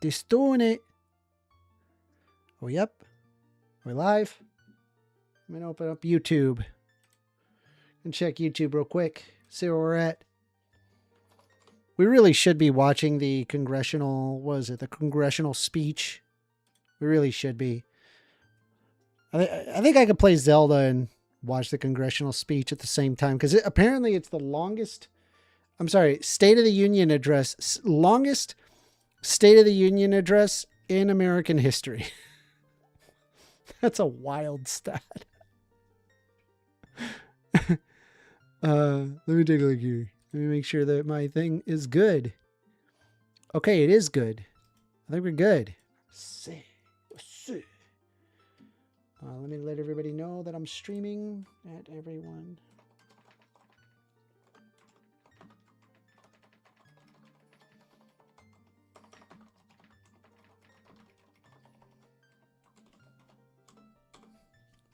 Just doing it. Are we up? Are we live? I'm going to open up YouTube and check YouTube real quick. See where we're at. We really should be watching the congressional, the congressional speech. We really should be. I think I could play Zelda and watch the congressional speech at the same time, because apparently it's the longest, State of the Union address, longest State of the Union address in American history. That's a wild stat. Let me take a look here. Let me make sure that my thing is good. Okay, it is good. I think we're good. Let me let everybody know that I'm streaming at everyone.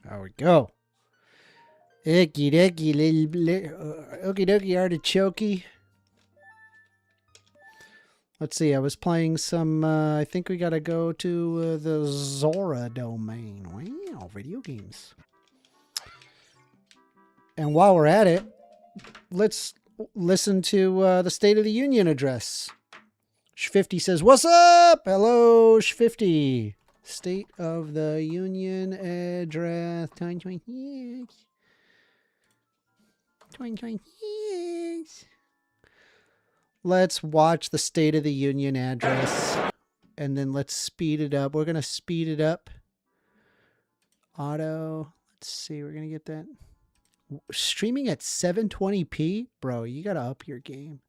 There we go. Icky dicky, okie dokie artichokey. Let's see, I was playing some, I think we got to go to the Zora domain. Wow, video games. And while we're at it, let's listen to the State of the Union address. Sh50 says, what's up? Hello, Sh50. State of the Union address. 2026. Let's watch the State of the Union address. And then let's speed it up. We're going to speed it up. Auto. Let's see. We're going to get that. Streaming at 720p? Bro, you got to up your game.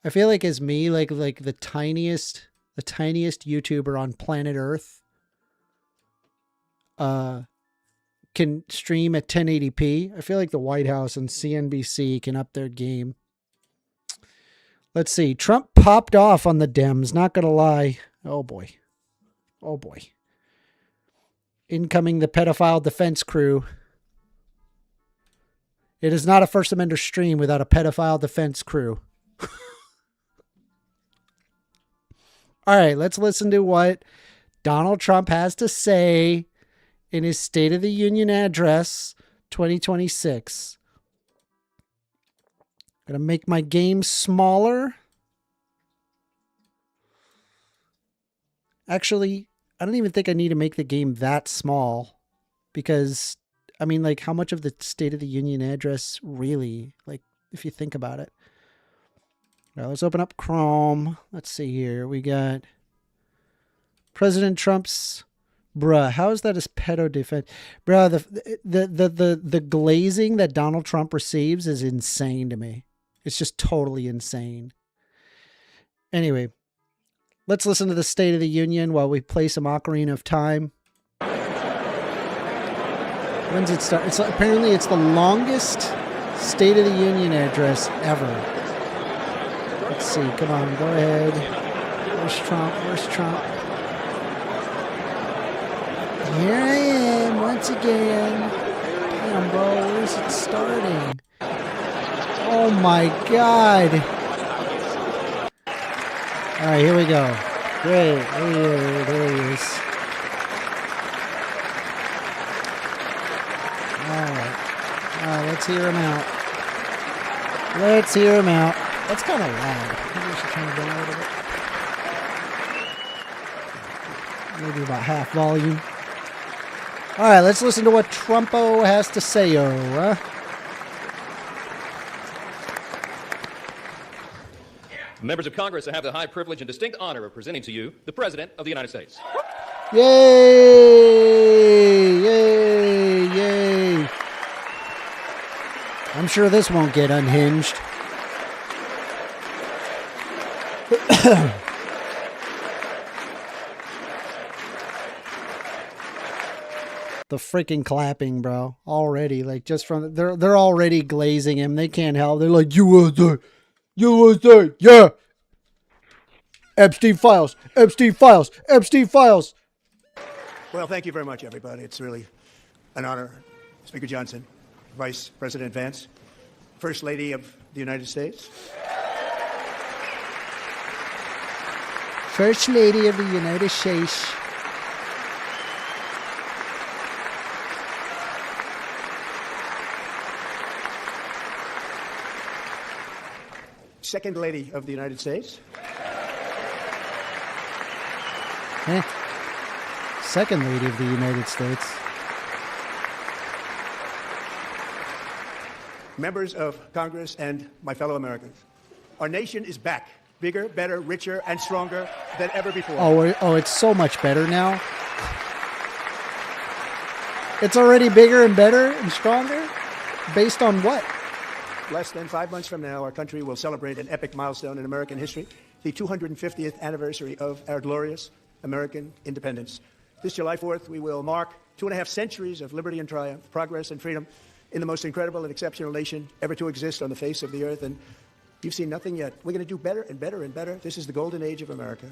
I feel like as me, like the tiniest YouTuber on planet Earth can stream at 1080p. I feel like the White House and CNBC can up their game. Let's see. Trump popped off on the Dems. Not going to lie. Oh, boy. Oh, boy. Incoming the pedophile defense crew. It is not a First Amendment stream without a pedophile defense crew. All right, let's listen to what Donald Trump has to say in his State of the Union address 2026. Gonna make my game smaller. Actually, I don't even think I need to make the game that small, because, I mean, like, how much of the State of the Union address really, like, if you think about it. Now, let's open up Chrome. Let's see here. We got President Trump's, bruh, how is that as pedo defense? Bruh, the glazing that Donald Trump receives is insane to me. It's just totally insane. Anyway, let's listen to the State of the Union while we play some Ocarina of Time. When's it start? Apparently it's the longest State of the Union address ever. Let's see. Come on, go ahead. Where's Trump? Where's Trump? Here I am once again. Damn, bro, where's it starting? Oh my God. All right, here we go. Great. There he is. All right, let's hear him out. Let's hear him out. That's kind of loud. Maybe I should turn it down a little bit. Maybe about half volume. All right, let's listen to what Trumpo has to say. Members of Congress, I have the high privilege and distinct honor of presenting to you the President of the United States. Yay! Yay! Yay! I'm sure this won't get unhinged. The freaking clapping, bro. Already, like, just from they're already glazing him. They can't help. They're like, USA, yeah. Epstein files. Well, thank you very much, everybody. It's really an honor. Speaker Johnson, Vice President Vance, First Lady of the United States. First Lady of the United States. Second Lady of the United States. Second Lady of the United States. Members of Congress and my fellow Americans. Our nation is back. Bigger, better, richer, and stronger than ever before. Oh, it's so much better now. It's already bigger and better and stronger? Based on what? Less than 5 months from now, our country will celebrate an epic milestone in American history, the 250th anniversary of our glorious American independence. This July 4th, we will mark 2.5 centuries of liberty and triumph, progress and freedom in the most incredible and exceptional nation ever to exist on the face of the earth. And you've seen nothing yet. We're going to do better and better and better. This is the golden age of America.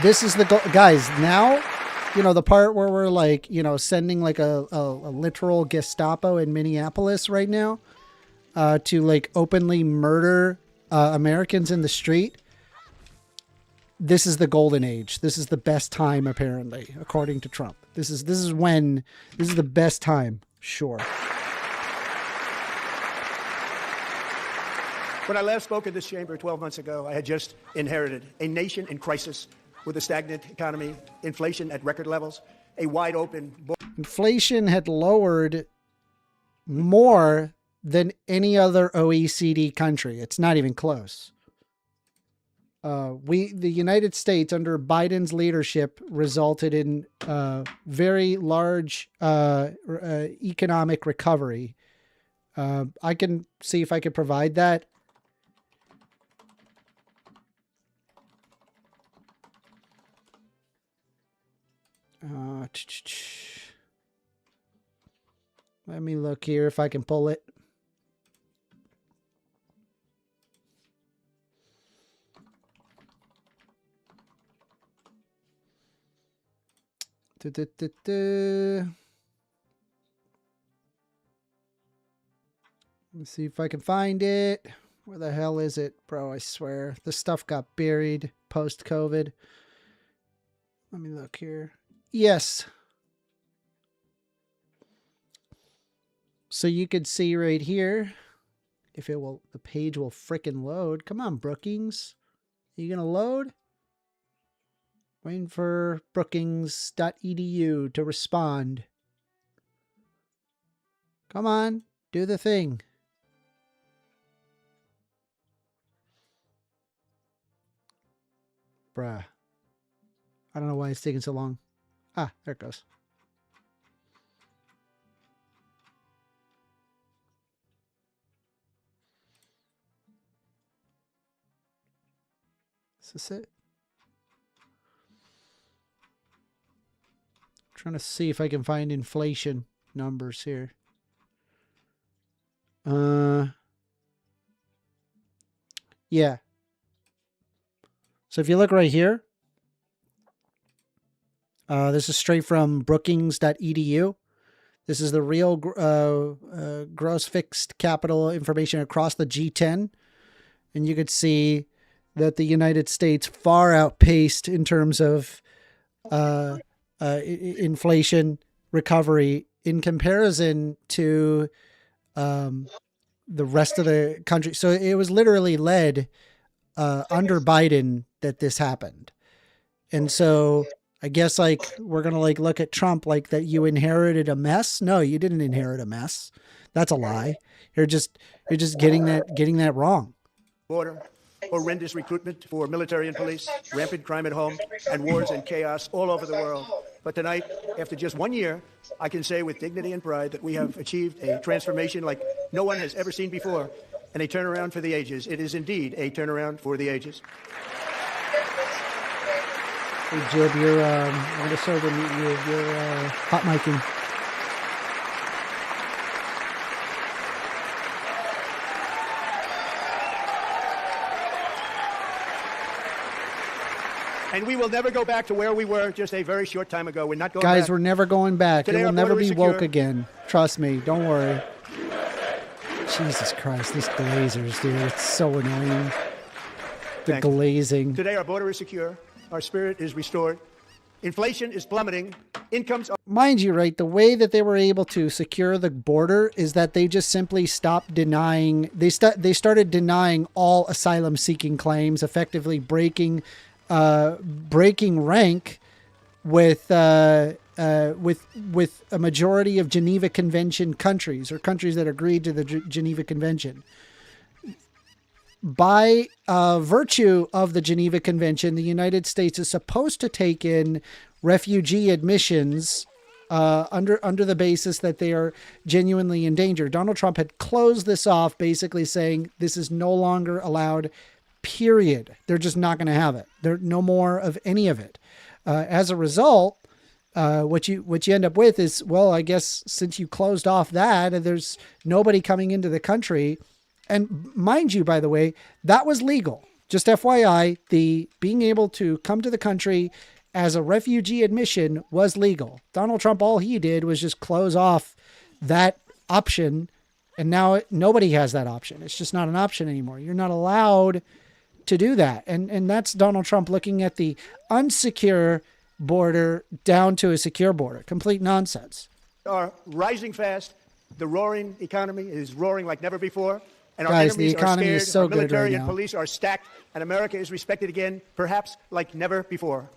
This is the guys now, you know, the part where we're like, you know, sending like a literal Gestapo in Minneapolis right now to like openly murder Americans in the street. This is the golden age. This is the best time, apparently, according to Trump. This is the best time. Sure. When I last spoke in this chamber 12 months ago, I had just inherited a nation in crisis with a stagnant economy, inflation at record levels, a wide open border. Inflation had lowered more than any other OECD country. It's not even close. The United States under Biden's leadership resulted in very large economic recovery. I can see if I can provide that. Let me look here if I can pull it. Let's see if I can find it. Where the hell is it, bro? I swear. This stuff got buried post-COVID. Let me look here. Yes. So you could see right here, if it will, the page will frickin' load. Come on, Brookings. Are you going to load? Waiting for brookings.edu to respond. Come on, do the thing. Bruh. I don't know why it's taking so long. Ah, there it goes. Is this it? Trying to see if I can find inflation numbers here. Yeah. So if you look right here, this is straight from brookings.edu. This is the real gross fixed capital information across the G10. And you could see that the United States far outpaced in terms of inflation recovery in comparison to the rest of the country. So it was literally led under Biden that this happened. And so I guess like we're going to like look at Trump like that you inherited a mess. No, you didn't inherit a mess. That's a lie. You're just getting that wrong. Border, horrendous recruitment for military and police, rampant crime at home, and wars and chaos all over the world. But tonight, after just 1 year, I can say with dignity and pride that we have achieved a transformation like no one has ever seen before, and a turnaround for the ages. It is indeed a turnaround for the ages. Hey, Jib, you're I'm going to start with your hot micing. And we will never go back to where we were just a very short time ago. We're not going Guys, back. we're never going back. Today It will our never border is be woke secure. again. Trust me. Don't worry. Jesus Christ, these glazers, dude. It's so annoying. The Thank you. glazing. Today, our border is secure. Our spirit is restored. Inflation is plummeting. Incomes are... Mind you, right, the way that they were able to secure the border is that they just simply stopped denying, they started denying all asylum-seeking claims, effectively breaking rank with a majority of Geneva Convention countries, or countries that agreed to the Geneva Convention. By virtue of the Geneva Convention, the United States is supposed to take in refugee admissions under the basis that they are genuinely in danger. Donald Trump had closed this off, basically saying this is no longer allowed, period. They're just not going to have it. There's no more of any of it. As a result, what you end up with is, well, I guess since you closed off that and there's nobody coming into the country. And mind you, by the way, that was legal. Just FYI, the being able to come to the country as a refugee admission was legal. Donald Trump, all he did was just close off that option. And now nobody has that option. It's just not an option anymore. You're not allowed to do that. And that's Donald Trump looking at the unsecure border down to a secure border. Complete nonsense. Are rising fast. The roaring economy is roaring like never before. And our Guys, the enemies economy are scared. is so our good military right and now. police are stacked, and America is respected again, perhaps like never before.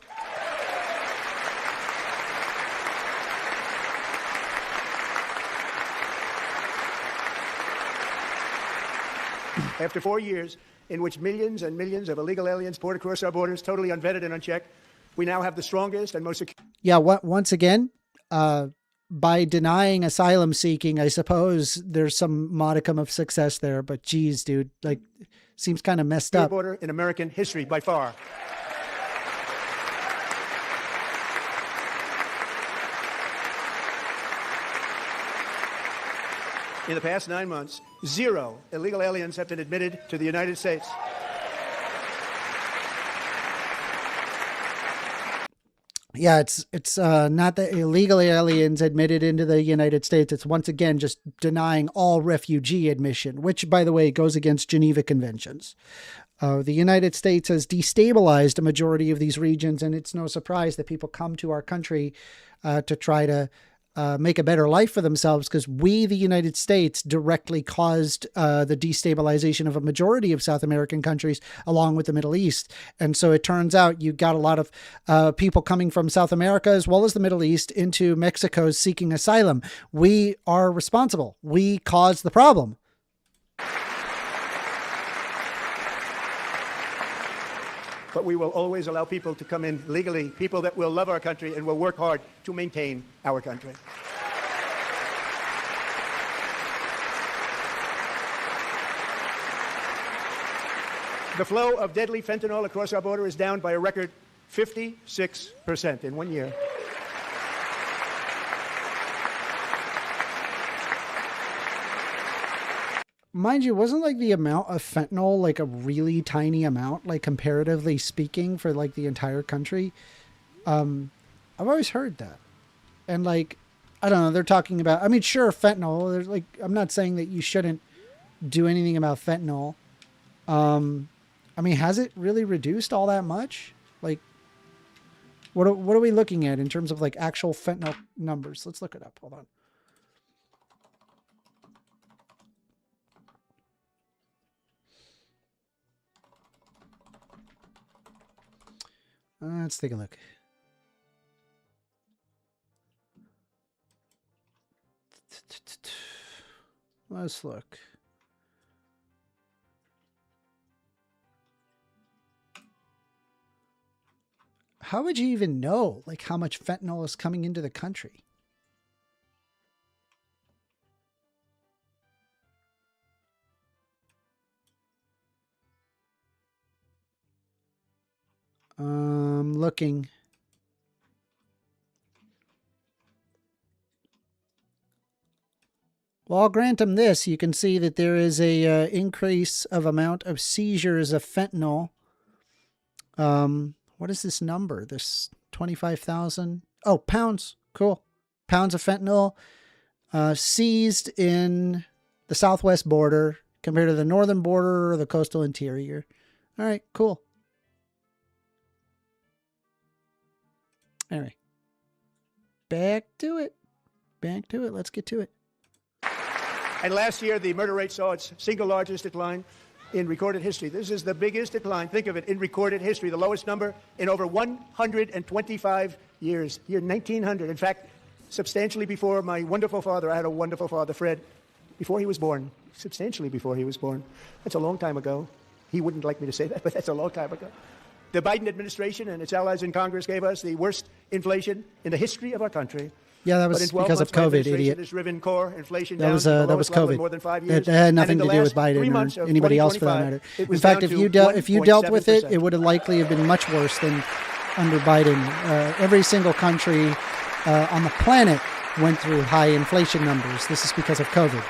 After 4 years in which millions and millions of illegal aliens poured across our borders, totally unvetted and unchecked, we now have the strongest and most secure... Yeah, once again, by denying asylum seeking, I suppose there's some modicum of success there, but geez, dude, like, seems kind of messed up. border in American history by far. In the past 9 months, 0 illegal aliens have been admitted to the United States. Yeah, it's not the illegal aliens admitted into the United States. It's once again just denying all refugee admission, which, by the way, goes against Geneva Conventions. The United States has destabilized a majority of these regions, and it's no surprise that people come to our country to try to make a better life for themselves, because we, the United States, directly caused the destabilization of a majority of South American countries along with the Middle East. And so it turns out you got a lot of people coming from South America as well as the Middle East into Mexico seeking asylum. We are responsible. We caused the problem. But we will always allow people to come in legally, people that will love our country and will work hard to maintain our country. The flow of deadly fentanyl across our border is down by a record 56% in 1 year. Mind you, wasn't like the amount of fentanyl like a really tiny amount, like comparatively speaking, for like the entire country? I've always heard that. And like, I don't know, they're talking about, I mean, sure, fentanyl, there's like, I'm not saying that you shouldn't do anything about fentanyl. I mean, has it really reduced all that much? Like, what are we looking at in terms of like actual fentanyl numbers? Let's look it up. Hold on. Let's take a look. Let's look. How would you even know like how much fentanyl is coming into the country? Looking. Well, I'll grant them this. You can see that there is a increase of amount of seizures of fentanyl. What is this number? This 25,000? Oh, pounds. Cool. Pounds of fentanyl seized in the southwest border compared to the northern border or the coastal interior. All right, cool. Anyway, back to it. Back to it. Let's get to it. And last year, the murder rate saw its single largest decline in recorded history. This is the biggest decline, think of it, in recorded history, the lowest number in over 125 years. Year 1900. In fact, substantially before my wonderful father, I had a wonderful father, Fred, before he was born, substantially before he was born. That's a long time ago. He wouldn't like me to say that, but that's a long time ago. The Biden administration and its allies in Congress gave us the worst inflation in the history of our country. Yeah, that was because of COVID, idiot. That was COVID. More than 5 years. It had nothing to do with Biden or anybody else for that matter. In fact, if you dealt with it, it would have likely have been much worse than under Biden. Every single country on the planet went through high inflation numbers. This is because of COVID.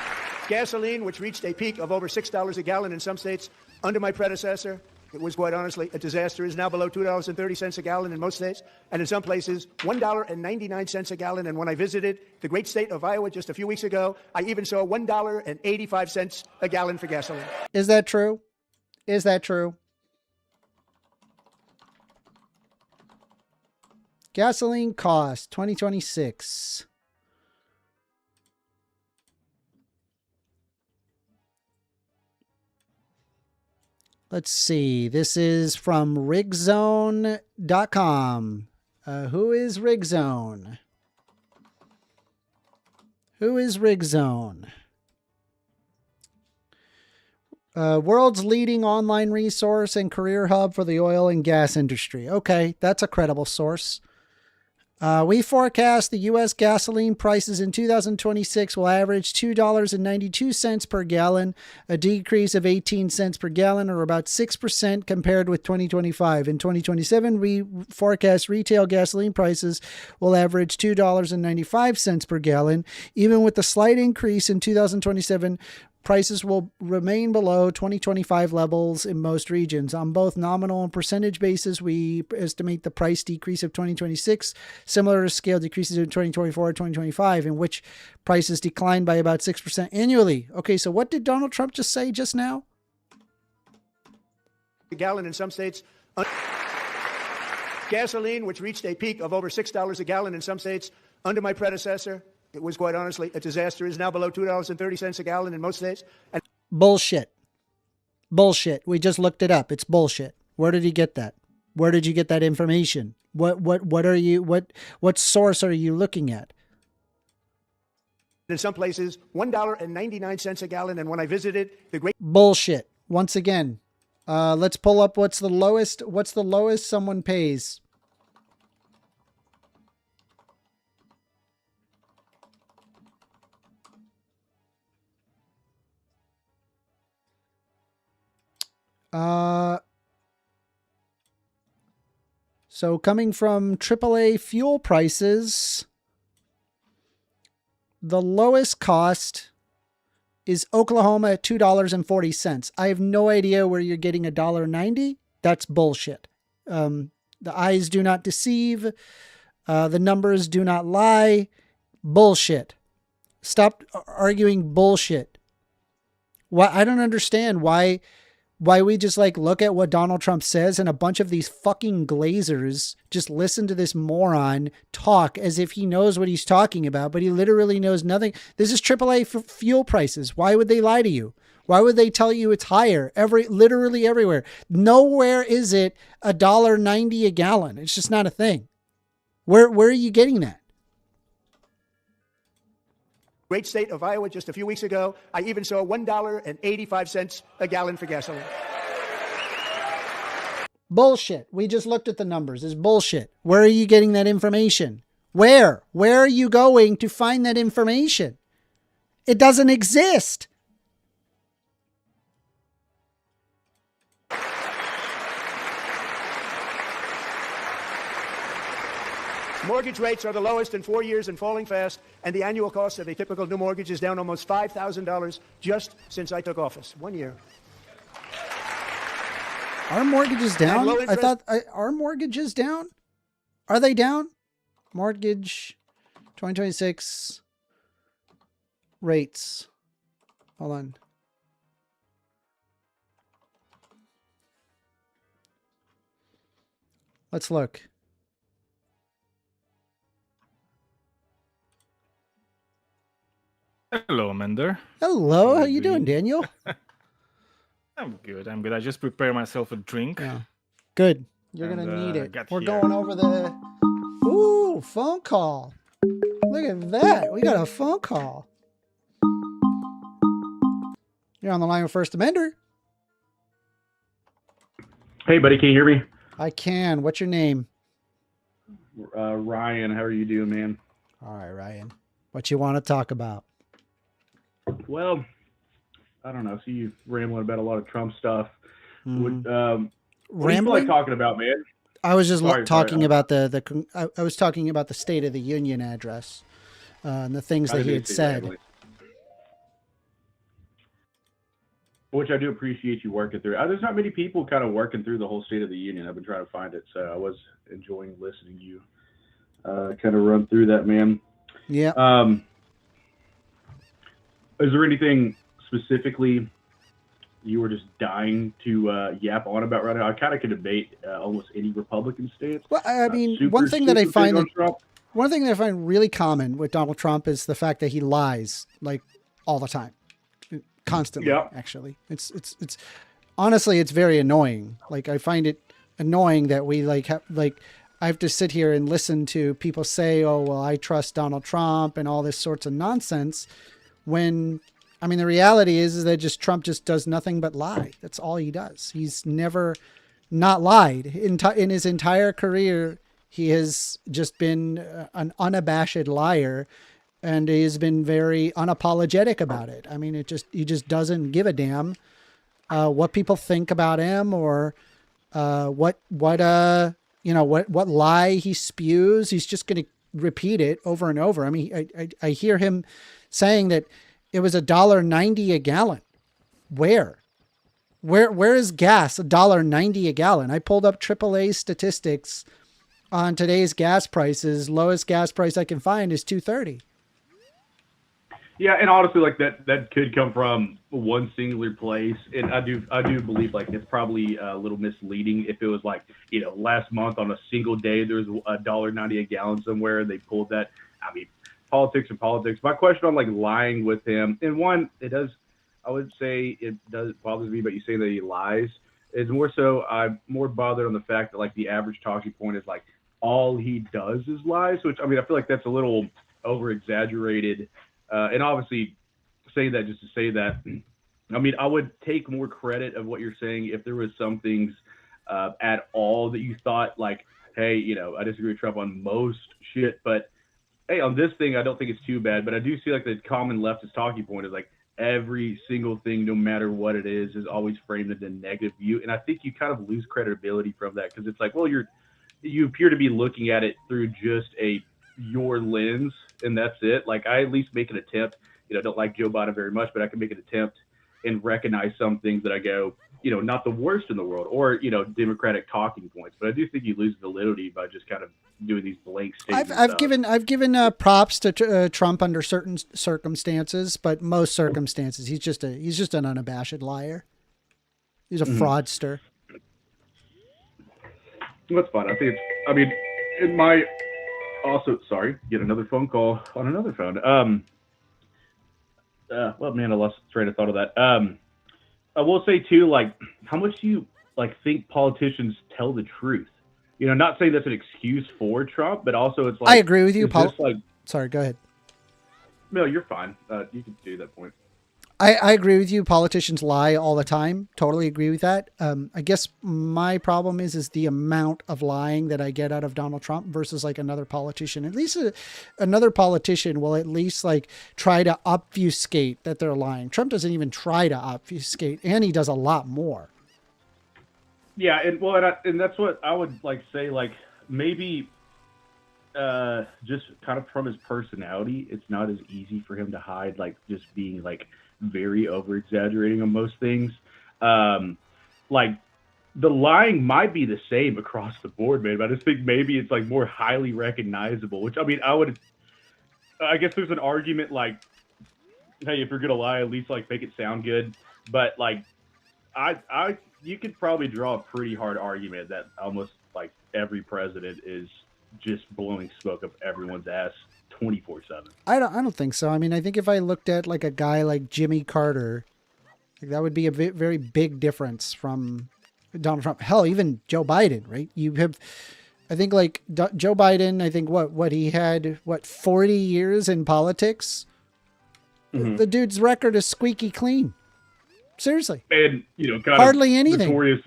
Gasoline, which reached a peak of over $6 a gallon in some states under my predecessor, it was quite honestly a disaster, is now below $2.30 a gallon in most states, and in some places, $1.99 a gallon. And when I visited the great state of Iowa just a few weeks ago, I even saw $1.85 a gallon for gasoline. Is that true? Is that true? Gasoline cost 2026. Let's see. This is from rigzone.com. Who is Rigzone? Who is Rigzone? World's leading online resource and career hub for the oil and gas industry. Okay, that's a credible source. We forecast the U.S. gasoline prices in 2026 will average $2.92 per gallon, a decrease of 18 cents per gallon, or about 6% compared with 2025. In 2027, we forecast retail gasoline prices will average $2.95 per gallon. Even with the slight increase in 2027, prices will remain below 2025 levels in most regions. On both nominal and percentage basis, we estimate the price decrease of 2026 similar to scale decreases in 2024 and 2025, in which prices declined by about 6% annually. Okay, so what did Donald Trump just say just now? A gallon in some states. Gasoline, which reached a peak of over $6 a gallon in some states under my predecessor, it was quite honestly a disaster, is now below $2.30 a gallon in most states. And bullshit. Bullshit. We just looked it up. It's bullshit. Where did he get that? Where did you get that information? What source are you looking at? In some places, $1.99 a gallon. And when I visited the great bullshit. Once again, let's pull up what's the lowest someone pays. So coming from AAA fuel prices, the lowest cost is Oklahoma at $2.40. I have no idea where you're getting $1.90. That's bullshit. The eyes do not deceive. The numbers do not lie. Bullshit. Stop arguing bullshit. Why? I don't understand why we just like look at what Donald Trump says and a bunch of these fucking glazers just listen to this moron talk as if he knows what he's talking about, but he literally knows nothing. This is AAA fuel prices. Why would they lie to you? Why would they tell you it's higher? Literally everywhere. Nowhere is it $1.90 a gallon. It's just not a thing. Where are you getting that? Great state of Iowa just a few weeks ago, I even saw $1.85 a gallon for gasoline. Bullshit. We just looked at the numbers. It's bullshit. Where are you getting that information? Where? Where are you going to find that information? It doesn't exist. Mortgage rates are the lowest in 4 years and falling fast, and the annual cost of a typical new mortgage is down almost $5,000 just since I took office. 1 year. Are mortgages down? I thought, are mortgages down? Are they down? Mortgage 2026 rates. Hold on. Let's look. Hello, Mender. Hello, how you you doing, doing? Daniel? I'm good. I just prepared myself a drink. Yeah. Good. You're And, gonna need it. got We're here. going over the phone call. Look at that. We got a phone call. You're on the line with First Amender. Hey, buddy, can you hear me? I can. What's your name? Ryan, how are you doing, man? All right, Ryan. What you want to talk about? Well, I don't know. See you rambling about a lot of Trump stuff. Mhm. What do you feel Rambling? like talking about, man? I was just Sorry, talking sorry. about I was talking about the State of the Union address and the things I that he didn't had say said. rambling. Which I do appreciate you working through. There's not many people kind of working through the whole State of the Union. I've been trying to find it, so I was enjoying listening to you kind of run through that, man. Yeah. Is there anything specifically you were just dying to yap on about right now? I kind of could debate almost any Republican stance. Well, I mean, Super, one thing that I super find big on Trump. one thing that I find really common with Donald Trump is the fact that he lies like all the time, constantly. Yeah. Actually, it's honestly, it's very annoying. Like I find it annoying that we I have to sit here and listen to people say, "Oh, well, I trust Donald Trump" and all this sorts of nonsense. When I mean, the reality is that Trump just does nothing but lie. That's all he does. He's never not lied in his entire career. He has just been an unabashed liar, and he has been very unapologetic about it. I mean, he just doesn't give a damn what people think about him or what lie he spews. He's just going to repeat it over and over. I mean, I hear him saying that it was $1.90 a gallon. Where is gas $1.90 a gallon? I pulled up AAA statistics on today's gas prices. Lowest gas price I can find is $2.30. Yeah, and honestly, like that could come from one singular place, and I do believe like it's probably a little misleading if it was like last month on a single day there was $1.90 a gallon somewhere and they pulled that. I mean, politics and politics. My question on like lying with him, and one, I would say it does bothers me, but you say that he lies. Is more so I'm more bothered on the fact that like the average talking point is like all he does is lies, which I mean I feel like that's a little over exaggerated. And obviously, saying that just to say that, I mean, I would take more credit of what you're saying if there was some things at all that you thought like, hey, I disagree with Trump on most shit, but hey, on this thing, I don't think it's too bad. But I do see like the common leftist talking point is like every single thing, no matter what it is always framed in a negative view. And I think you kind of lose credibility from that because it's like, well, you appear to be looking at it through just your lens, and that's it. Like I at least make an attempt. Don't like Joe Biden very much, but I can make an attempt and recognize some things that I go, not the worst in the world, or Democratic talking points. But I do think you lose validity by just kind of doing these blank statements. I've given props to Trump under certain circumstances, but most circumstances he's just an unabashed liar. He's a fraudster. That's fine. I think it might also, sorry, get another phone call on another phone. Well, man, I lost train of thought of that. I will say too, like, how much do you like think politicians tell the truth? Not saying that's an excuse for Trump, but also it's like I agree with you, Paul. Like, sorry, go ahead. No, you're fine. You can do that point. I agree with you. Politicians lie all the time. Totally agree with that. I guess my problem is the amount of lying that I get out of Donald Trump versus like another politician. At least another politician will at least like try to obfuscate that they're lying. Trump doesn't even try to obfuscate, and he does a lot more. Yeah, and that's what I would like say. Like maybe just kind of from his personality, it's not as easy for him to hide like just being like very over exaggerating on most things. Like the lying might be the same across the board, man, but I just think maybe it's like more highly recognizable, which I mean, I guess there's an argument like, hey, if you're gonna lie, at least like make it sound good. But like you could probably draw a pretty hard argument that almost like every president is just blowing smoke up everyone's ass 24/7. I don't think so. I mean, I think if I looked at like a guy like Jimmy Carter, like that would be a very big difference from Donald Trump. Hell, even Joe Biden, right? You have, I think like Joe Biden, I think what he had, 40 years in politics. Mm-hmm. The dude's record is squeaky clean. Seriously. And, kind hardly of anything. Notorious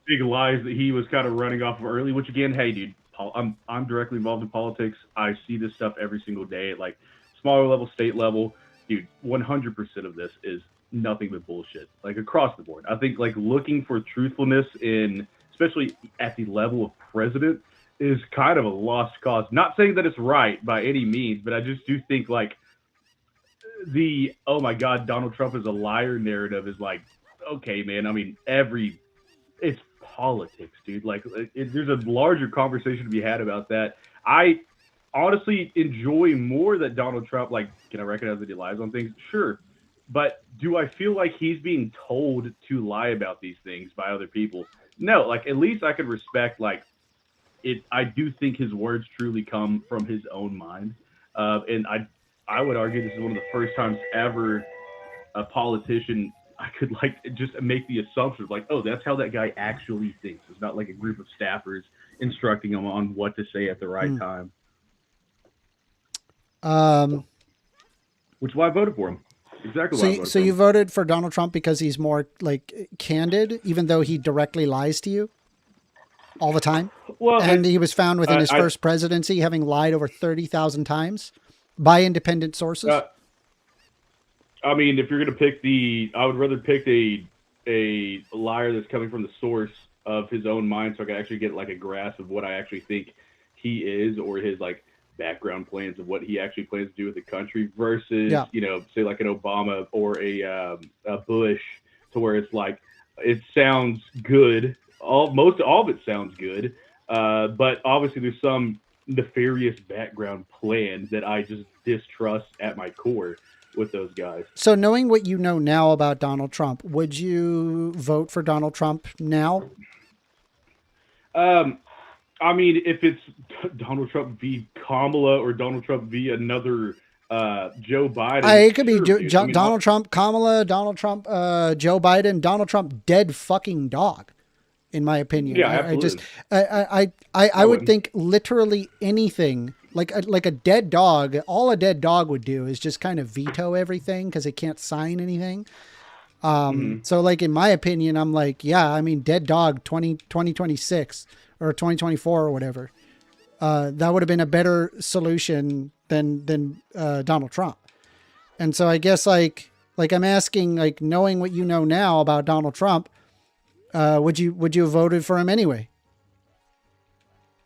big lies that he was kind of running off of early, which again, hey, dude, I'm directly involved in politics. I see this stuff every single day at like smaller level, state level. Dude, 100% of this is nothing but bullshit, like across the board. I think like looking for truthfulness in, especially at the level of president, is kind of a lost cause. Not saying that it's right by any means, but I just do think like the, oh my God, Donald Trump is a liar narrative is like, okay, man. I mean, it's politics, dude. Like there's a larger conversation to be had about that. I honestly enjoy more that Donald Trump, like, can I recognize that he lies on things? Sure. But do I feel like he's being told to lie about these things by other people? No, like at least I could respect like it. I do think his words truly come from his own mind. And I would argue this is one of the first times ever a politician I could like just make the assumption of like, oh, that's how that guy actually thinks. It's not like a group of staffers instructing him on what to say at the right time. Which is why I voted for him. Exactly. Why I voted so for you him. voted for Donald Trump because he's more like candid, even though he directly lies to you all the time. Well, and he was found within his first presidency having lied over 30,000 times by independent sources. I mean, if you're going to pick I would rather pick a liar that's coming from the source of his own mind, so I can actually get like a grasp of what I actually think he is, or his like background plans of what he actually plans to do with the country versus, say like an Obama or a Bush, to where it's like, it sounds good. Most of it sounds good. But obviously there's some nefarious background plan that I just distrust at my core with those guys. So knowing what you know now about Donald Trump, would you vote for Donald Trump now? I mean, if it's Donald Trump v. Kamala or Donald Trump v. another Joe Biden. It could be Donald Trump, Kamala, Donald Trump, Joe Biden, Donald Trump, dead fucking dog, in my opinion. Yeah, absolutely. I would think literally anything, like a dead dog, all a dead dog would do is just kind of veto everything because it can't sign anything. So like, in my opinion, I'm like, yeah, I mean, dead dog 2026 or 2024 or whatever. That would have been a better solution than Donald Trump. And so I guess like I'm asking, like, knowing what you know now about Donald Trump, would you have voted for him anyway?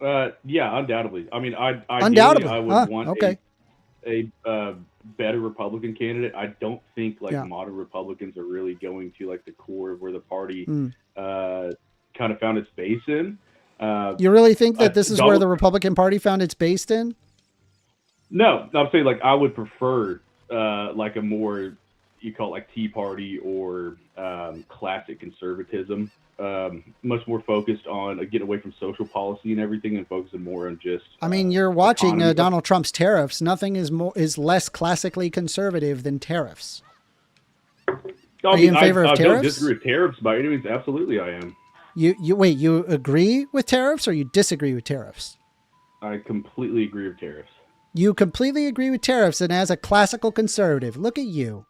Yeah, undoubtedly. I mean, undoubtedly I would want okay. a better Republican candidate. I don't think modern Republicans are really going to like the core of where the party kind of found its base in. You really think that this is where the Republican Party found its base in? No, I'm saying like I would prefer like a more, you call it like Tea Party or classic conservatism, much more focused on getting away from social policy and everything and focusing more on just. I mean, you're watching Donald Trump's tariffs. Nothing is less classically conservative than tariffs. Are you in favor of tariffs? I don't disagree with tariffs by any means. Absolutely, I am. Wait, you agree with tariffs or you disagree with tariffs? I completely agree with tariffs. You completely agree with tariffs, and as a classical conservative, look at you.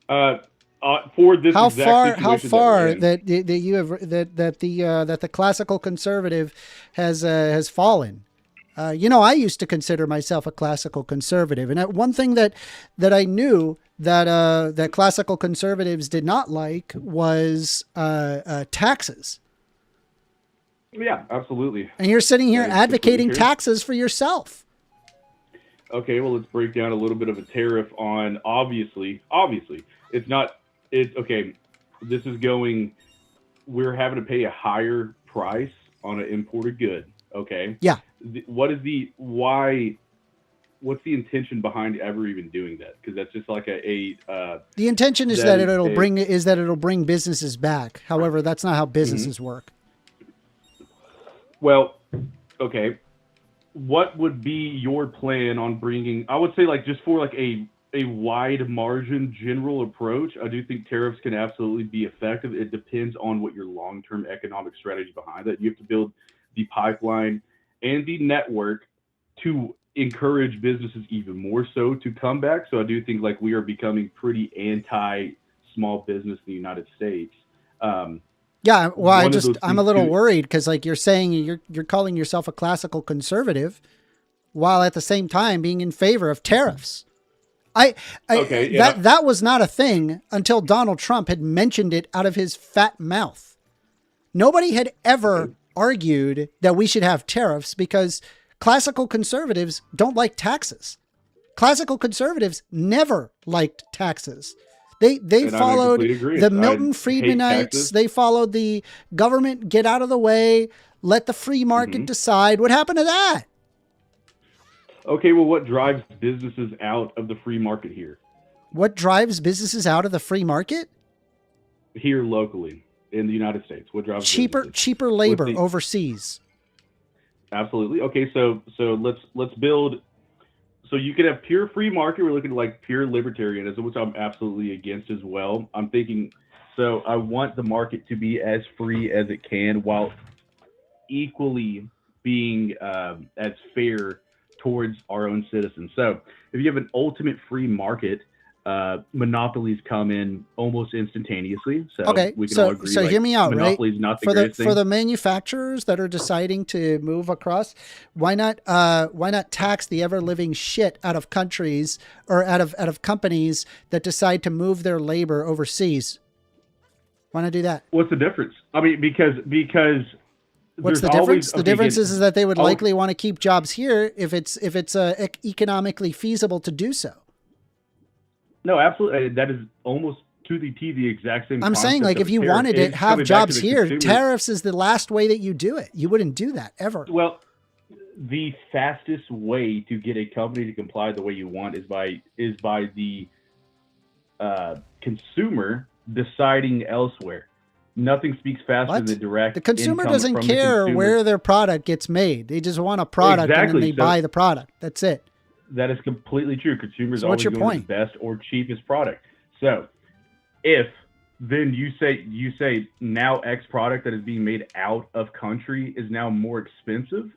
For this how exact far that you have that the classical conservative has fallen. I used to consider myself a classical conservative, and one thing that I knew that classical conservatives did not like was taxes. Yeah, absolutely. And you're sitting here advocating taxes for yourself. Okay, well, let's break down a little bit of a tariff on obviously okay. This is we're having to pay a higher price on an imported good. Okay. Yeah. Why what's the intention behind ever even doing that? Because that's just like the intention is that it'll bring businesses back. However, that's not how businesses work. Well, okay. What would be your plan on bringing? I would say like just for like a wide margin general approach. I do think tariffs can absolutely be effective. It depends on what your long-term economic strategy behind that. You have to build the pipeline and the network to encourage businesses even more so to come back. So I do think like we are becoming pretty anti-small business in the United States. Yeah, well, I'm a little worried because like you're saying you're calling yourself a classical conservative while at the same time being in favor of tariffs. That was not a thing until Donald Trump had mentioned it out of his fat mouth. Nobody had ever argued that we should have tariffs because classical conservatives don't like taxes. Classical conservatives never liked taxes. They followed the Milton Friedmanites. They followed the government, get out of the way, let the free market decide. What happened to that? Okay, well, what drives businesses out of the free market here? What drives businesses out of the free market? Here locally in the United States. What drives cheaper labor overseas? Absolutely. Okay, so let's build. So you could have pure free market. We're looking at like pure libertarianism, which I'm absolutely against as well. I'm thinking, so I want the market to be as free as it can while equally being as fair towards our own citizens. So if you have an ultimate free market, monopolies come in almost intaneously. So we can all agree. So hear me out, right? Not the greatest thing. For the manufacturers that are deciding to move across, why not tax the ever living shit out of countries or out of companies that decide to move their labor overseas? Why not do that? What's the difference? I mean, because what's the difference? The difference is that they would likely want to keep jobs here if it's economically feasible to do so. No, absolutely. That is almost to the T the exact same. I'm saying like if you wanted to have jobs here, tariffs is the last way that you do it. You wouldn't do that ever. Well, the fastest way to get a company to comply the way you want is by the consumer deciding elsewhere. Nothing speaks faster than the direct. The consumer doesn't care where their product gets made. They just want a product and then they buy the product. That's it. That is completely true. Consumers always going to the best or cheapest product. So if then you say now X product that is being made out of country is now more expensive,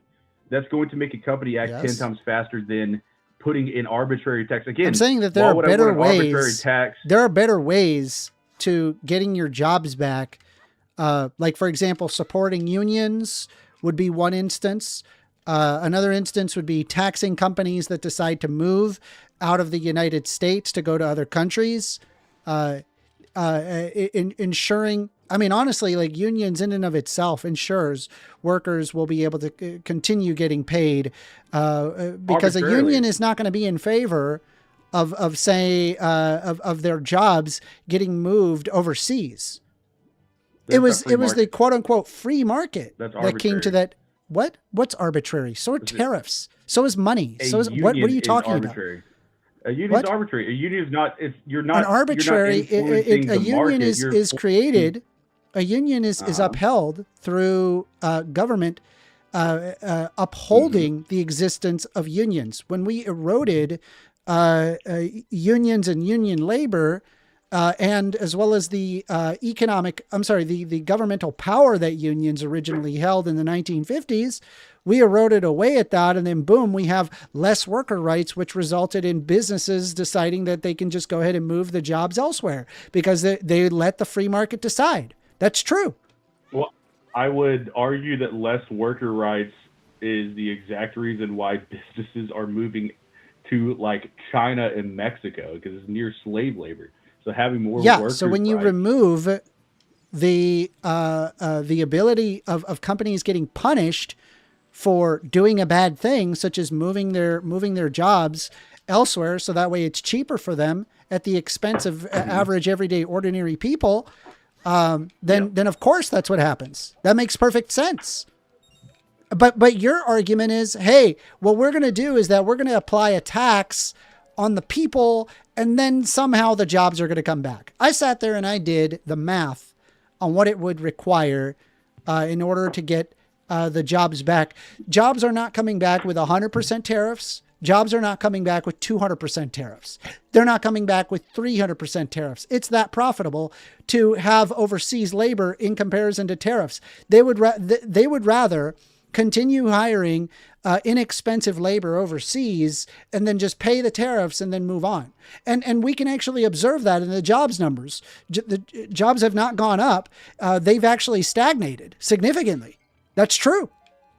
that's going to make a company act 10 times faster than putting in arbitrary tax. Again, I'm saying that there are better ways. There are better ways to getting your jobs back. Like, for example, supporting unions would be one instance. Another instance would be taxing companies that decide to move out of the United States to go to other countries. Ensuring, I mean, honestly, like unions in and of itself ensures workers will be able to continue getting paid because a union is not going to be in favor of their jobs getting moved overseas. It was the quote unquote free market that came to that. What's arbitrary? So are tariffs. So is money. So is what are you talking about? A union is arbitrary. A union is not. You're not an arbitrary. A union is created. A union is upheld through government upholding the existence of unions. When we eroded unions and union labor, and as well as the the governmental power that unions originally held in the 1950s, we eroded away at that. And then boom, we have less worker rights, which resulted in businesses deciding that they can just go ahead and move the jobs elsewhere because they let the free market decide. That's true. Well, I would argue that less worker rights is the exact reason why businesses are moving to like China and Mexico because it's near slave labor. So having more workers. So when you remove the ability of companies getting punished for doing a bad thing, such as moving their jobs elsewhere, so that way it's cheaper for them at the expense of average, everyday, ordinary people, then of course that's what happens. That makes perfect sense. But your argument is, hey, what we're going to do is that we're going to apply a tax on the people, and then somehow the jobs are going to come back. I sat there and I did the math on what it would require in order to get the jobs back. Jobs are not coming back with 100% tariffs. Jobs are not coming back with 200% tariffs. They're not coming back with 300% tariffs. It's that profitable to have overseas labor in comparison to tariffs. They would rather continue hiring inexpensive labor overseas and then just pay the tariffs and then move on. And we can actually observe that in the jobs numbers. The jobs have not gone up. They've actually stagnated significantly. That's true.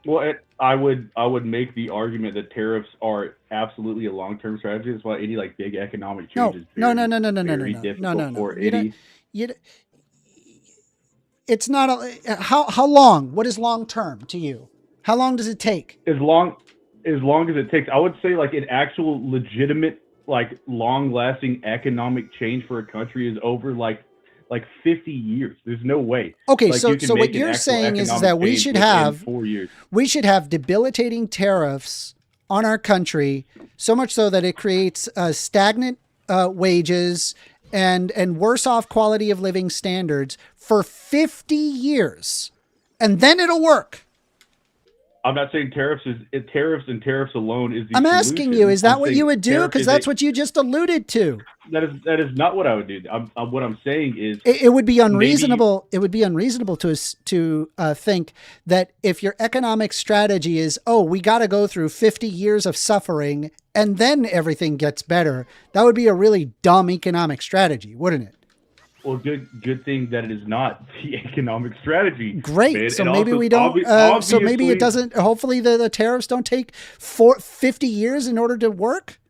Well, I would make the argument that tariffs are absolutely a long-term strategy. That's why any like big economic change is no. It's not how long? What is long-term to you? How long does it take? As long as it takes, I would say like an actual legitimate, like long-lasting economic change for a country is over like 50 years. There's no way. Okay, like, so what you're saying is that we should have 4 years. We should have debilitating tariffs on our country, so much so that it creates stagnant wages and worse off quality of living standards for 50 years, and then it'll work. I'm not saying tariffs and tariffs alone is the I'm solution. asking you, is that what you would do? Because that's what you just alluded to. That is not what I would do. What I'm saying is it would be unreasonable. It would be unreasonable to think that if your economic strategy is, we got to go through 50 years of suffering and then everything gets better, that would be a really dumb economic strategy, wouldn't it? Well, good thing that it is not the economic strategy. Great. Man. So and maybe also, we don't. So maybe it doesn't. Hopefully, the tariffs don't take 50 years in order to work.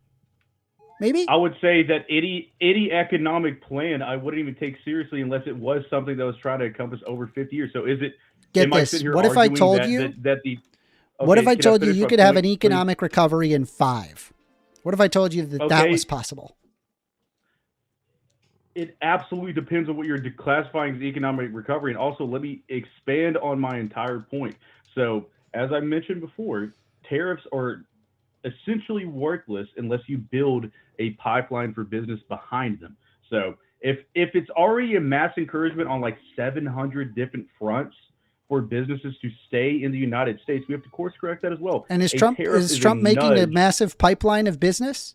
Maybe I would say that any economic plan I wouldn't even take seriously unless it was something that was trying to encompass over 50 years. So is it? Get this. What if I told you? What if I told you you could have an economic recovery in 5? What if I told you that was possible? It absolutely depends on what you're classifying as economic recovery. And also, let me expand on my entire point. So, as I mentioned before, tariffs are essentially worthless unless you build a pipeline for business behind them. So, if it's already a mass encouragement on like 700 different fronts for businesses to stay in the United States, we have to course correct that as well. And is Trump making a massive pipeline of business?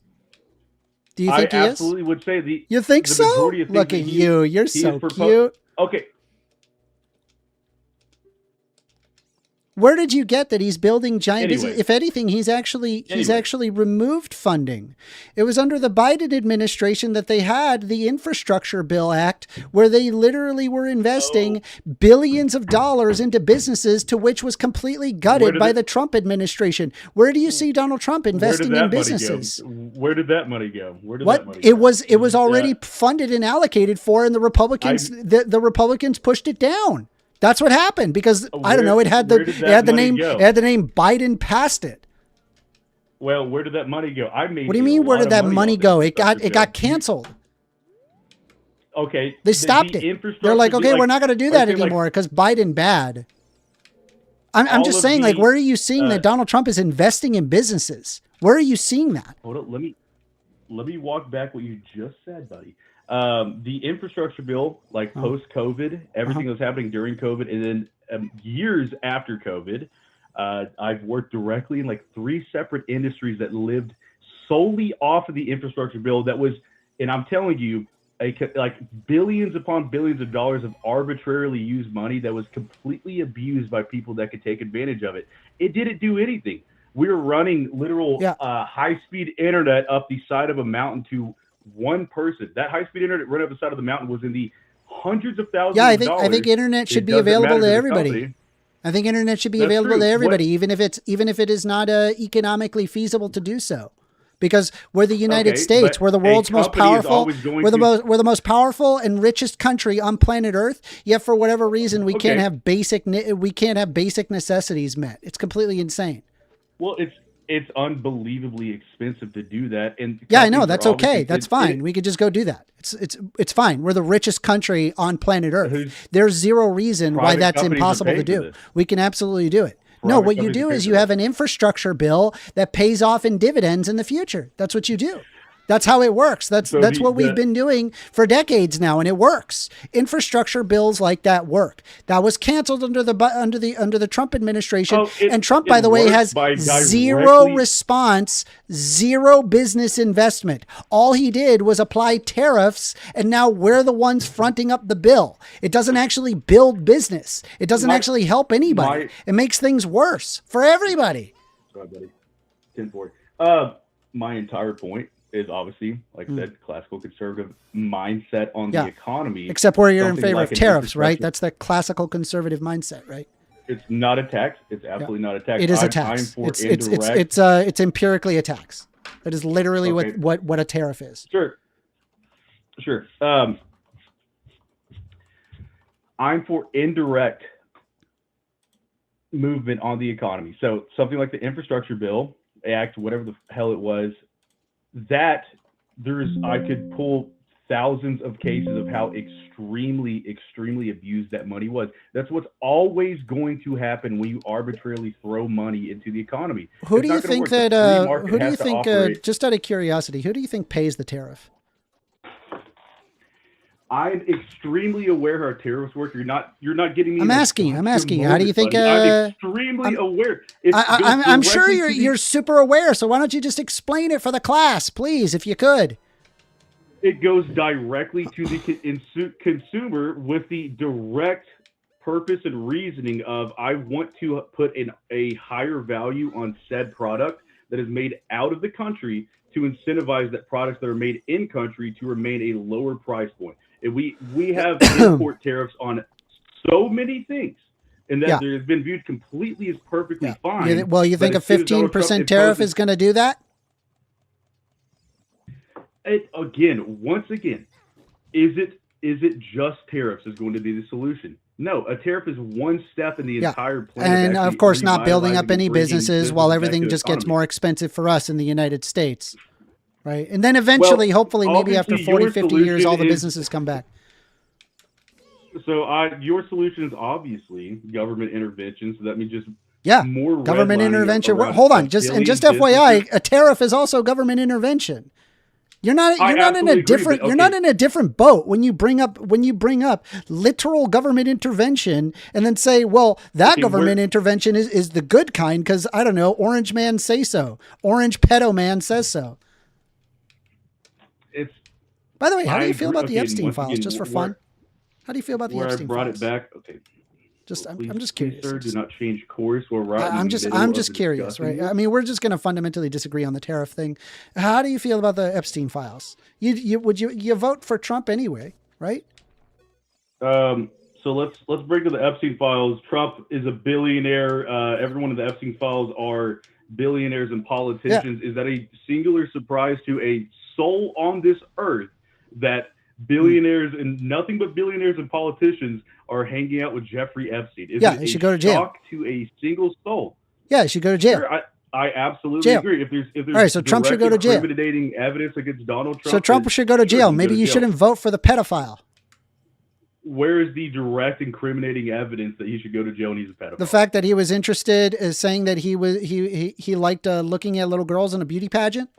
Do you think he is? I absolutely would say You think so? Look at you. You're so cute. Okay. Where did you get that he's building giant business? If anything, he's actually removed funding. It was under the Biden administration that they had the Infrastructure Bill Act, where they literally were investing billions of dollars into businesses, to which was completely gutted by the Trump administration. Where do you see Donald Trump investing in businesses? Where did that money go? It was already funded and allocated for, and the Republicans the Republicans pushed it down. That's what happened because I don't know. It had the name Biden past it. Well, where did that money go? What do you mean? Where did that money go? It got canceled. Okay, they stopped it. They're like, okay, we're not going to do that anymore because Biden bad. I'm just saying, like, where are you seeing that Donald Trump is investing in businesses? Where are you seeing that? Hold on, let me walk back what you just said, buddy. The infrastructure bill, like post-COVID, everything that was happening during COVID, and then years after COVID, I've worked directly in like 3 separate industries that lived solely off of the infrastructure bill. That was, and I'm telling you, like billions upon billions of dollars of arbitrarily used money that was completely abused by people that could take advantage of it. It didn't do anything. We were running literal high-speed internet up the side of a mountain to one person. That high-speed internet run up the side of the mountain was in the hundreds of thousands of dollars. I think internet should be available to everybody. I think internet should be available to everybody, even if it is not economically feasible to do so. Because we're the United States, we're the world's most powerful, we're the most powerful and richest country on planet Earth. Yet for whatever reason, we can't have basic necessities met. It's completely insane. Well, it's unbelievably expensive to do that. And yeah, I know. That's okay. That's fine. We could just go do that. It's fine. We're the richest country on planet Earth. There's zero reason why that's impossible to do. We can absolutely do it. No, private what you companies do pay is for you that. have an infrastructure bill that pays off in dividends in the future. That's what you do. That's how it works. That's what we've been doing for decades now, and it works. Infrastructure bills like that work. That was canceled under the Trump administration, and Trump, by the way, has zero response, zero business investment. All he did was apply tariffs, and now we're the ones fronting up the bill. It doesn't actually build business. It doesn't actually help anybody. It makes things worse for everybody. Sorry, buddy. 10-4. My entire point is obviously, like I said, classical conservative mindset on the economy. Except where you're in Something favor like of an tariffs, right? infrastructure. That's the classical conservative mindset, right? It's not a tax. It's absolutely not a tax. It is a I'm tax. for It's empirically a tax. That is literally what a tariff is. Sure. I'm for indirect movement on the economy. So something like the Infrastructure Bill Act, whatever the hell it was, that I could pull thousands of cases of how extremely abused that money was. That's what's always going to happen when you arbitrarily throw money into the economy. Who do you think just out of curiosity, who do you think pays the tariff? I'm extremely aware how tariffs work. You're not getting me. I'm asking. How do you think? I'm extremely aware. I'm sure you're super aware. So why don't you just explain it for the class, please, if you could? It goes directly to the consumer with the direct purpose and reasoning of I want to put in a higher value on said product that is made out of the country to incentivize that products that are made in country to remain a lower price point. And we have import tariffs on so many things, and that there has been viewed completely as perfectly fine. You think a 15% tariff is going to do that? Once again, is it just tariffs is going to be the solution? No, a tariff is one step in the entire plan. And of course, not building up any businesses while everything just gets more expensive for us in the United States. Right. And then eventually, hopefully, maybe after 40, 50 years, all the businesses come back. So your solution is obviously government intervention. So that means just more government intervention. Hold on. Just FYI, a tariff is also government intervention. You're not in a different boat when you bring up literal government intervention and then say, well, that government intervention is the good kind because I don't know, Orange Man say so. Orange pedo man says so. By the way, how do you feel about the Epstein files, just for fun? How do you feel about the Epstein files? I brought it back. Okay. I'm just curious. Sir, do not change course or I'm just curious, right? I mean, we're just going to fundamentally disagree on the tariff thing. How do you feel about the Epstein files? You vote for Trump anyway, right? So let's break to the Epstein files. Trump is a billionaire. Every one of the Epstein files are billionaires and politicians. Is that a singular surprise to a soul on this earth that billionaires and nothing but billionaires and politicians are hanging out with Jeffrey Epstein? He should go to jail. Shock to a single soul. Yeah, he should go to jail. Sure, I absolutely agree. If there's all right, so Trump should go to jail. Incriminating evidence against Donald Trump. So Trump should go to jail. Maybe you shouldn't vote for the pedophile. Where is the direct incriminating evidence that he should go to jail and he's a pedophile? The fact that he was interested is saying that he liked looking at little girls in a beauty pageant.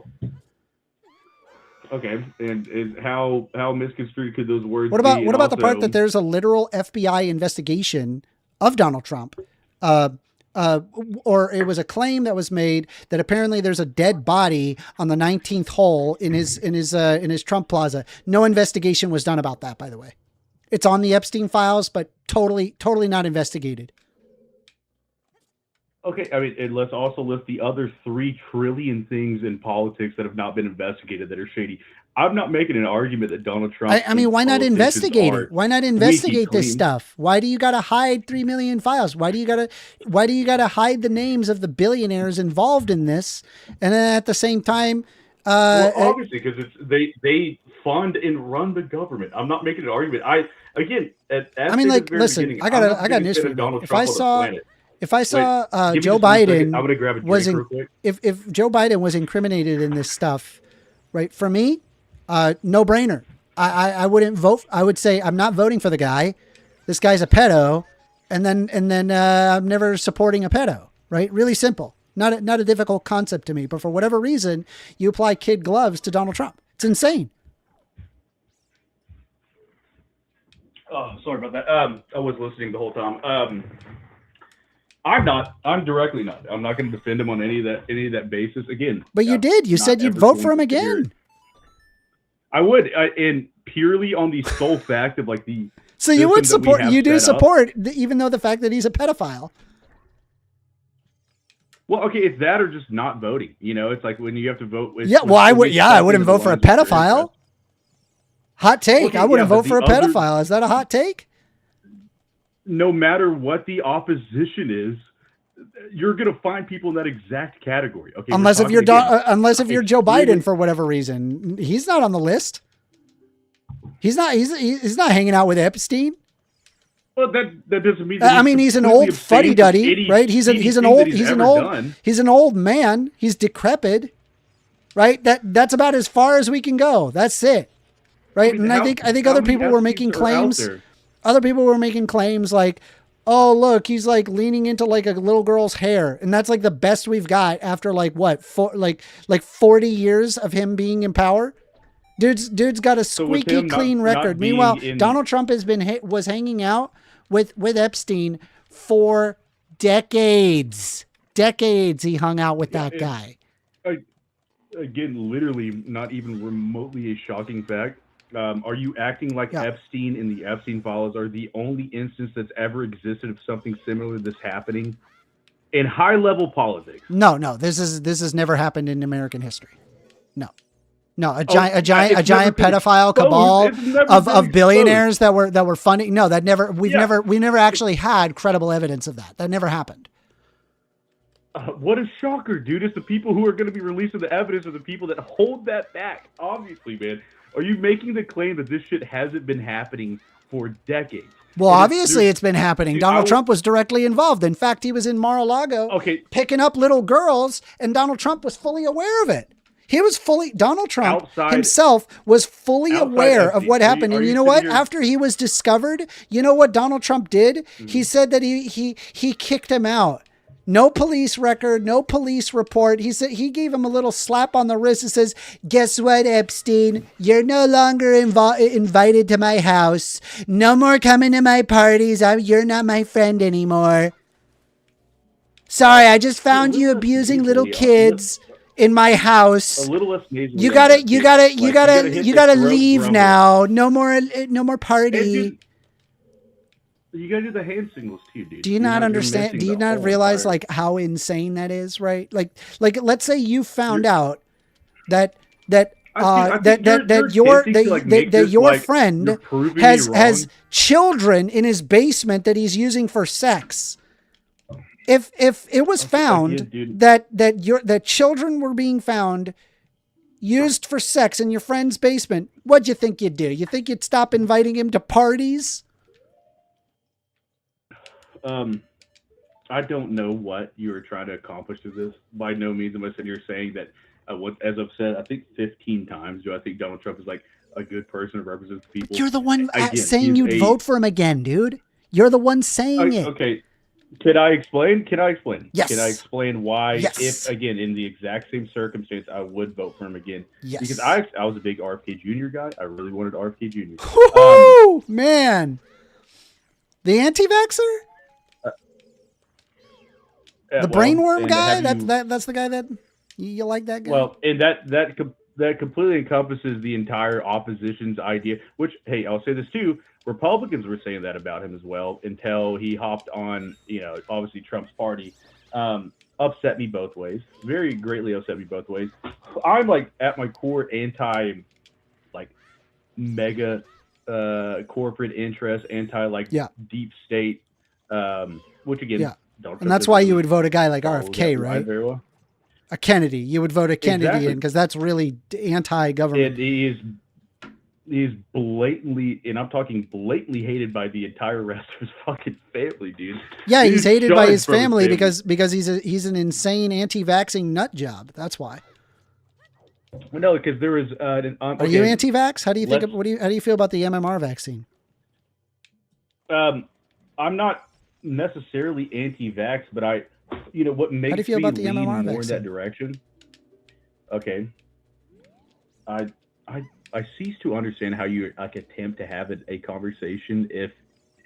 Okay, and how misconstrued could those words be? What about also, the part that there's a literal FBI investigation of Donald Trump, or it was a claim that was made that apparently there's a dead body on the 19th hole in his Trump Plaza. No investigation was done about that, by the way. It's on the Epstein files, but totally not investigated. Okay, I mean, and let's also list the other 3 trillion things in politics that have not been investigated that are shady. I'm not making an argument that Donald Trump. I mean, why not investigate it? Why not investigate this stuff? Why do you got to hide 3 million files? Why do you got to hide the names of the billionaires involved in this? And then at the same time, obviously, because they fund and run the government. I'm not making an argument. Listen, I got an issue. If I saw Joe Biden if Joe Biden was incriminated in this stuff, right? For me, no brainer. I wouldn't vote. I would say I'm not voting for the guy. This guy's a pedo, and then I'm never supporting a pedo. right? Really simple. Not a difficult concept to me, but for whatever reason, you apply kid gloves to Donald Trump. It's insane. Oh, sorry about that. I was listening the whole time. I'm directly not. I'm not going to defend him on any of that basis. Again, But you did. You said you'd vote for him again. I would, and purely on the sole fact of like the. So you would support. You do support, even though the fact that he's a pedophile. Well, okay, it's that or just not voting. You know, it's like when you have to vote with. Yeah, well, I would. Yeah, I wouldn't vote for a pedophile. Hot take. Okay, I wouldn't vote for a other- pedophile. Is that a hot take? No matter what the opposition is, you're going to find people in that exact category. Okay, Unless if you're Joe Biden really- for whatever reason, he's not on the list. He's not hanging out with Epstein. Well, that doesn't mean. I mean, he's an old fuddy-duddy, right? He's an old man. He's decrepit, right? That's about as far as we can go. That's it, right? I mean, and I think other people were making claims. Other people were making claims like, oh, look, he's like leaning into like a little girl's hair. And that's like the best we've got after like what, 40 years of him being in power. Dude's got a squeaky clean record. Meanwhile, Donald Trump was hanging out with Epstein for decades. Decades he hung out with that guy. Again, literally not even remotely a shocking fact. Are you acting like Epstein and the Epstein files are the only instance that's ever existed of something similar to this happening in high level politics? No, this has never happened in American history. No, a giant pedophile cabal of billionaires that were funding. No, we never actually had credible evidence of that. That never happened. What a shocker, dude. It's the people who are going to be releasing the evidence are the people that hold that back. Obviously, man. Are you making the claim that this shit hasn't been happening for decades? Well, obviously it's been happening. Dude, Donald Trump was directly involved. In fact, he was in Mar-a-Lago picking up little girls, and Donald Trump was fully aware of it. Donald Trump himself was fully aware of what happened. And you know what? After he was discovered, you know what Donald Trump did? Mm-hmm. He said that he kicked him out. No police record, no police report. He said he gave him a little slap on the wrist and says, "Guess what, Epstein? You're no longer invited to my house. No more coming to my parties. You're not my friend anymore. Sorry, I just found you abusing little kids in my house. A little less nasally. You gotta leave now. No more party." You gotta do the hand signals too, dude. Do you not understand? Do you not realize like how insane that is, right? Like let's say you found out that your friend has children in his basement that he's using for sex. If it was found that children were being found used for sex in your friend's basement, what'd you think you'd do? You think you'd stop inviting him to parties? I don't know what you were trying to accomplish with this. By no means am I sitting here saying that, as I've said, I think 15 times, do I think Donald Trump is like a good person who represents people. You're the one saying you'd vote for him again, dude. You're the one saying it. Okay. Can I explain? Yes. Can I explain why, yes. if, again, in the exact same circumstance, I would vote for him again? Yes. Because I was a big RFK Jr. guy. I really wanted RFK Jr. Woo-hoo! Man. The anti-vaxxer? The brainworm guy? That's the guy that you like that guy? Well, and that completely encompasses the entire opposition's idea, which, hey, I'll say this too. Republicans were saying that about him as well until he hopped on, obviously Trump's party. Upset me both ways. Very greatly upset me both ways. I'm like at my core anti mega corporate interest, anti deep state, which again, and that's why you would vote a guy like RFK, right? Very well. A Kennedy. You would vote a Kennedy in because that's really anti-government. And he's blatantly, and I'm talking blatantly hated by the entire rest of his fucking family, dude. Yeah, he's hated by his family because he's an insane anti-vaxxing nut job. That's why. Well, no, because there was. Are you anti-vax? How do you think? How do you feel about the MMR vaccine? I'm not necessarily anti-vax, but what makes How do you feel me about the lean MMR more in vaccine? that direction. Okay, I cease to understand how you attempt to have a conversation if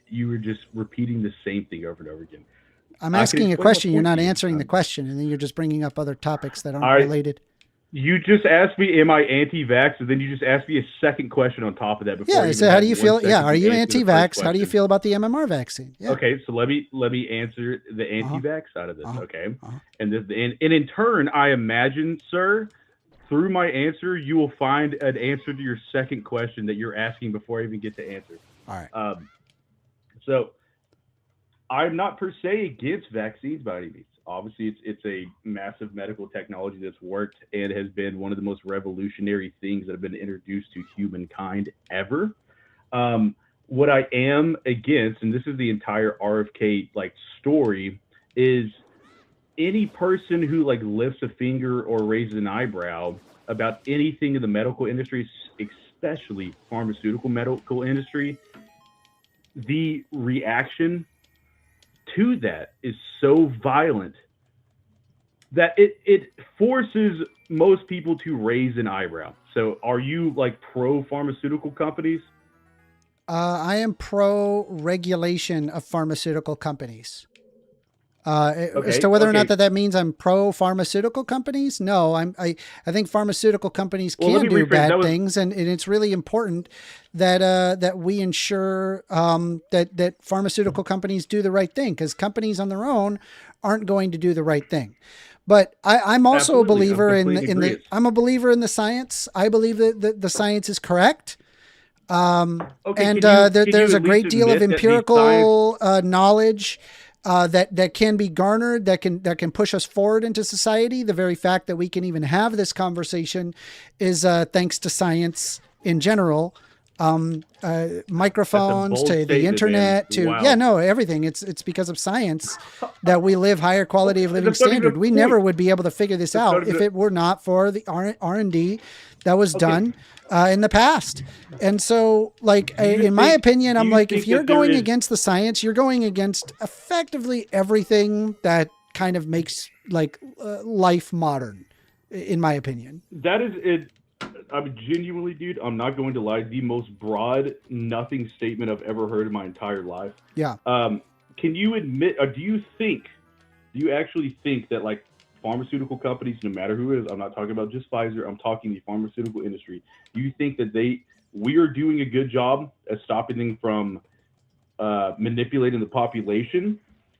you were just repeating the same thing over and over again. I'm I can asking a explain my question. You're point not to you. answering the question, and then you're just bringing up other topics that aren't I- related. You just asked me, am I anti-vax? And then you just asked me a second question on top of that. Before Yeah. I So even how had do you 1 feel? second Yeah. to Are you answer the first anti-vax? How do you question. feel about the MMR vaccine? Yeah. Okay, so let me answer the anti-vax side of this. Uh-huh. Okay, Uh-huh. and in turn, I imagine, sir, through my answer, you will find an answer to your second question that you're asking before I even get to answer. All right. So I'm not per se against vaccines by any means. Obviously, it's a massive medical technology that's worked and has been one of the most revolutionary things that have been introduced to humankind ever. What I am against, and this is the entire RFK story, is any person who lifts a finger or raises an eyebrow about anything in the medical industry, especially pharmaceutical medical industry, the reaction to that is so violent that it forces most people to raise an eyebrow. So are you pro pharmaceutical companies? I am pro regulation of pharmaceutical companies. As to whether or not that means I'm pro pharmaceutical companies, no. I think pharmaceutical companies can do bad things, and it's really important that we ensure that pharmaceutical companies do the right thing, because companies on their own aren't going to do the right thing. But I'm also a believer I'm a believer in the science. I believe that the science is correct. There's a great deal of empirical knowledge that can be garnered, that can push us forward into society. The very fact that we can even have this conversation is thanks to science in general. Microphones to the internet everything. It's because of science that we live higher quality of living standard. We never would be able to figure this out if it were not for the R&D that was done in the past. And so in my opinion, I'm if you're going against the science, you're going against effectively everything that kind of makes life modern, in my opinion. That is it. I'm genuinely, dude, I'm not going to lie, the most broad nothing statement I've ever heard in my entire life. Yeah. Can you admit, or do you actually think that pharmaceutical companies, no matter who it is, I'm not talking about just Pfizer, I'm talking the pharmaceutical industry, do you think that we are doing a good job at stopping them from manipulating the population?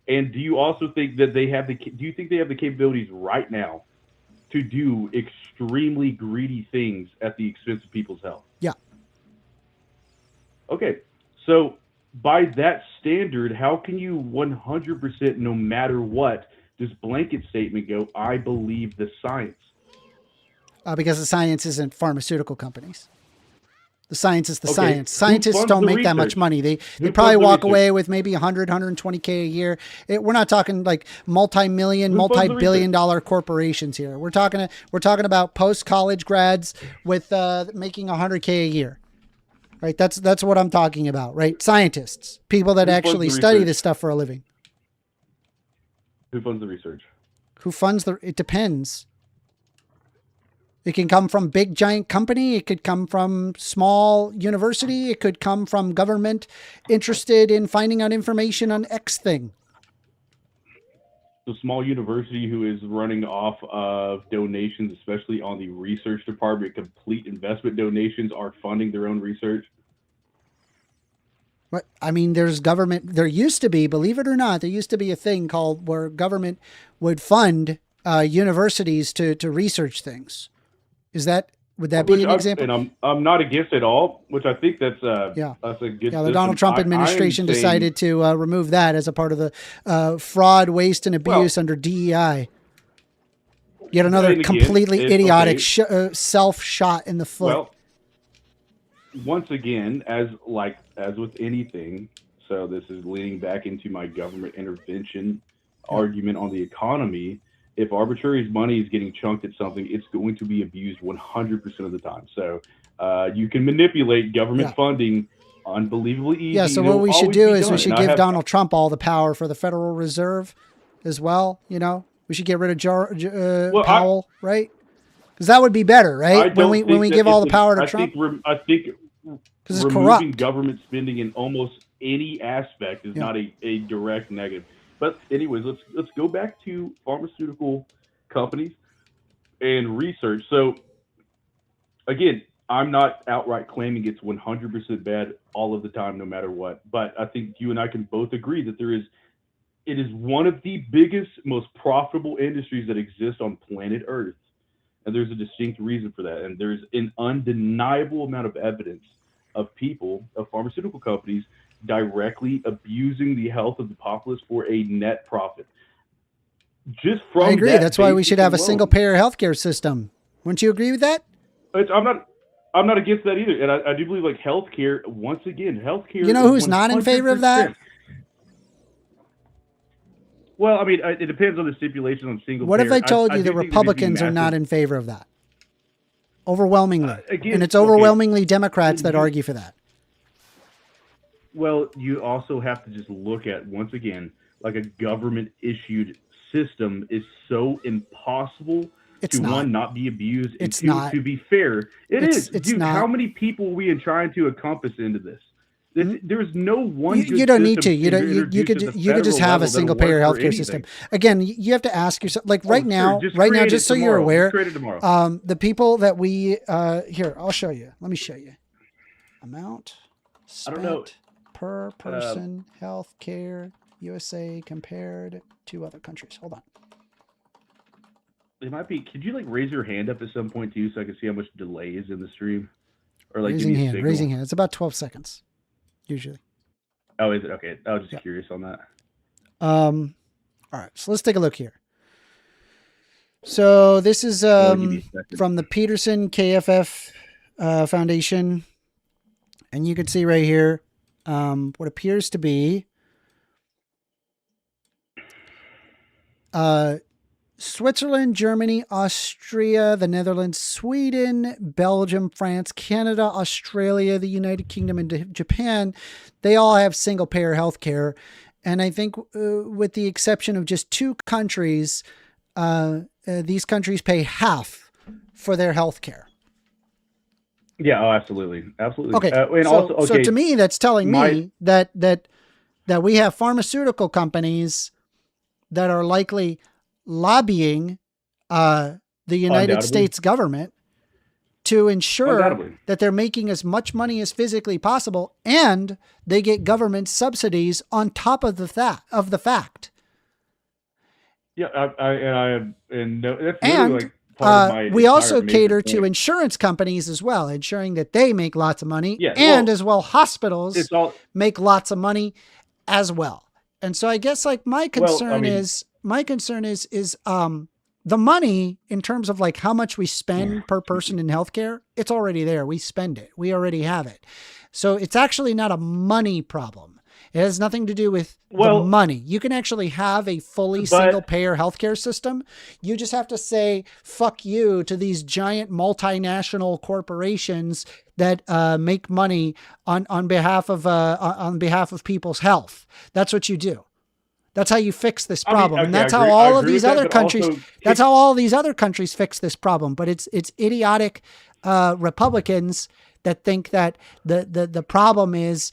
And do you also think that do you think they have the capabilities right now to do extremely greedy things at the expense of people's health? Yeah. Okay. So by that standard, how can you 100%, no matter what, this blanket statement go, I believe the science? Because the science isn't pharmaceutical companies. The science is the science. Scientists don't make that much money. They probably walk away with maybe 100, 120K a year. We're not talking multi-million, multi-billion dollar corporations here. We're talking about post-college grads with making 100K a year. Right? That's what I'm talking about, right? Scientists, people that actually study this stuff for a living. Who funds the research? It depends. It can come from big giant company. It could come from small university. It could come from government interested in finding out information on X thing. The small university who is running off of donations, especially on the research department, complete investment donations, are funding their own research. But I mean, there's government. There used to be, believe it or not, there used to be a thing called where government would fund universities to research things. Would that be an example? And I'm not against it all, which I think that's a good. Yeah, the Donald Trump administration decided to remove that as a part of the fraud, waste, and abuse under DEI. Yet another completely idiotic self-shot in the foot. Well, once again, as with anything, so this is leaning back into my government intervention argument on the economy. If arbitrary money is getting chunked at something, it's going to be abused 100% of the time. So you can manipulate government funding unbelievably easy. Yeah, so what we should do is we should give Donald Trump all the power for the Federal Reserve as well. You know, we should get rid of Well, Powell, right? Because that would be better, right? When we give all the power to Trump. I think Because it's removing corrupt. government spending in almost any aspect is not a direct negative. But anyways, let's go back to pharmaceutical companies and research. So again, I'm not outright claiming it's 100% bad all of the time, no matter what. But I think you and I can both agree that it is one of the biggest, most profitable industries that exist on planet Earth. And there's a distinct reason for that. And there's an undeniable amount of evidence of pharmaceutical companies, directly abusing the health of the populace for a net profit. Just from I agree. That's why we should have a alone. single-payer healthcare system. Wouldn't you agree with that? I'm not against that either, and I do believe like healthcare. Once again, healthcare. You know who's not in favor of that? Well, I mean, it depends on the stipulation on single. What if I told you do the think there needs to be Republicans are not massive- in favor of that? Overwhelmingly. Again, And it's okay. overwhelmingly Democrats that argue for that. Well, you also have to just look at, once again, like a government issued system is so impossible It's to not. not be abused. And It's two, not. to be fair, It's Dude, not. how many people are we trying to encompass into this? There's no one. You don't need to. system You don't. You introduced could at the you could just federal have a level that'll single payer work for healthcare system. anything. Again, you have to ask yourself. Like right sure, now, just right now, create it just so you're tomorrow. aware, Just create it tomorrow. the people that we here, I'll show you. Let me show you. Amount I spent don't know. per person healthcare USA compared to other countries. Hold on. It might be. Could you like raise your hand up at some point too, so I can see how much delay is in the stream, or like Raising give me a hand. signal? Raising hand. It's about 12 seconds, usually. Oh, is it okay? I was just curious on that. All right, so let's take a look here. So this is I'll give you a second. from the Peterson KFF Foundation, and you can see right here what appears to be Switzerland, Germany, Austria, the Netherlands, Sweden, Belgium, France, Canada, Australia, the United Kingdom, and Japan. They all have single-payer healthcare. And I think with the exception of just 2 countries, these countries pay half for their healthcare. Yeah. Oh, absolutely. Absolutely. Okay. And So, also, so to me, that's telling My- me that we have pharmaceutical companies that are likely lobbying the United Undoubtedly. States government to ensure Undoubtedly. that they're making as much money as physically possible, and they get government subsidies on top of the fact. Yeah. And no, that's And literally like part of my we also entire major cater to point. insurance companies as well, ensuring that they make lots of money, Yeah, and well, as well hospitals It's all. make lots of money as well. And so I guess like my concern is the money in terms of like how much we spend per person in healthcare, it's already there. We spend it. We already have it. So it's actually not a money problem. It has nothing to do with the money. You can actually have a fully single payer healthcare system. You just have to say, fuck you to these giant multinational corporations that make money on behalf of people's health. That's what you do. That's how you fix this problem. And that's how all of these other countries, that's how all these other countries fix this problem. But it's idiotic Republicans that think that the problem is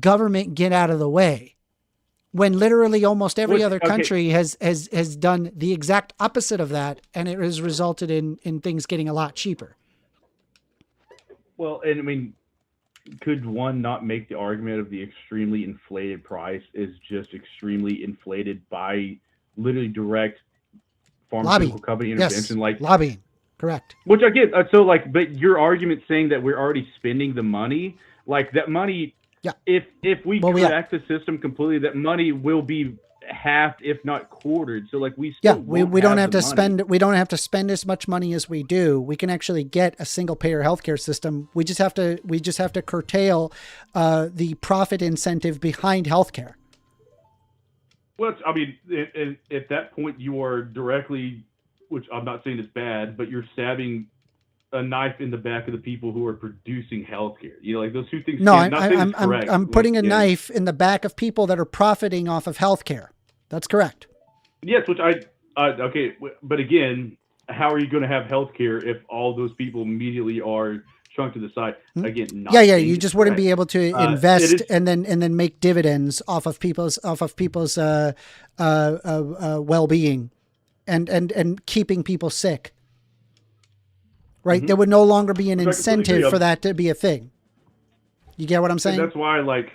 government get out of the way, when literally almost every other country has done the exact opposite of that, and it has resulted in things getting a lot cheaper. Well, and I mean, could one not make the argument of the extremely inflated price is just extremely inflated by literally direct pharmaceutical company intervention? Yes, like lobbying. Correct. Which I get. So like, but your argument saying that we're already spending the money, like that money, if we correct the system completely, that money will be halved, if not quartered. So like we don't have to spend as much money as we do. We can actually get a single payer healthcare system. We just have to curtail the profit incentive behind healthcare. Well, I mean, at that point, you are directly, which I'm not saying is bad, but you're stabbing a knife in the back of the people who are producing healthcare. You know, like those two things. No, I'm putting a knife in the back of people that are profiting off of healthcare. That's correct. Yes, which okay, but again, how are you going to have healthcare if all those people immediately are shrunk to the side? Again, not Yeah, saying you it's just wouldn't correct. be able to It invest is and then make dividends off of people's well-being and keeping people sick. Right? There would no longer be an which I completely incentive agree. for that to be a thing. You get what I'm And saying? that's why, like,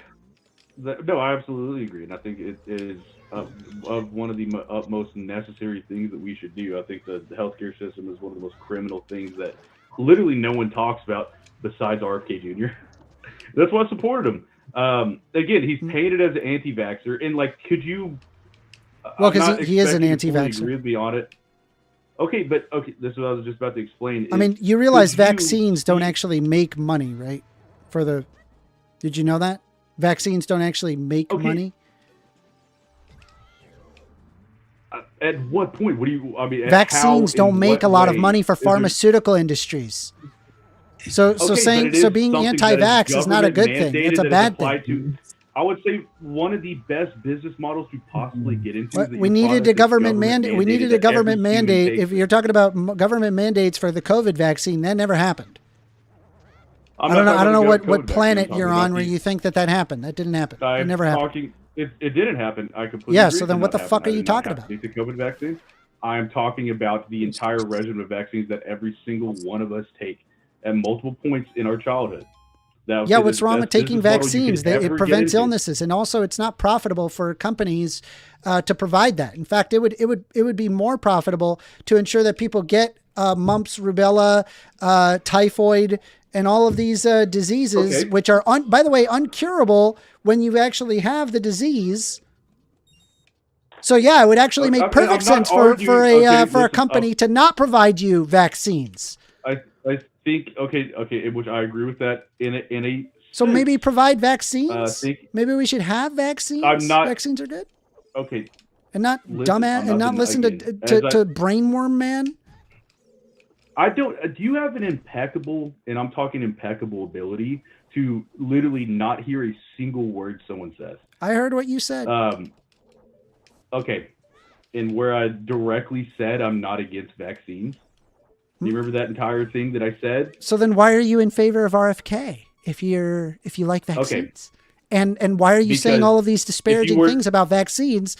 no, I absolutely agree, and I think it is of one of the utmost necessary things that we should do. I think the healthcare system is one of the most criminal things that literally no one talks about besides RFK Jr. That's why I supported him. Again, he's painted as an anti-vaxxer, and like, could you? Well, I'm because not he is an expecting you to fully anti-vaxxer. agree with me on it. Okay, but okay, this is what I was just about to explain. I Is mean, you could realize you vaccines don't see actually make money, right? Did you know that? Vaccines don't actually make okay, money. at what point? What do you? I mean, at how? Vaccines don't In make a what lot of way money for is there? pharmaceutical industries. So Okay, but it is being something that is anti-vax is not a government good thing. It's mandated a that is bad thing. applied to. I would say one of the best business models to possibly get into is that We your needed product a is government mandate. We needed a that every government human mandate. takes If it. you're talking about government mandates for the COVID vaccine, that never happened. I'm I not don't know. talking I don't know about the what COVID vaccine. I'm planet talking you're about on where you think that happened. That didn't happen. It I'm never happened. talking. It didn't happen. I completely Yeah. agree. So It then, did what not the happen. fuck are I you did not talking have to about? take the COVID vaccine. I'm talking about the entire regimen of vaccines that every single one of us take at multiple points in our childhood. That would Yeah, say what's the wrong with best taking business model you vaccines? could It ever get prevents into. illnesses, and also it's not profitable for companies to provide that. In fact, it would be more profitable to ensure that people get mumps, rubella, typhoid, and all of these diseases, Okay. which are by the way uncurable when you actually have the disease. So yeah, it would actually make perfect I'm not sense for arguing. Okay, a listen. company to not provide you vaccines. I think okay, which I agree with that in a So sense. maybe provide vaccines. Think Maybe we should have I'm vaccines. not Vaccines are good. okay. And not Listen, I'm not listen again. As to Brainworm Man. I don't. Do you have an impeccable, and I'm talking impeccable ability to literally not hear a single word someone says? I heard what you said. Okay, and where I directly said I'm not against vaccines. Do you remember that entire thing that I said? So then why are you in favor of RFK if you like vaccines? And why are you saying Because all of these if you disparaging were things about vaccines?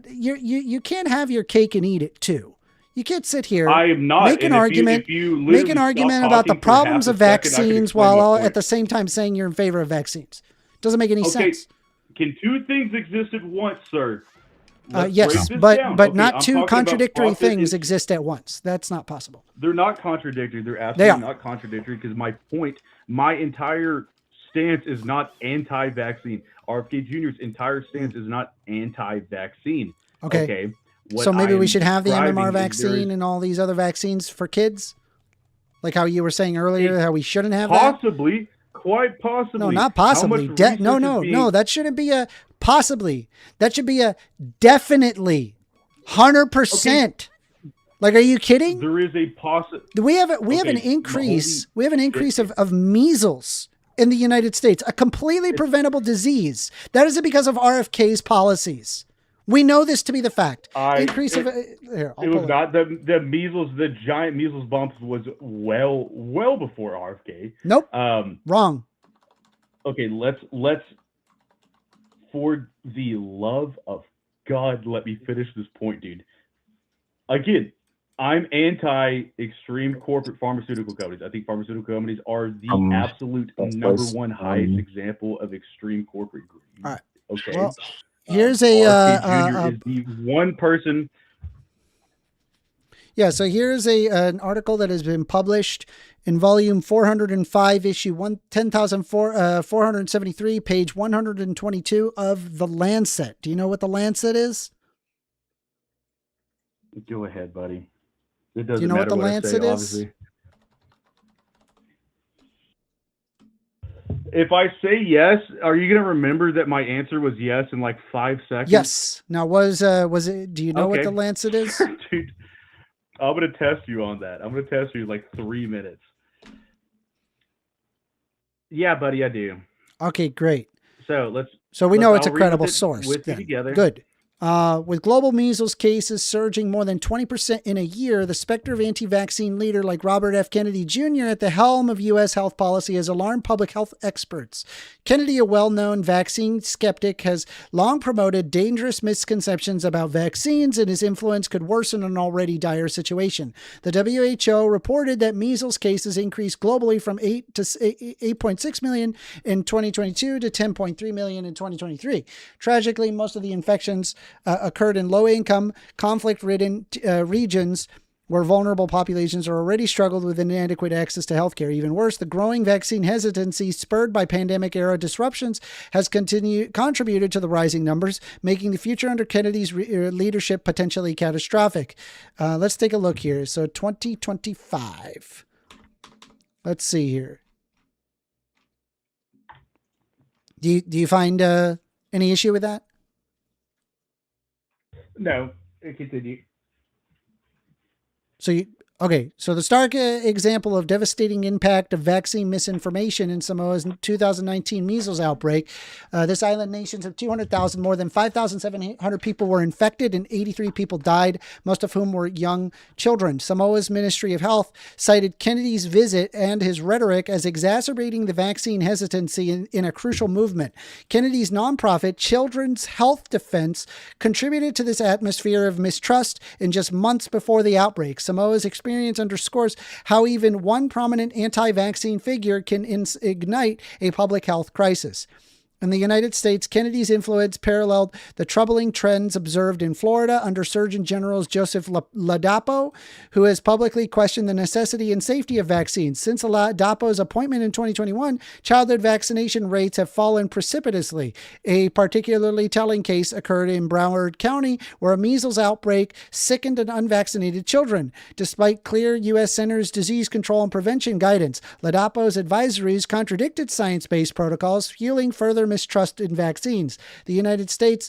You can't have your cake and eat it too. You can't sit here I am not make an and argument If you make an literally argument stop about the talking for half problems a of second, I can vaccines explain while my all, point. at the same time saying you're in favor of vaccines. Doesn't make any Okay, sense. can two things exist at once, sir? Let's break Yes, this but down. but Okay, not I'm two talking about contradictory profit things is- exist at once. That's not possible. They're not contradictory. They're They absolutely are. not contradictory because my point, my entire stance is not anti-vaccine. RFK Jr.'s entire stance is not anti-vaccine. Okay. What So maybe I we am should have the describing MMR is there vaccine is and all these other vaccines for kids, like how you were saying earlier, how we shouldn't have that. possibly, quite possibly. No, not How possibly. much research No, is no, being- no. That shouldn't be a possibly. That should be a definitely, 100%. Like, are you kidding? There is a possibility. We have an Okay, increase. holy We have an increase of measles in the United States, a completely preventable disease. That is because of RFK's policies. We know this to be the fact. Increase of here. I'll It pull was not the measles. The giant measles bumps was well before RFK. Nope. Wrong. Okay, let's for the love of God, let me finish this point, dude. Again, I'm anti-extreme corporate pharmaceutical companies. I think pharmaceutical companies are the absolute number one highest example of extreme corporate greed. All right. Okay. Well, here's a RFK Jr. is the one person. Yeah, so here's an article that has been published in volume 405, issue 10,473, page 122 of The Lancet. Do you know what The Lancet is? Go ahead, buddy. It doesn't Do you know matter what The what I say, Lancet is? obviously. If I say yes, are you going to remember that my answer was yes in like 5 seconds? Yes. Now, was it? Do you know what Okay. The Lancet is? Dude, I'm going to test you on that. I'm going to test you in like 3 minutes. Yeah, buddy, I do. Okay, great. So let's. So we know I'll it's a read credible with it- source. with you then. together. Good. With global measles cases surging more than 20% in a year, the specter of anti-vaccine leader like Robert F. Kennedy Jr. at the helm of U.S. health policy has alarmed public health experts. Kennedy, a well-known vaccine skeptic, has long promoted dangerous misconceptions about vaccines, and his influence could worsen an already dire situation. The WHO reported that measles cases increased globally from 8.6 million in 2022 to 10.3 million in 2023. Tragically, most of the infections occurred in low-income, conflict-ridden regions where vulnerable populations are already struggled with inadequate access to healthcare. Even worse, the growing vaccine hesitancy spurred by pandemic-era disruptions has contributed to the rising numbers, making the future under Kennedy's leadership potentially catastrophic. Let's take a look here. So 2025. Let's see here. Do you find any issue with that? No, continue. So the stark example of devastating impact of vaccine misinformation in Samoa's 2019 measles outbreak. This island nations of 200,000, more than 5,700 people were infected and 83 people died, most of whom were young children. Samoa's Ministry of Health cited Kennedy's visit and his rhetoric as exacerbating the vaccine hesitancy in a crucial movement. Kennedy's nonprofit Children's Health Defense contributed to this atmosphere of mistrust in just months before the outbreak. Samoa's experience underscores how even one prominent anti-vaccine figure can ignite a public health crisis. In the United States, Kennedy's influence paralleled the troubling trends observed in Florida under Surgeon General Joseph Ladapo, who has publicly questioned the necessity and safety of vaccines. Since Ladapo's appointment in 2021, childhood vaccination rates have fallen precipitously. A particularly telling case occurred in Broward County, where a measles outbreak sickened unvaccinated children. Despite clear U.S. Centers Disease Control and Prevention guidance, Ladapo's advisories contradicted science-based protocols, fueling further mistrust in vaccines. The United States,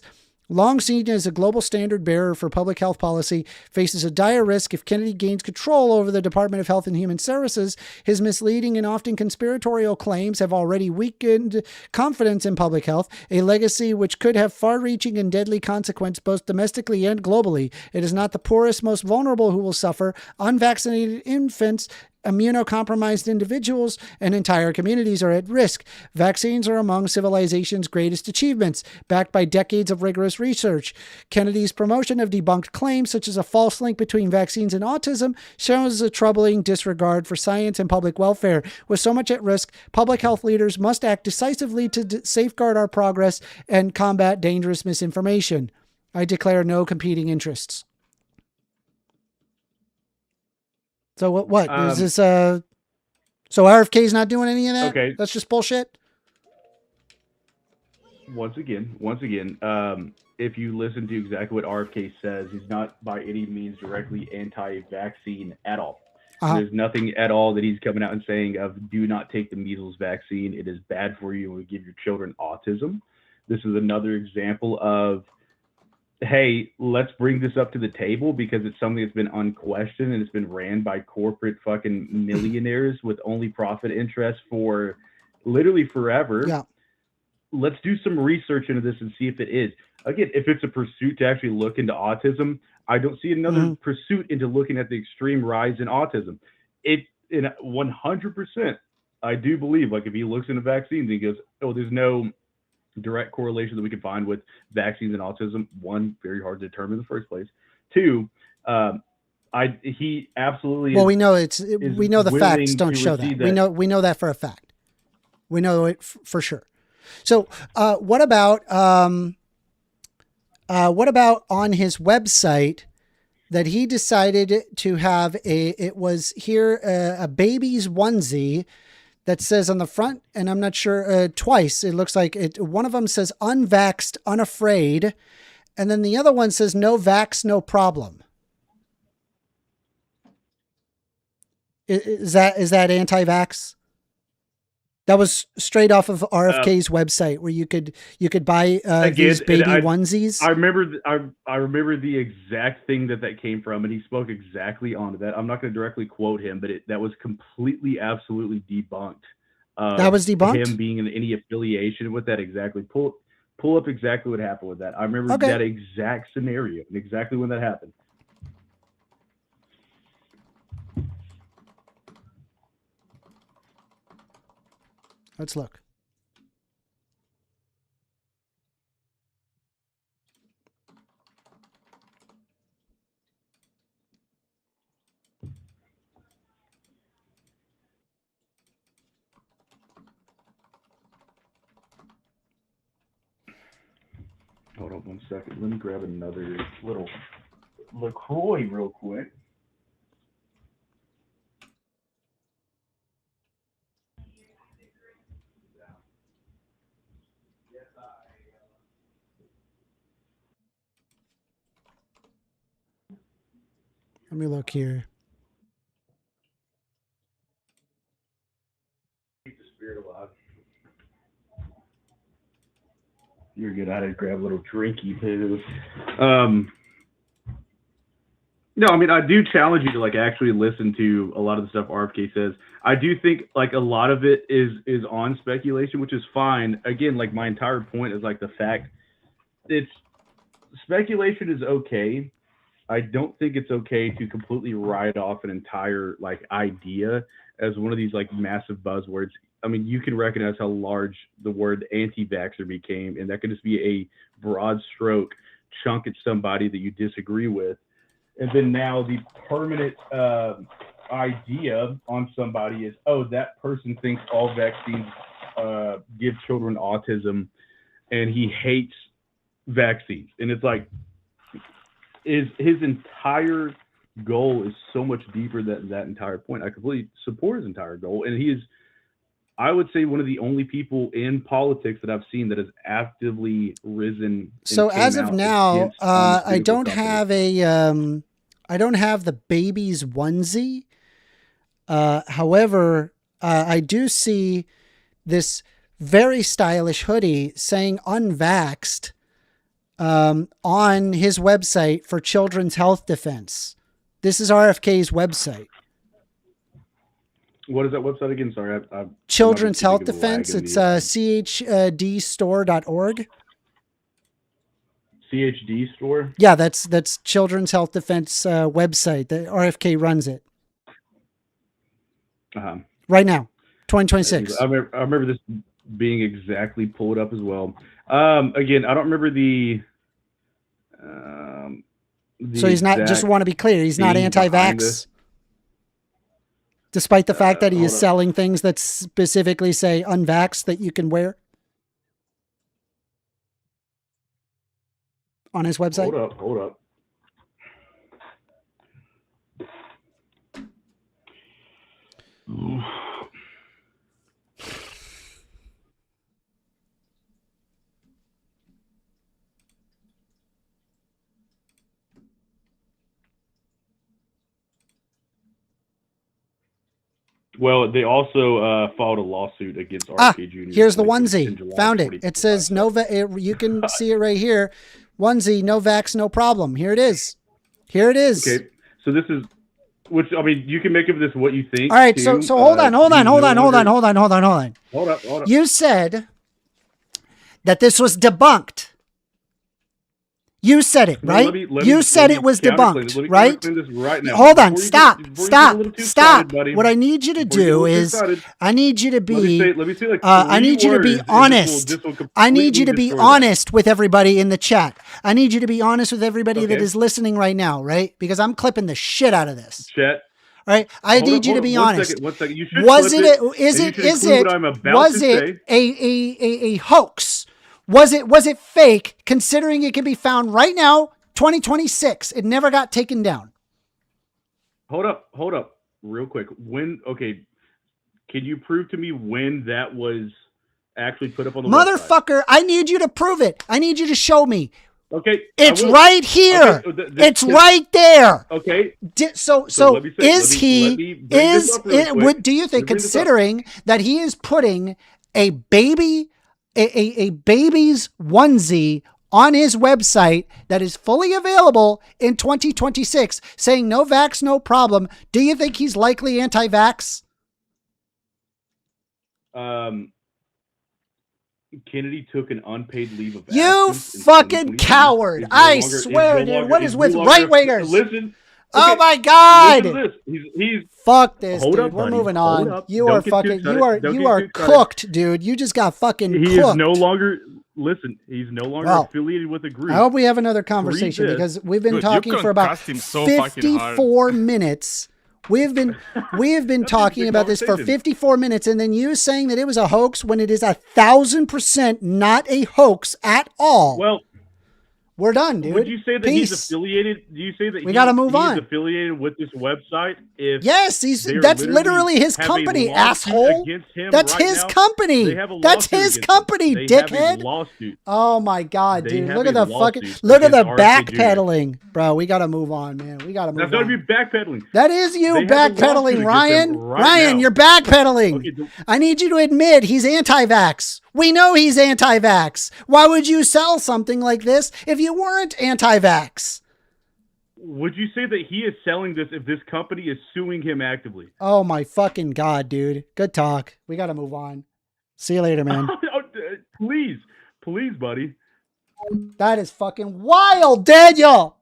long seen as a global standard bearer for public health policy, faces a dire risk if Kennedy gains control over the Department of Health and Human Services. His misleading and often conspiratorial claims have already weakened confidence in public health, a legacy which could have far-reaching and deadly consequences both domestically and globally. It is not the poorest, most vulnerable who will suffer. Unvaccinated infants, immunocompromised individuals, and entire communities are at risk. Vaccines are among civilization's greatest achievements, backed by decades of rigorous research. Kennedy's promotion of debunked claims, such as a false link between vaccines and autism, shows a troubling disregard for science and public welfare. With so much at risk, public health leaders must act decisively to safeguard our progress and combat dangerous misinformation. I declare no competing interests. So what is this? So RFK is not doing any of that? Okay. That's just bullshit. Once again, if you listen to exactly what RFK says, he's not by any means directly anti-vaccine at all. There's nothing at all that he's coming out and saying of do not take the measles vaccine. It is bad for you and will give your children autism. This is another example of, hey, let's bring this up to the table because it's something that's been unquestioned and it's been ran by corporate fucking millionaires with only profit interests for literally forever. Yeah. Let's do some research into this and see if it is. Again, if it's a pursuit to actually look into autism, I don't see another pursuit into looking at the extreme rise in autism. In 100%, I do believe, like if he looks into vaccines and he goes, oh, there's no direct correlation that we can find with vaccines and autism. One, very hard to determine in the first place. Two, he absolutely. Well, we know we know the facts don't show that. We know that for a fact. We know it for sure. So, what about on his website that he decided to have a baby's onesie that says on the front, and I'm not sure, twice, it looks like it. One of them says unvaxxed, unafraid. And then the other one says no vax, no problem. Is that anti-vax? That was straight off of RFK's website where you could buy these baby onesies. I remember the exact thing that came from, and he spoke exactly onto that. I'm not going to directly quote him, but that was completely, absolutely debunked. That was debunked? Him being in any affiliation with that, exactly. pull up exactly what happened with that. I remember that exact scenario and exactly when that happened. Let's look. Hold on 1 second. Let me grab another little LaCroix real quick. Let me look here. Keep the spirit alive. You're good. I had to grab a little drinky too. No, I mean, I do challenge you to like actually listen to a lot of the stuff RFK says. I do think like a lot of it is on speculation, which is fine. Again, like my entire point is like the fact it's speculation is okay. I don't think it's okay to completely write off an entire like idea as one of these like massive buzzwords. I mean, you can recognize how large the word anti-vaxxer became, and that could just be a broad stroke chunk at somebody that you disagree with. And then now the permanent idea on somebody is, oh, that person thinks all vaccines give children autism, and he hates vaccines. And it's like, his entire goal is so much deeper than that entire point. I completely support his entire goal, and he is, I would say, one of the only people in politics that I've seen that has actively risen. So as of now, I don't have I don't have the baby's onesie. However, I do see this very stylish hoodie saying unvaxxed on his website for Children's Health Defense. This is RFK's website. What is that website again? Sorry. Children's Health Defense. It's chdstore.org. CHD store? Yeah, that's Children's Health Defense website. The RFK runs it. Right now, 2026. I remember this being exactly pulled up as well. Again, I don't remember the so he's not, just want to be clear, he's not anti-vax. Despite the fact that he is selling things that specifically say unvaxxed that you can wear on his website. Hold up. Well, they also filed a lawsuit against RFK Jr. Here's the onesie. Found it. It says you can see it right here. Onesie, no vax, no problem. Here it is. Okay, so this is, which, I mean, you can make of this what you think. All right, so hold on. Hold up. You said that this was debunked. You said it, right? You said it was debunked, right? Hold on. Stop. What I need you to do is I need you to be honest. I need you to be honest with everybody in the chat. I need you to be honest with everybody that is listening right now, right? Because I'm clipping the shit out of this. Chat. All right. I need you to be honest. One second. You was it a hoax? Was it fake, considering it can be found right now, 2026? It never got taken down. Hold up. Real quick. Can you prove to me when that was actually put up on the Motherfucker, website? I need you to prove it. I need you to show me. Okay. It's right here. Okay, it's right there. Okay. So do you think, considering that he is putting a baby's onesie on his website that is fully available in 2026, saying no vax, no problem, do you think he's likely anti-vax? Kennedy took an unpaid leave of You absence in fucking 2020. coward. He's no I longer- swear, he's no dude. longer- What he's is no with longer- right-wingers? Listen. Oh okay, my God. Listen to this. He's Fuck this, Hold dude. up, We're buddy. moving Hold on. up. You Don't are get too fucking, excited. you are Don't get too excited. cooked, dude. You just got fucking he cooked. is no longer. Listen, he's no longer Well, affiliated with the group. I hope we have another conversation this. because we've been Dude, you talking for about concussed him so fucking hard. 54 minutes. We have been talking the about this for conversation. 54 minutes, and then you saying that it was a hoax when it is 1,000% not a hoax at all. Well, We're done, dude. would you say that Peace. he's affiliated? Do you say that We gotta move he's on. affiliated with this website? If Yes, that's literally his have a company, lawsuit asshole. against him That's right his now, company. they have a That's lawsuit his against company, him. They have a dickhead. lawsuit. Oh my God, They dude! have Look at a the fucking, lawsuit look at the against RFK Jr. backpedaling, bro. We gotta move on, man. We gotta move That's gotta on. be backpedaling. That is you They have a lawsuit backpedaling, against Ryan. them right Ryan, now. you're backpedaling. Okay, I need you to admit he's anti-vax. We know he's anti-vax. Why would you sell something like this if you weren't anti-vax? Would you say that he is selling this if this company is suing him actively? Oh my fucking God, dude. Good talk. We gotta move on. See you later, man. Please, buddy. That is fucking wild, Daniel.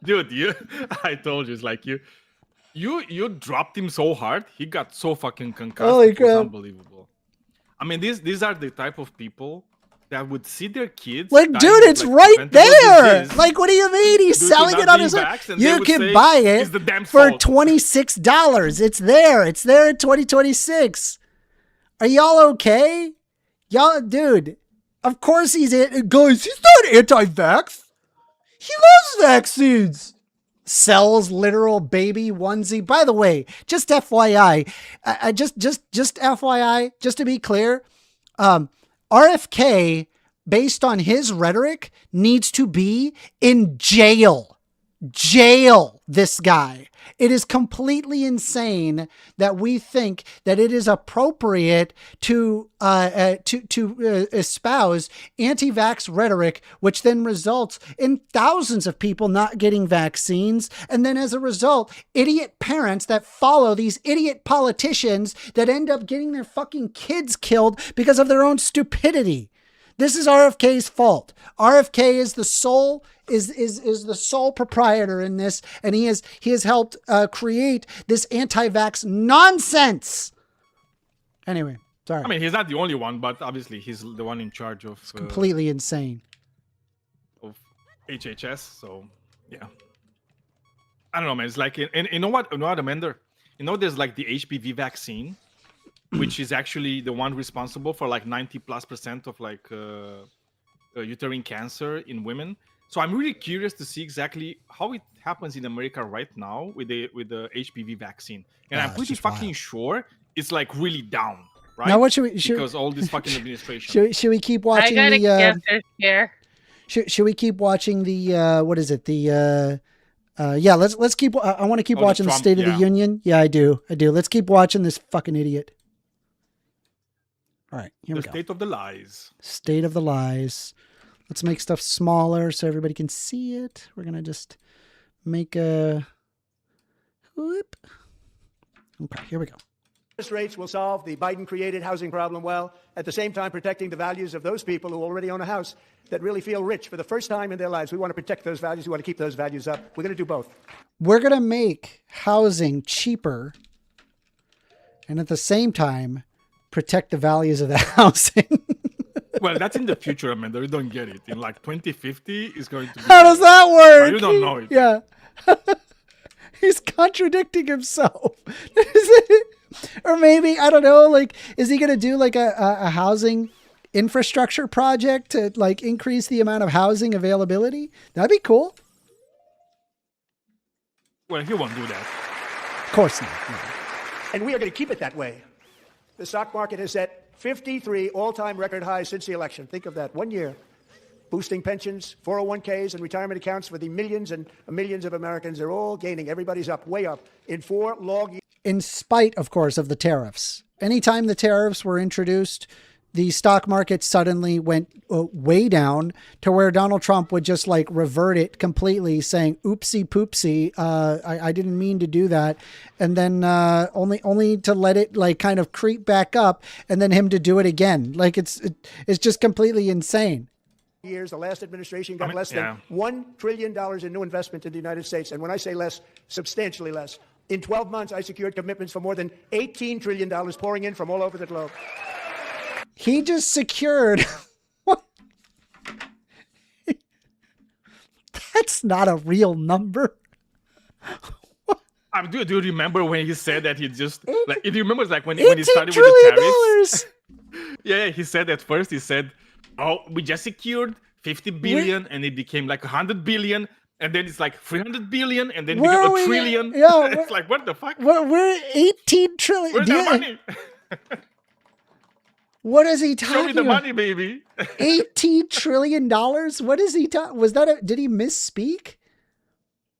Dude, I told you, it's like you dropped him so hard, he got so fucking concussed. Holy it was crap. unbelievable. I mean, these are the type of people that would see their kids. Like, dying dude, of, it's like, right preventable there. disease Like, what do you mean? He's due to selling not it on being his own. vaxxed, and they You would can say buy it's it the damn for fault. $26. It's there. It's there in 2026. Are y'all okay? Y'all, dude, of course he's guys, he's not anti-vax. He loves vaccines. Sells literal baby onesie. By the way, just FYI, just FYI, just to be clear, RFK, based on his rhetoric, needs to be in jail. Jail, this guy. It is completely insane that we think that it is appropriate to espouse anti-vax rhetoric, which then results in thousands of people not getting vaccines. And then as a result, idiot parents that follow these idiot politicians that end up getting their fucking kids killed because of their own stupidity. This is RFK's fault. RFK is the sole the sole proprietor in this, and he has helped create this anti-vax nonsense. Anyway, sorry. I mean, he's not the only one, but obviously he's the one in charge of Completely insane. of HHS. So yeah, I don't know, man. It's like, and you know what, Amanda? You know, there's like the HPV vaccine, which is actually the one responsible for like 90+% of like uterine cancer in women. So I'm really curious to see exactly how it happens in America right now with the HPV vaccine, and I'm pretty fucking sure it's like really down. Right? Now, what should we? Because all this fucking administration. Should we keep watching I got the? a cancer scare. Should we keep watching the? What is it? The? Yeah. Let's keep. I want to keep watching the Trump, State of the Union. Yeah, I do. Let's keep watching this fucking idiot. All right, here we go. State of the lies. State of the lies. Let's make stuff smaller so everybody can see it. We're gonna just make a. Whoop. Okay, here we go. Interest rates will solve the Biden-created housing problem well, at the same time protecting the values of those people who already own a house that really feel rich for the first time in their lives. We want to protect those values. We want to keep those values up. We're going to do both. We're going to make housing cheaper and at the same time protect the values of the housing. Well, that's in the future, Amanda. You don't get it. In like 2050, is going to be. How does that work? You don't know it. Yeah. He's contradicting himself. Or maybe, I don't know, like, is he going to do like a housing infrastructure project to like increase the amount of housing availability? That'd be cool. Well, he won't do that. Of course not. No. And we are going to keep it that way. The stock market has set 53 all-time record highs since the election. Think of that. 1 year. Boosting pensions, 401ks, and retirement accounts for the millions and millions of Americans. They're all gaining. Everybody's up, way up. In 4 long years. In spite, of course, of the tariffs. Anytime the tariffs were introduced, the stock market suddenly went way down to where Donald Trump would just like revert it completely, saying, oopsie poopsie, I didn't mean to do that. And then only to let it like kind of creep back up and then him to do it again. Like it's just completely insane. Years, the last administration got less than $1 trillion in new investment in the United States. And when I say less, substantially less. In 12 months, I secured commitments for more than $18 trillion pouring in from all over the globe. He just secured. What? That's not a real number. Do you remember when he said that he just like? If you remember, like when he started with the tariffs. Yeah, he said at first. He said, "Oh, we just secured 50 billion, and it became like 100 billion, and then it's like 300 billion, and then it became a trillion." Yeah, it's like what the fuck? We're 18 trillion. Where's that money? What is he talking about? Show me the money, baby. $18 trillion? What is he talking? Was that did he misspeak?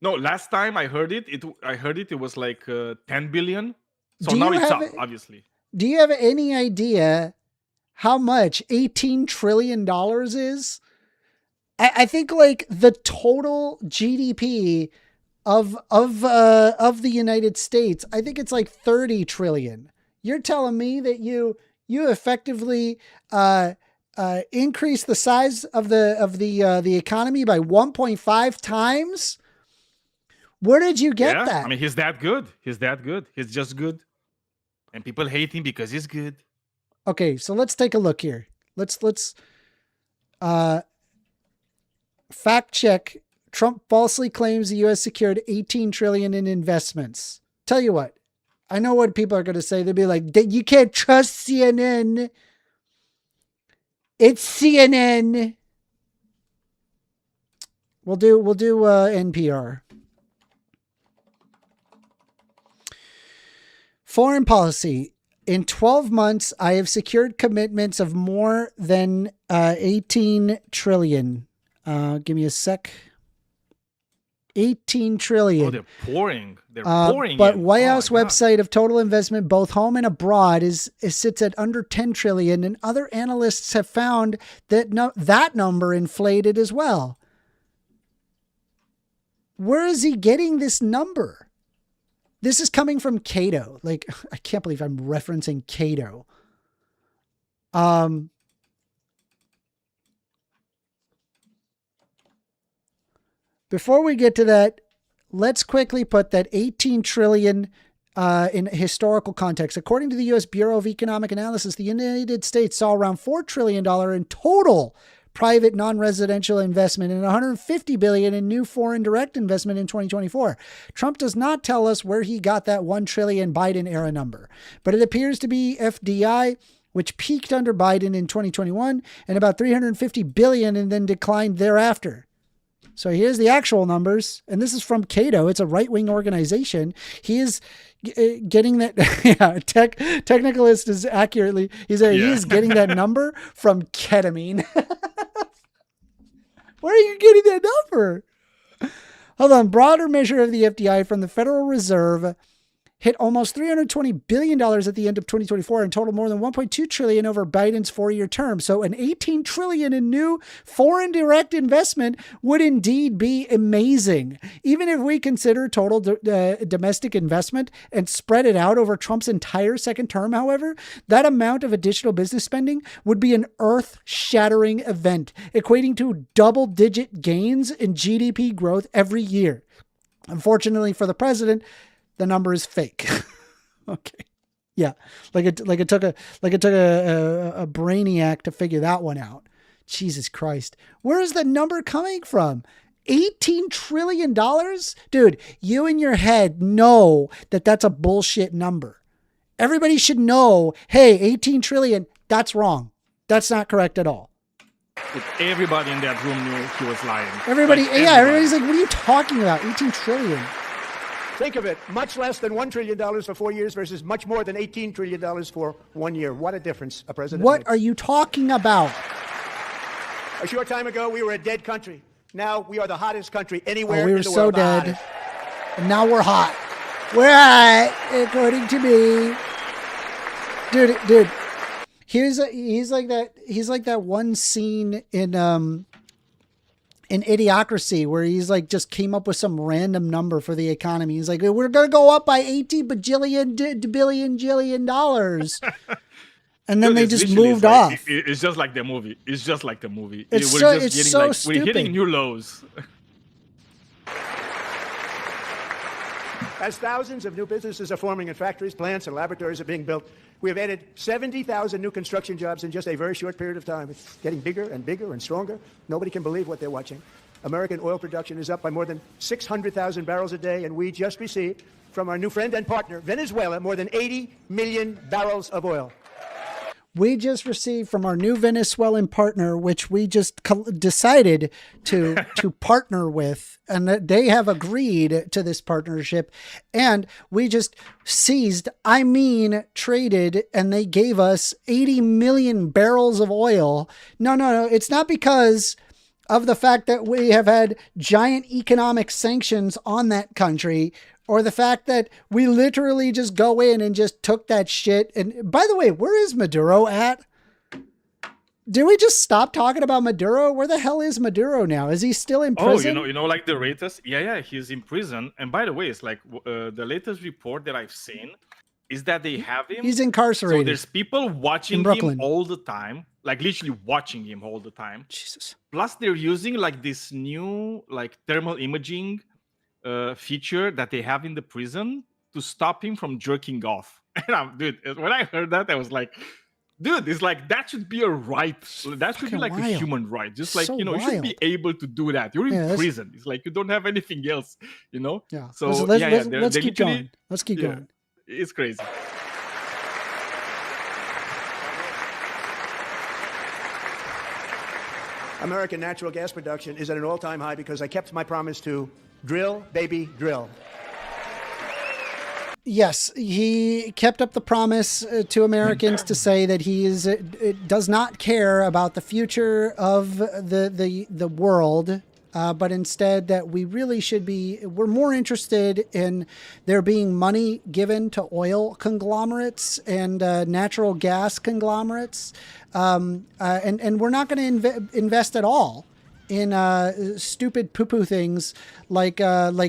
No, last time I heard it, it was like 10 billion. So now it's up, obviously. Do you have any idea how much $18 trillion is? I think like the total GDP of the United States, I think it's like 30 trillion. You're telling me that you effectively increase the size of the economy by 1.5 times? Where did you get that? I mean, he's that good. He's just good. And people hate him because he's good. Okay, so let's take a look here. Let's fact check. Trump falsely claims the U.S. secured 18 trillion in investments. Tell you what, I know what people are going to say. They'll be like, you can't trust CNN. It's CNN. We'll do NPR. Foreign policy. In 12 months, I have secured commitments of more than 18 trillion. Give me a sec. 18 trillion. Oh, they're pouring. They're pouring. But White House website of total investment, both home and abroad, sits at under 10 trillion. And other analysts have found that that number inflated as well. Where is he getting this number? This is coming from Cato. Like, I can't believe I'm referencing Cato. Before we get to that, let's quickly put that 18 trillion in historical context. According to the U.S. Bureau of Economic Analysis, the United States saw around $4 trillion in total private non-residential investment and $150 billion in new foreign direct investment in 2024. Trump does not tell us where he got that $1 trillion Biden era number, but it appears to be FDI, which peaked under Biden in 2021 and about $350 billion and then declined thereafter. So here's the actual numbers, and this is from Cato. It's a right-wing organization. He is getting that. Yeah, technicalist is accurately. He is getting that number from ketamine. Where are you getting that number? Hold on. Broader measure of the FDI from the Federal Reserve hit almost $320 billion at the end of 2024 and total more than $1.2 trillion over Biden's 4-year term. So an $18 trillion in new foreign direct investment would indeed be amazing. Even if we consider total domestic investment and spread it out over Trump's entire second term, however, that amount of additional business spending would be an earth-shattering event, equating to double-digit gains in GDP growth every year. Unfortunately for the president, the number is fake. Okay. Yeah. Like it took a brainiac to figure that one out. Jesus Christ. Where is the number coming from? $18 trillion? Dude, you in your head know that that's a bullshit number. Everybody should know, hey, 18 trillion, that's wrong. That's not correct at all. Everybody in that room knew he was lying. Everybody's like, what are you talking about? 18 trillion. Think of it, much less than $1 trillion for 4 years versus much more than $18 trillion for 1 year. What a difference a president What makes. are you talking about? A short time ago, we were a dead country. Now we are the hottest country anywhere We in were the so world. dead. And now we're hot. We're hot, according to me. Dude, He's like that one scene in Idiocracy where he's like just came up with some random number for the economy. He's like, we're gonna go up by 80 billion dollars. And then they just moved off. It's just like the movie. It's just like the movie. It's so stupid. We're hitting new lows. As thousands of new businesses are forming in factories, plants, and laboratories are being built, we have added 70,000 new construction jobs in just a very short period of time. It's getting bigger and bigger and stronger. Nobody can believe what they're watching. American oil production is up by more than 600,000 barrels a day, and we just received from our new friend and partner, Venezuela, more than 80 million barrels of oil. We just received from our new Venezuelan partner, which we just decided to partner with, and that they have agreed to this partnership. And we just traded, and they gave us 80 million barrels of oil. No. It's not because of the fact that we have had giant economic sanctions on that country, or the fact that we literally just go in and just took that shit. And by the way, where is Maduro at? Did we just stop talking about Maduro? Where the hell is Maduro now? Is he still in prison? Oh, you know, like the latest? Yeah, he's in prison. And by the way, it's like the latest report that I've seen is that they have him. He's incarcerated. So there's people watching him all the time, like literally watching him all the time. Jesus. Plus, they're using like this new like thermal imaging feature that they have in the prison to stop him from jerking off. And dude, when I heard that, I was like, dude, it's like that should be a right. That should be like a human right. Just like, so you should be able to do that. You're in prison. It's like you don't have anything else, Yeah. So let's keep going. Let's keep going. It's crazy. American natural gas production is at an all-time high because I kept my promise to drill, baby, drill. Yes, he kept up the promise to Americans to say that he does not care about the future of the world, but instead that we really we're more interested in there being money given to oil conglomerates and natural gas conglomerates, and we're not going to invest at all in stupid poo-poo things like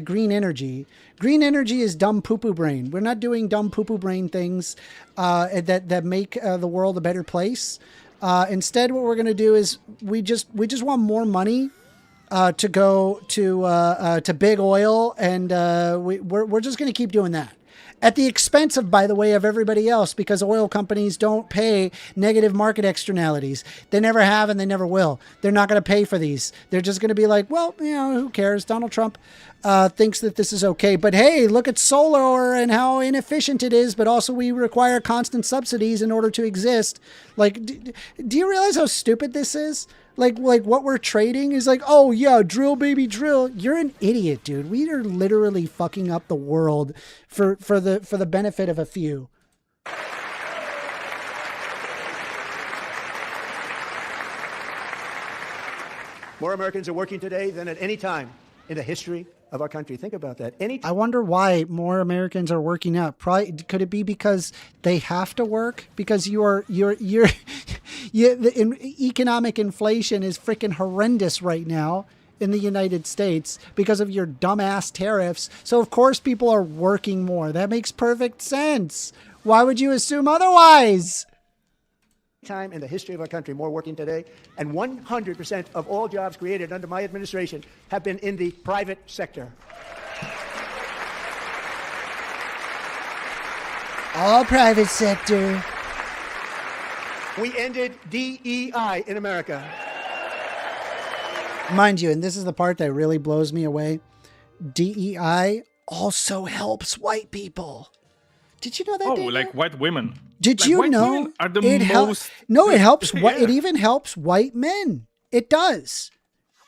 green energy. Green energy is dumb poo-poo brain. We're not doing dumb poo-poo brain things that make the world a better place. Instead, what we're going to do is we just want more money to go to big oil, and we're just going to keep doing that. At the expense of, by the way, of everybody else, because oil companies don't pay negative market externalities. They never have and they never will. They're not going to pay for these. They're just going to be like, well, who cares? Donald Trump thinks that this is okay. But hey, look at solar and how inefficient it is, but also we require constant subsidies in order to exist. Like, do you realize how stupid this is? Like what we're trading is like, oh yeah, drill baby drill. You're an idiot, dude. We are literally fucking up the world for the benefit of a few. More Americans are working today than at any time in the history of our country. Think about that. I wonder why more Americans are working out. Probably could it be because they have to work? Because the economic inflation is freaking horrendous right now in the United States because of your dumbass tariffs. So of course people are working more. That makes perfect sense. Why would you assume otherwise? Time in the history of our country, more working today, and 100% of all jobs created under my administration have been in the private sector. All private sector. We ended DEI in America. Mind you, and this is the part that really blows me away, DEI also helps white people. Did you know that? Oh, Daniel? like white women. Did like you white know women are the it most? No, it helps. Yeah. It even helps white men. It does.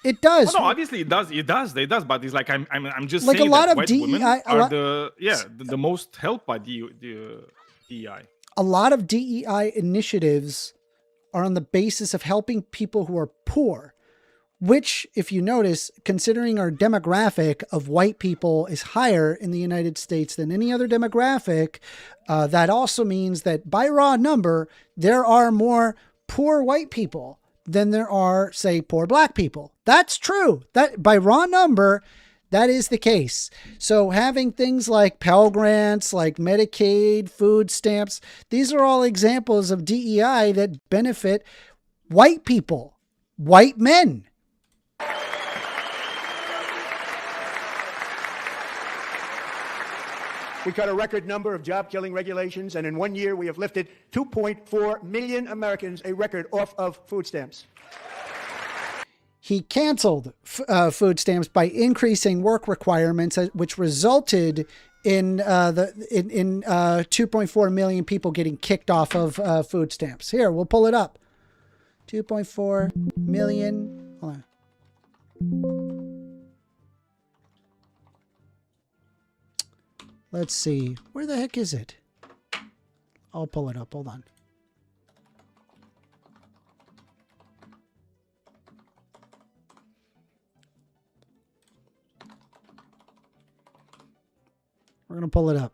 It does. Oh, no, obviously it does. It does. But it's like I'm just like saying a lot that of white DEI, women are the most helped by the DEI. A lot of DEI initiatives are on the basis of helping people who are poor. which, if you notice, considering our demographic of white people is higher in the United States than any other demographic, that also means that by raw number, there are more poor white people than there are, say, poor black people. That's true. That by raw number, that is the case. So having things like Pell Grants, like Medicaid, food stamps, these are all examples of DEI that benefit white people, white men. We cut a record number of job-killing regulations, and in 1 year, we have lifted 2.4 million Americans, a record, off of food stamps. He canceled food stamps by increasing work requirements, which resulted in 2.4 million people getting kicked off of food stamps. Here, we'll pull it up. 2.4 million. Hold on. Let's see. Where the heck is it? I'll pull it up. Hold on. We're going to pull it up.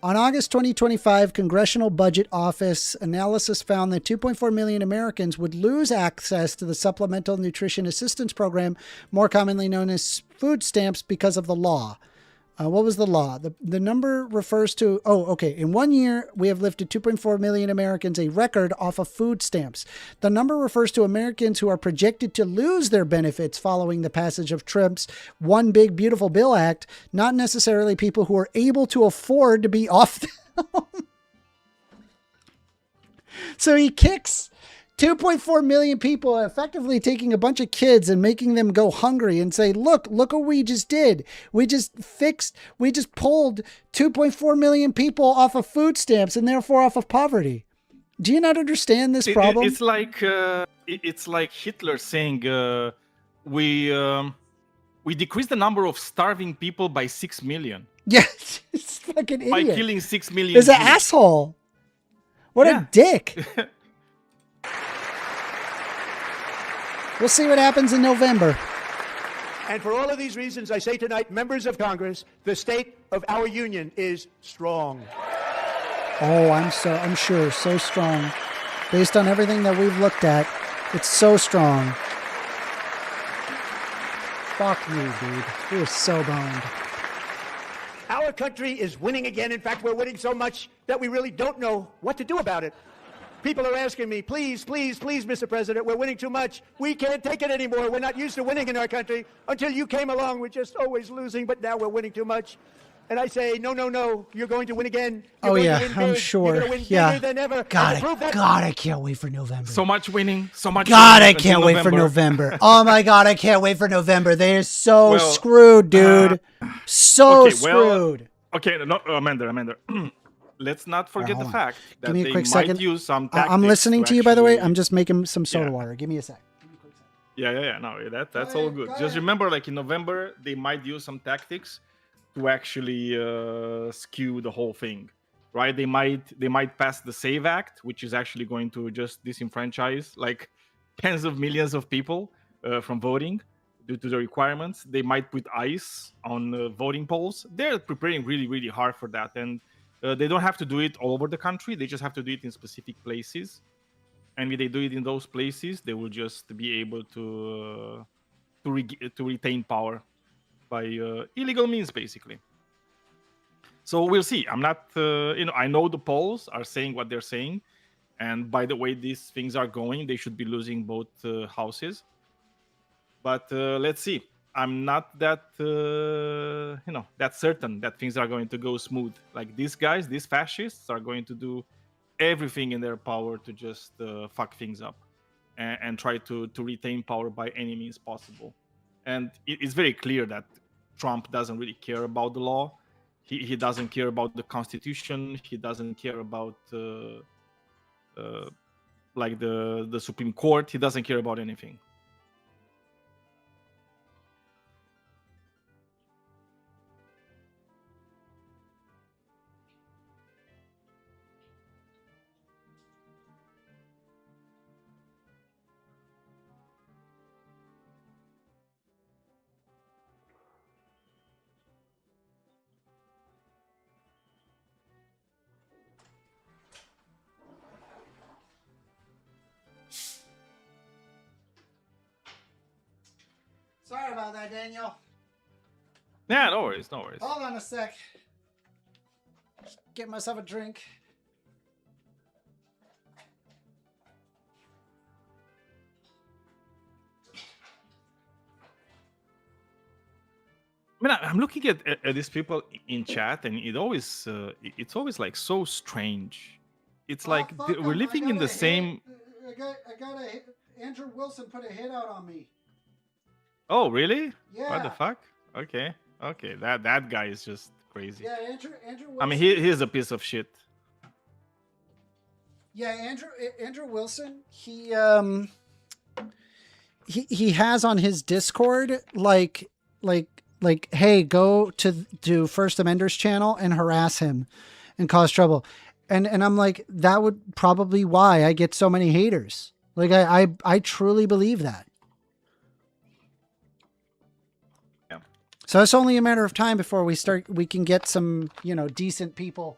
On August 2025, Congressional Budget Office analysis found that 2.4 million Americans would lose access to the Supplemental Nutrition Assistance Program, more commonly known as food stamps, because of the law. What was the law? The number refers to, in 1 year, we have lifted 2.4 million Americans, a record, off of food stamps. The number refers to Americans who are projected to lose their benefits following the passage of Trump's One Big Beautiful Bill Act, not necessarily people who are able to afford to be off them. So he kicks 2.4 million people, effectively taking a bunch of kids and making them go hungry and say, look what we just did. We just pulled 2.4 million people off of food stamps and therefore off of poverty. Do you not understand this problem? It's like Hitler saying we decreased the number of starving people by 6 million. Yeah, it's fucking idiot. By killing 6 million. He's an asshole. What a dick. We'll see what happens in November. And for all of these reasons, I say tonight, members of Congress, the state of our union is strong. Oh, I'm sure, so strong. Based on everything that we've looked at, it's so strong. Fuck you, dude. You're so boned. Our country is winning again. In fact, we're winning so much that we really don't know what to do about it. People are asking me, please, Mr. President, we're winning too much. We can't take it anymore. We're not used to winning in our country. Until you came along, we're just always losing, but now we're winning too much. And I say, no, you're going to win again. You're going to win I'm big. sure. You're going to win bigger than ever. God, I can't wait for November. So much winning, so much. God, I can't wait for November. Oh my God, I can't wait for November. They're so screwed, dude. Screwed. Amanda. Let's not forget the fact that they might use some tactics. I'm listening to you, by the way. I'm just making some soda water. Give me a sec. Yeah. No, that's all good. Just remember, like in November, they might use some tactics to actually skew the whole thing, right? They might pass the SAVE Act, which is actually going to just disenfranchise like tens of millions of people from voting due to the requirements. They might put ICE on voting polls. They're preparing really, really hard for that, and they don't have to do it all over the country. They just have to do it in specific places. And if they do it in those places, they will just be able to retain power by illegal means, basically. So we'll see. I'm not, I know the polls are saying what they're saying. And by the way these things are going, they should be losing both houses. But let's see. I'm not that, that certain that things are going to go smooth. Like these guys, these fascists are going to do everything in their power to just fuck things up and try to retain power by any means possible. And it's very clear that Trump doesn't really care about the law. He doesn't care about the Constitution. He doesn't care about the Supreme Court. He doesn't care about anything. about that, Daniel. Yeah, no worries, no worries. Hold on a sec. Just get myself a drink. I mean, I'm looking at these people in chat, and it's always like so strange. It's like we're living in the same. Andrew Wilson put a hit out on me. Oh, really? Yeah. What the fuck? Okay, that guy is just crazy. Yeah, Andrew Wilson. I mean, he's a piece of shit. Yeah, Andrew Wilson. He has on his Discord like, hey, go to First Amenders channel and harass him and cause trouble. And I'm like, that would probably why I get so many haters. Like I truly believe that. Yeah. So it's only a matter of time before we can get some, decent people.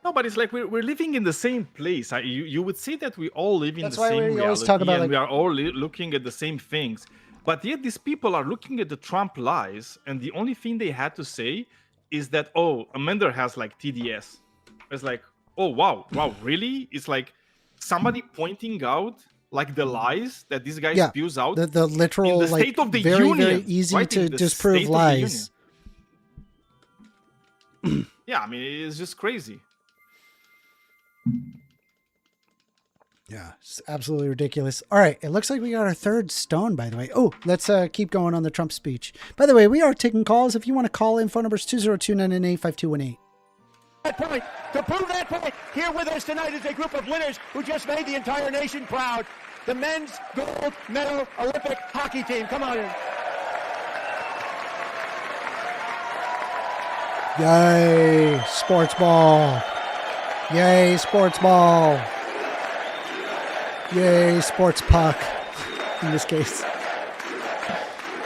No, but it's like we're living in the same place. You would say that we all live in That's the why same we reality, always talk about, and like- we are all looking at the same things. But yet these people are looking at the Trump lies, and the only thing they had to say is that, oh, Amender has like TDS. It's like, oh, wow, really? It's like somebody pointing out like the lies that this guy spews out. The literal, in the State of the very, Union, very easy right? to In the disprove State of the lies. Yeah, I mean, it's just crazy. Yeah, it's absolutely ridiculous. All right, it looks like we got our third stone, by the way. Oh, let's keep going on the Trump speech. By the way, we are taking calls. If you want to call in, phone number is 202-998-5218. That point, to prove that point, here with us tonight is a group of winners who just made the entire nation proud. The men's gold medal Olympic hockey team. Come on in. Yay, sports ball. Yay, sports ball. Yay, sports puck, in this case.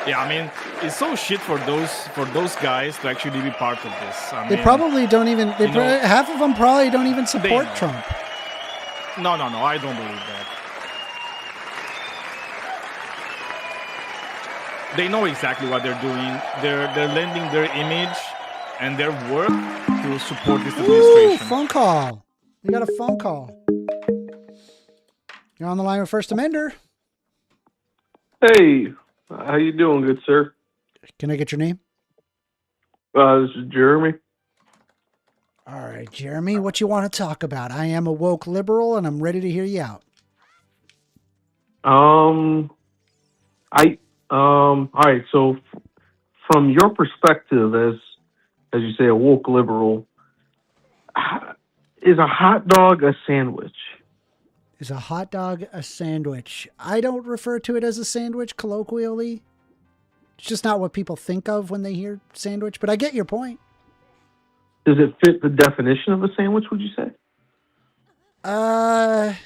Yeah, I mean, it's so shit for those guys to actually be part of this. I They mean, probably don't even, half of them probably don't even support know. Trump. No, I don't believe that. They know exactly what they're doing. They're lending their image and their work to support this Ooh, administration. phone call. We got a phone call. You're on the line with First Amender. Hey, how you doing, good sir? Can I get your name? This is Jeremy. All right, Jeremy, what you want to talk about? I am a woke liberal, and I'm ready to hear you out. All right. So, from your perspective, as you say, a woke liberal, is a hot dog a sandwich? Is a hot dog a sandwich? I don't refer to it as a sandwich colloquially. It's just not what people think of when they hear sandwich, but I get your point. Does it fit the definition of a sandwich, would you say? I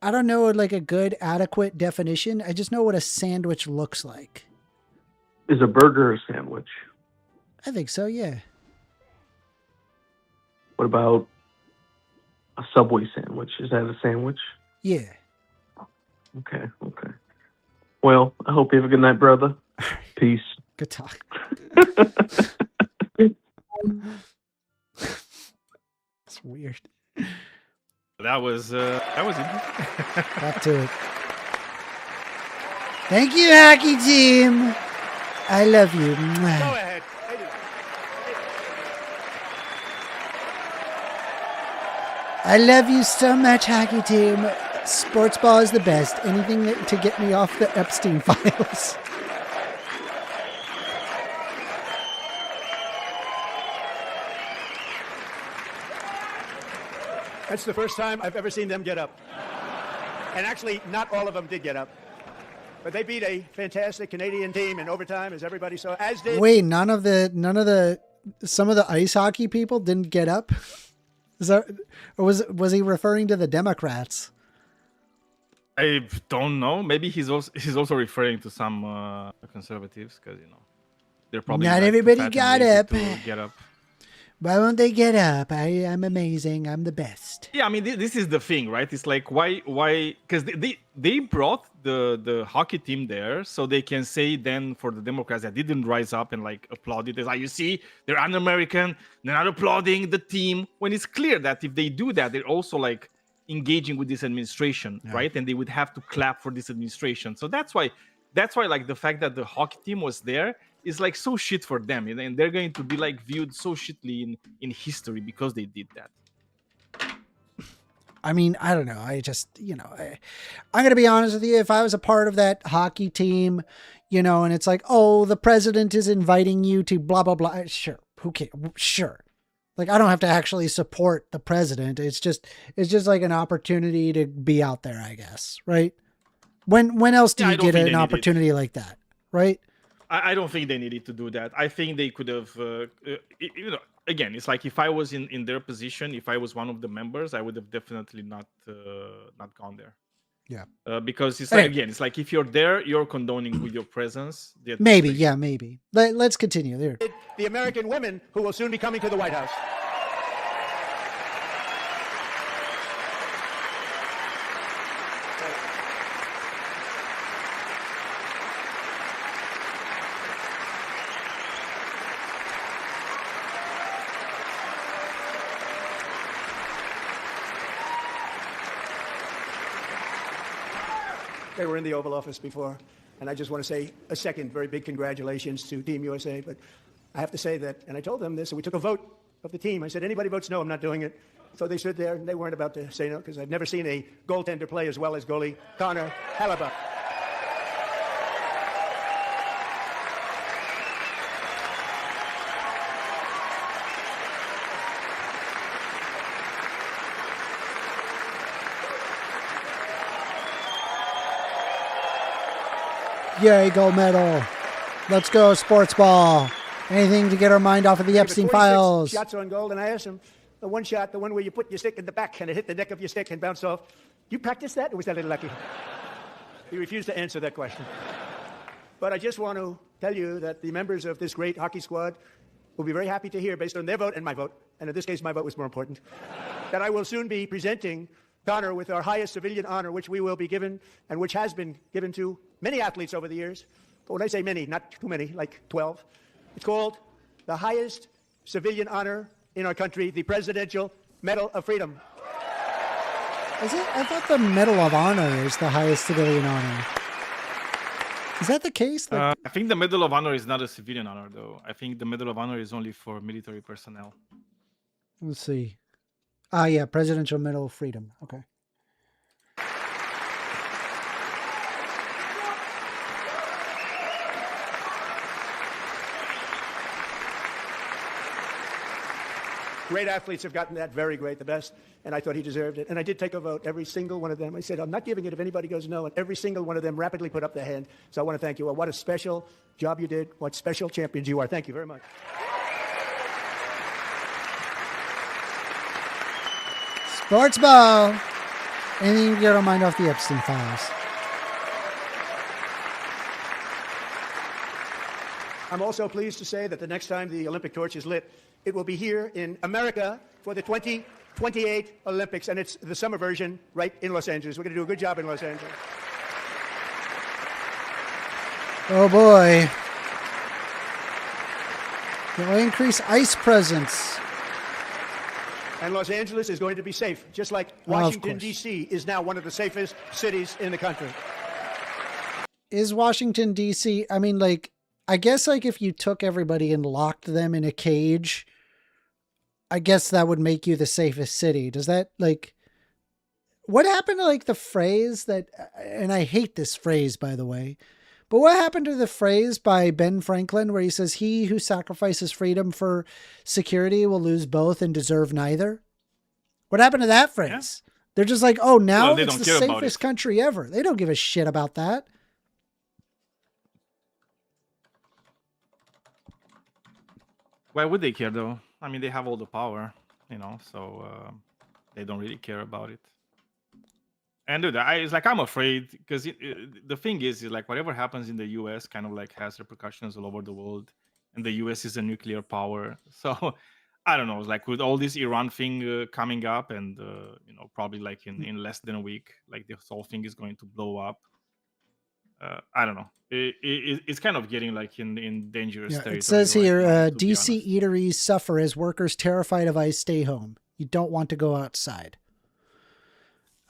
don't know like a good adequate definition. I just know what a sandwich looks like. Is a burger a sandwich? I think so, yeah. What about a Subway sandwich? Is that a sandwich? Yeah. Okay. Well, I hope you have a good night, brother. Peace. Good talk. It's weird. That was interesting. Back to it. Thank you, Hacky Team. I love you. Go ahead. I love you so much, Hacky Team. Sports ball is the best. Anything to get me off the Epstein files. That's the first time I've ever seen them get up. And actually, not all of them did get up. But they beat a fantastic Canadian team in overtime, as everybody saw. As did. Wait, some of the ice hockey people didn't get up? Is that, or was he referring to the Democrats? I don't know. Maybe he's also referring to some conservatives because they're probably Not like everybody fat and got lazy up. to get up. Why won't they get up? I'm amazing. I'm the best. Yeah, I mean, this is the thing, right? It's like why? Because they brought the hockey team there so they can say then for the Democrats that didn't rise up and like applaud it. It's like, you see, they're un-American. They're not applauding the team, when it's clear that if they do that, they're also like engaging with this administration, right? And they would have to clap for this administration. So that's why like the fact that the hockey team was there is like so shit for them, and they're going to be like viewed so shitly in history because they did that. I mean, I don't know. I just, I'm going to be honest with you. If I was a part of that hockey team, and it's like, oh, the president is inviting you to blah, blah, blah. Sure. Who cares? Sure. Like, I don't have to actually support the president. It's just like an opportunity to be out there, I guess. Right. When else do you get an opportunity like that? Right. I don't think they needed to do that. I think they could have, again, it's like if I was in their position, if I was one of the members, I would have definitely not gone there. Yeah. Because it's like, again, it's like if you're there, you're condoning with your presence. Maybe. Yeah, maybe. Let's continue there. The American women who will soon be coming to the White House. They were in the Oval Office before, and I just want to say a second very big congratulations to Team USA. But I have to say that, and I told them this, and we took a vote of the team. I said, anybody votes no, I'm not doing it. So they stood there, and they weren't about to say no, because I've never seen a goaltender play as well as goalie Connor Hellebuyck. Yay, gold medal. Let's go, sports ball. Anything to get our mind off of the Epstein files. Shots on goal, and I asked him, the one shot, the one where you put your stick in the back and it hit the neck of your stick and bounced off. You practiced that, or was that a little lucky? He refused to answer that question. But I just want to tell you that the members of this great hockey squad will be very happy to hear, based on their vote and my vote, and in this case my vote was more important, that I will soon be presenting Connor with our highest civilian honor, which we will be given, and which has been given to many athletes over the years. But when I say many, not too many, like 12. It's called the highest civilian honor in our country, the Presidential Medal of Freedom. Is it? I thought the Medal of Honor is the highest civilian honor. Is that the case? I think the Medal of Honor is not a civilian honor, though. I think the Medal of Honor is only for military personnel. Let's see. Yeah, Presidential Medal of Freedom. Okay. Great athletes have gotten that, very great, the best, and I thought he deserved it. And I did take a vote, every single one of them. I said, I'm not giving it if anybody goes no, and every single one of them rapidly put up their hand. So I want to thank you. What a special job you did. What special champions you are. Thank you very much. Sports ball. Anything to get our mind off the Epstein files. I'm also pleased to say that the next time the Olympic torch is lit, it will be here in America for the 2028 Olympics, and it's the summer version right in Los Angeles. We're going to do a good job in Los Angeles. Oh boy. They'll increase ice presence. And Los Angeles is going to be safe, just like Washington, D.C. is now one of the safest cities in the country. Is Washington, D.C., I mean, like, I guess, like, if you took everybody and locked them in a cage, I guess that would make you the safest city. Does that, like, what happened to, like, the phrase that, and I hate this phrase, by the way, but what happened to the phrase by Ben Franklin where he says, he who sacrifices freedom for security will lose both and deserve neither? What happened to that phrase? Yeah. They're just like, oh, now it's the safest country ever. They don't give a shit about that. Why would they care, though? I mean, they have all the power, so they don't really care about it. And dude, it's like, I'm afraid, because the thing is like whatever happens in the US kind of like has repercussions all over the world, and the US is a nuclear power. So I don't know, like with all this Iran thing coming up, and probably like in less than a week, like this whole thing is going to blow up. I don't know. It's kind of getting like in dangerous territory. It says right here, now, to be DC honest. eateries suffer as workers terrified of ICE stay home. You don't want to go outside.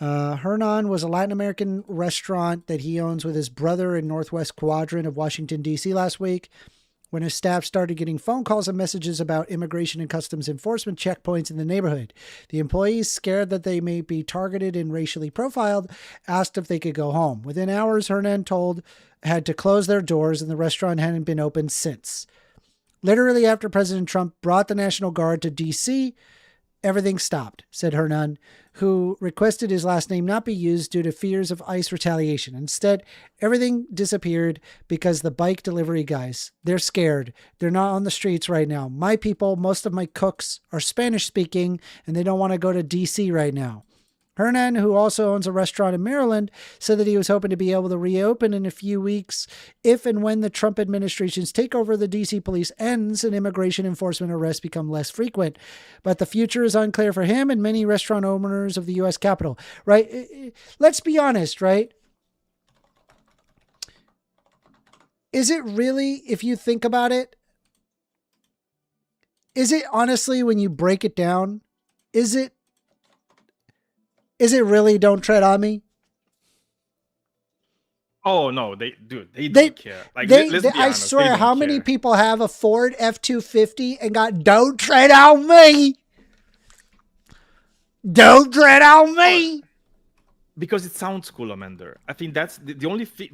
Hernan was a Latin American restaurant that he owns with his brother in Northwest Quadrant of Washington, D.C. last week, when his staff started getting phone calls and messages about immigration and customs enforcement checkpoints in the neighborhood. The employees, scared that they may be targeted and racially profiled, asked if they could go home. Within hours, Hernan had to close their doors, and the restaurant hadn't been open since. Literally after President Trump brought the National Guard to D.C., everything stopped, said Hernan, who requested his last name not be used due to fears of ICE retaliation. Instead, everything disappeared because the bike delivery guys, they're scared. They're not on the streets right now. My people, most of my cooks, are Spanish speaking, and they don't want to go to DC right now. Hernan, who also owns a restaurant in Maryland, said that he was hoping to be able to reopen in a few weeks if and when the Trump administration's takeover of the DC police ends and immigration enforcement arrests become less frequent. But the future is unclear for him and many restaurant owners of the U.S. Capitol, right? Let's be honest, right? Is it really, if you think about it, is it honestly, when you break it down, is it really don't tread on me? Oh no, they don't care. Like let's be honest, I swear, they how don't many care. people have a Ford F-250 and got "Don't tread on me"? Don't tread on me. Because it sounds cool, Amanda. I think that's the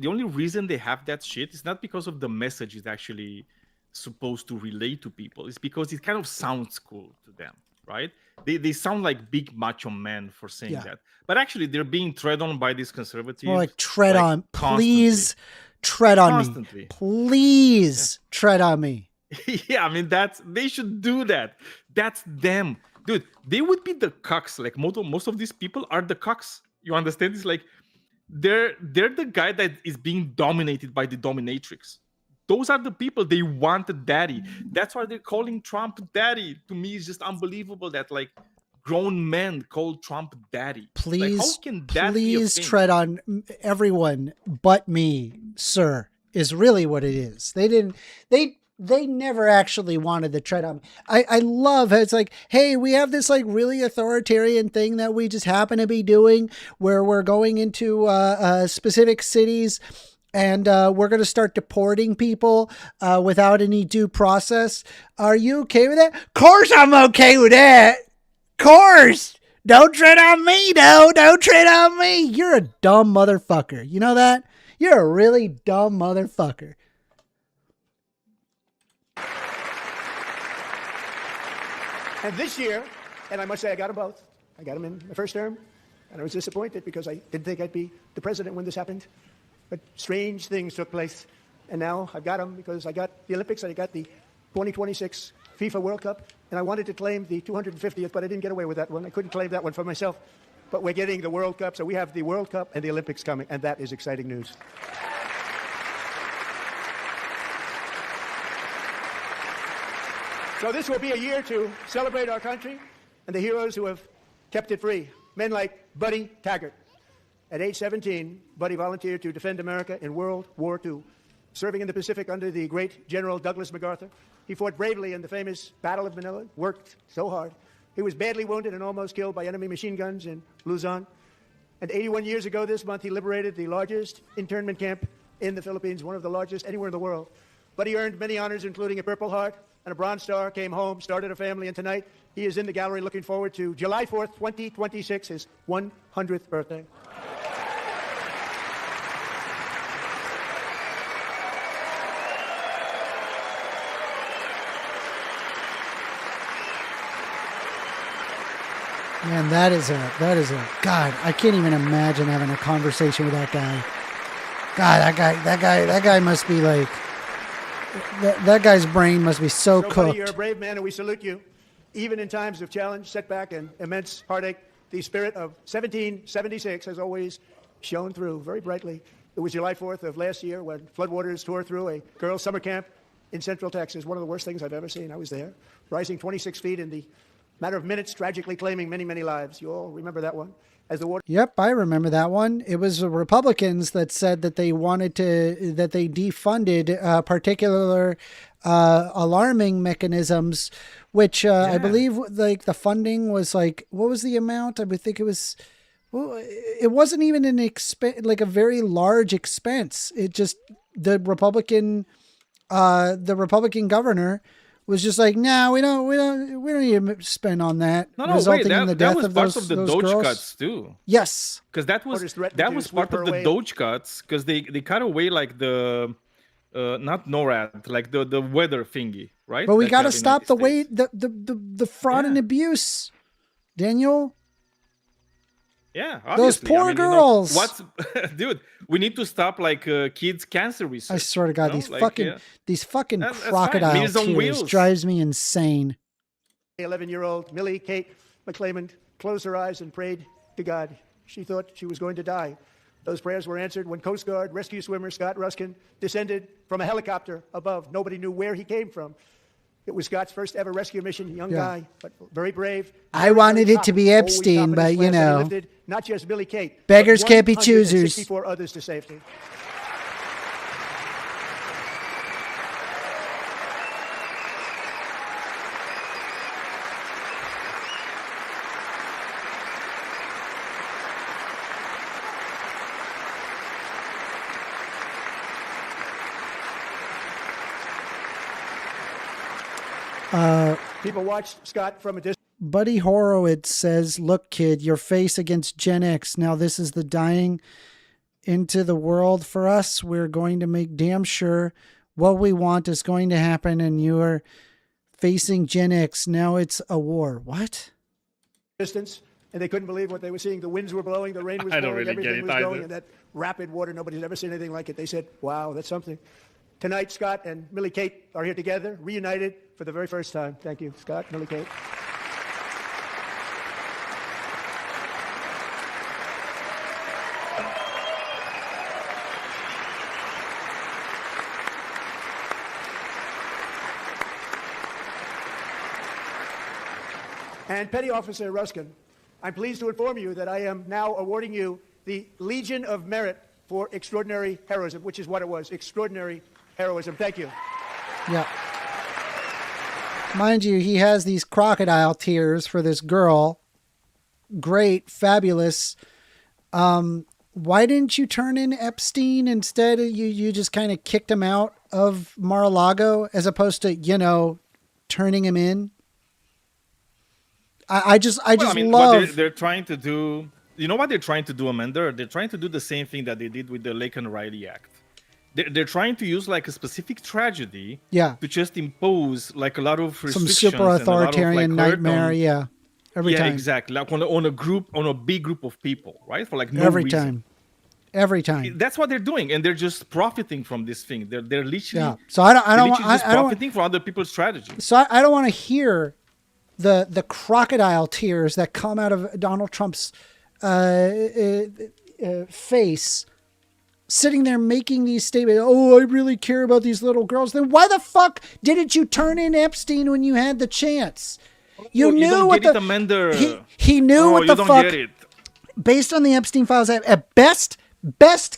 only reason they have that shit is not because of the message it's actually supposed to relate to people. It's because it kind of sounds cool to them, right? They sound like big macho men for saying that. But actually, they're being tread on by these conservatives. More like tread on. Constantly. Please tread on Constantly. me. Please tread on me. Yeah, I mean, they should do that. That's them. Dude, they would be the cucks. Like most of these people are the cucks. You understand? It's like they're the guy that is being dominated by the dominatrix. Those are the people they want a daddy. That's why they're calling Trump daddy. To me, it's just unbelievable that like grown men call Trump daddy. Please, like, how can that be a please thing? tread on everyone but me, sir, is really what it is. They never actually wanted to tread on me. I love how it's like, hey, we have this like really authoritarian thing that we just happen to be doing where we're going into specific cities and we're going to start deporting people without any due process. Are you okay with that? Of course I'm okay with that. Of course. Don't tread on me, no. Don't tread on me. You're a dumb motherfucker. You know that? You're a really dumb motherfucker. And this year, and I must say I got them both. I got them in the first term, and I was disappointed because I didn't think I'd be the president when this happened. But strange things took place, and now I've got them because I got the Olympics and I got the 2026 FIFA World Cup, and I wanted to claim the 250th, but I didn't get away with that one. I couldn't claim that one for myself. But we're getting the World Cup, so we have the World Cup and the Olympics coming, and that is exciting news. So this will be a year to celebrate our country and the heroes who have kept it free. Men like Buddy Taggart. At age 17, Buddy volunteered to defend America in World War II, serving in the Pacific under the great General Douglas MacArthur. He fought bravely in the famous Battle of Manila, worked so hard. He was badly wounded and almost killed by enemy machine guns in Luzon. And 81 years ago this month, he liberated the largest internment camp in the Philippines, one of the largest anywhere in the world. Buddy earned many honors, including a Purple Heart and a Bronze Star, came home, started a family, and tonight he is in the gallery looking forward to July 4th, 2026, his 100th birthday. Man, that is a God. I can't even imagine having a conversation with that guy. God, that guy must be like, that guy's brain must be so cooked. Buddy, you're a brave man, and we salute you. Even in times of challenge, setback, and immense heartache, the spirit of 1776 has always shone through very brightly. It was July 4th of last year when floodwaters tore through a girls' summer camp in Central Texas, one of the worst things I've ever seen. I was there, rising 26 feet in the matter of minutes, tragically claiming many, many lives. You all remember that one? As the water. Yep, I remember that one. It was the Republicans that said that they wanted that they defunded particular alarming mechanisms, which I believe like the funding was like, what was the amount? I would think it was, well, it wasn't even an like a very large expense. It just, the Republican governor was just like, no, we don't need to spend on that. No, resulting wait, in the that death was of part those, of the those Doge girls. cuts too. Yes, Because that was part of the Doge cuts, because they cut away like the not NORAD, like the weather thingy, right? but we That got to have stop the United way States. the fraud and abuse, Daniel. Yeah, Those obviously. poor I mean, girls. What's dude? We need to stop like kids' cancer research. I swear to God, you know? these fucking That's fine. crocodile Meat is on tears wheels. drives me insane. 11-year-old Millie Kate McClelland closed her eyes and prayed to God. She thought she was going to die. Those prayers were answered when Coast Guard rescue swimmer Scott Ruskin descended from a helicopter above. Nobody knew where he came from. It was Scott's first ever rescue mission. Young guy, but very brave. I wanted it to be Epstein, but you know, lifted not just Millie Kate, beggars but can't be choosers. 164 others to safety. People watched Scott from a distance. Buddy Horowitz says, look, kid, your face against Gen X. Now this is the dying into the world for us. We're going to make damn sure what we want is going to happen, and you are facing Gen X. Now it's a war. What? Distance, and they couldn't believe what they were seeing. The winds were blowing, the rain was I blowing, don't really get everything it was either. going, and that rapid water, nobody's ever seen anything like it. They said, wow, that's something. Tonight, Scott and Millie Kate are here together, reunited for the very first time. Thank you, Scott, Millie Kate. And Petty Officer Ruskin, I'm pleased to inform you that I am now awarding you the Legion of Merit for extraordinary heroism, which is what it was, extraordinary heroism. Thank you. Yeah. Mind you, he has these crocodile tears for this girl. Great, fabulous. Why didn't you turn in Epstein instead? You just kind of kicked him out of Mar-a-Lago as opposed to, you know, turning him in. I just love. What they're trying to do. You know what they're trying to do, Amanda? They're trying to do the same thing that they did with the Lake and Riley Act. They're trying to use like a specific tragedy, to just impose like a lot of restrictions, some super authoritarian nightmare, every time, exactly, like on a big group of people, right? For like no every reason. time. That's what they're doing, and they're just profiting from this thing. They're literally So I don't profiting from other people's strategy. So I don't want to hear the crocodile tears that come out of Donald Trump's face, sitting there making these statements. Oh, I really care about these little girls. Then why the fuck didn't you turn in Epstein when you had the chance? You knew what the he knew what the fuck. Get it. Based on the Epstein files, at best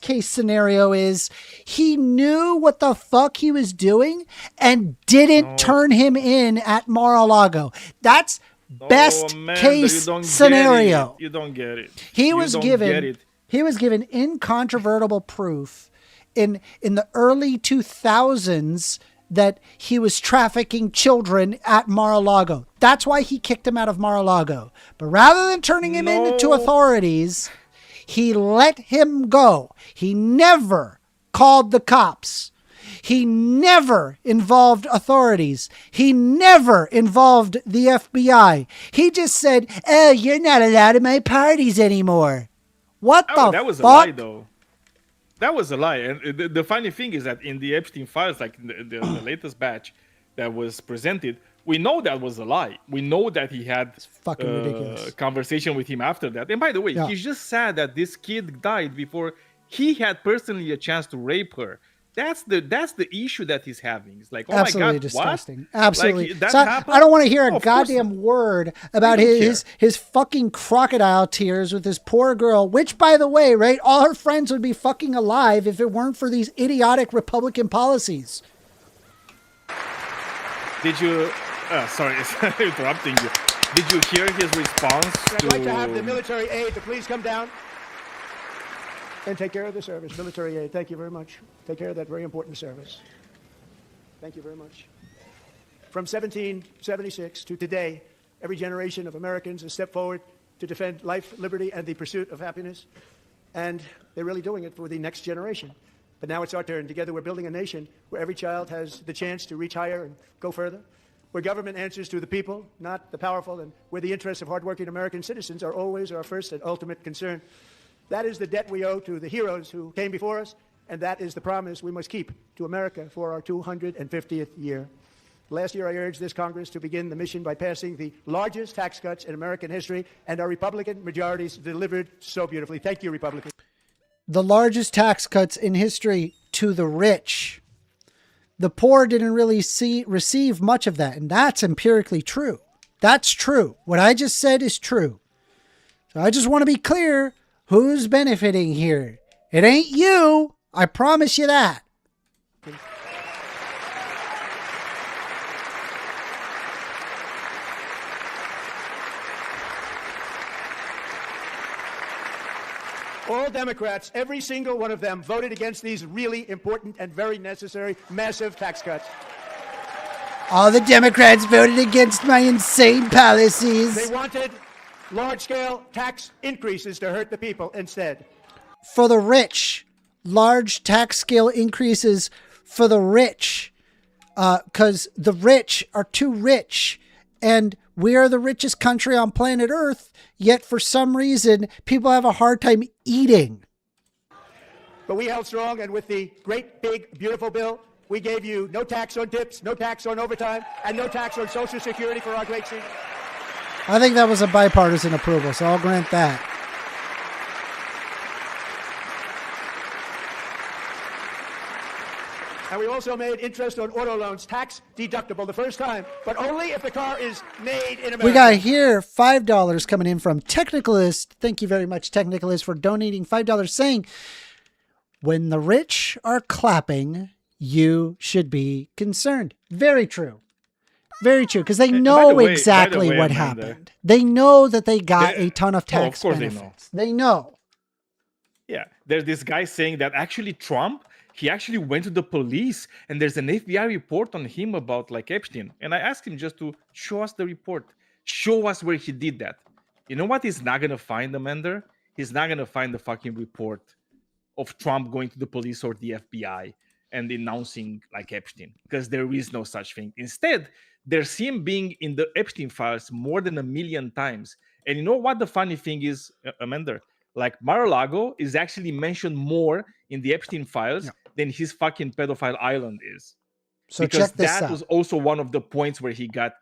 case scenario is he knew what the fuck he was doing and didn't turn him in at Mar-a-Lago. That's best case scenario. You don't get it. He was given incontrovertible proof in the early 2000s that he was trafficking children at Mar-a-Lago. That's why he kicked him out of Mar-a-Lago. But rather than turning him into authorities, he let him go. He never called the cops. He never involved authorities. He never involved the FBI. He just said, "Oh, you're not allowed at my parties anymore." What the fuck? That was a lie, though. That was a lie. And the funny thing is that in the Epstein files, like the latest batch that was presented, we know that was a lie. We know that he had ridiculous conversation with him after that. And by the way, he's just sad that this kid died before he had personally a chance to rape her That's the issue that he's having. It's like, oh Absolutely my God, disgusting. what? Absolutely. Like, that So happened? I don't want to hear a Oh, of course goddamn word about don't his fucking crocodile tears with this poor girl, which, by the way, right, all her friends would be fucking alive if it weren't for these idiotic Republican policies. Did you? Sorry, interrupting you. Did you hear his response? I'd like to have the military aid to please come down and take care of the service. Military aid, thank you very much. Take care of that very important service. Thank you very much. From 1776 to today, every generation of Americans has stepped forward to defend life, liberty, and the pursuit of happiness. And they're really doing it for the next generation. But now it's our turn. Together we're building a nation where every child has the chance to reach higher and go further, where government answers to the people, not the powerful, and where the interests of hardworking American citizens are always our first and ultimate concern. That is the debt we owe to the heroes who came before us, and that is the promise we must keep to America for our 250th year. Last year, I urged this Congress to begin the mission by passing the largest tax cuts in American history, and our Republican majorities delivered so beautifully. Thank you, Republicans. The largest tax cuts in history to the rich. The poor didn't really receive much of that, and that's empirically true. That's true. What I just said is true. So I just want to be clear who's benefiting here. It ain't you. I promise you that. All Democrats, every single one of them, voted against these really important and very necessary massive tax cuts. All the Democrats voted against my insane policies. They wanted large-scale tax increases to hurt the people instead. For the rich, large tax scale increases for the rich, because the rich are too rich, and we are the richest country on planet Earth, yet for some reason, people have a hard time eating. But we held strong, and with the great, big, beautiful bill, we gave you no tax on tips, no tax on overtime, and no tax on Social Security for our great seniors. I think that was a bipartisan approval, so I'll grant that. And we also made interest on auto loans tax deductible the first time, but only if the car is made in America. We got here $5 coming in from Technicalist. Thank you very much, Technicalist, for donating $5, saying, when the rich are clapping, you should be concerned. Very true. Very true, because they know exactly what happened. They know that they got a ton of tax benefits. They know. Yeah, there's this guy saying that actually Trump, he actually went to the police and there's an FBI report on him about like Epstein. And I asked him just to show us the report. Show us where he did that. You know what he's not going to find, Amanda? He's not going to find the fucking report of Trump going to the police or the FBI and announcing like Epstein, because there is no such thing. Instead, there's him being in the Epstein files more than 1 million times. And you know what the funny thing is, Amanda? Like Mar-a-Lago is actually mentioned more in the Epstein files than his fucking pedophile island is. So because check this out. That was also one of the points where he got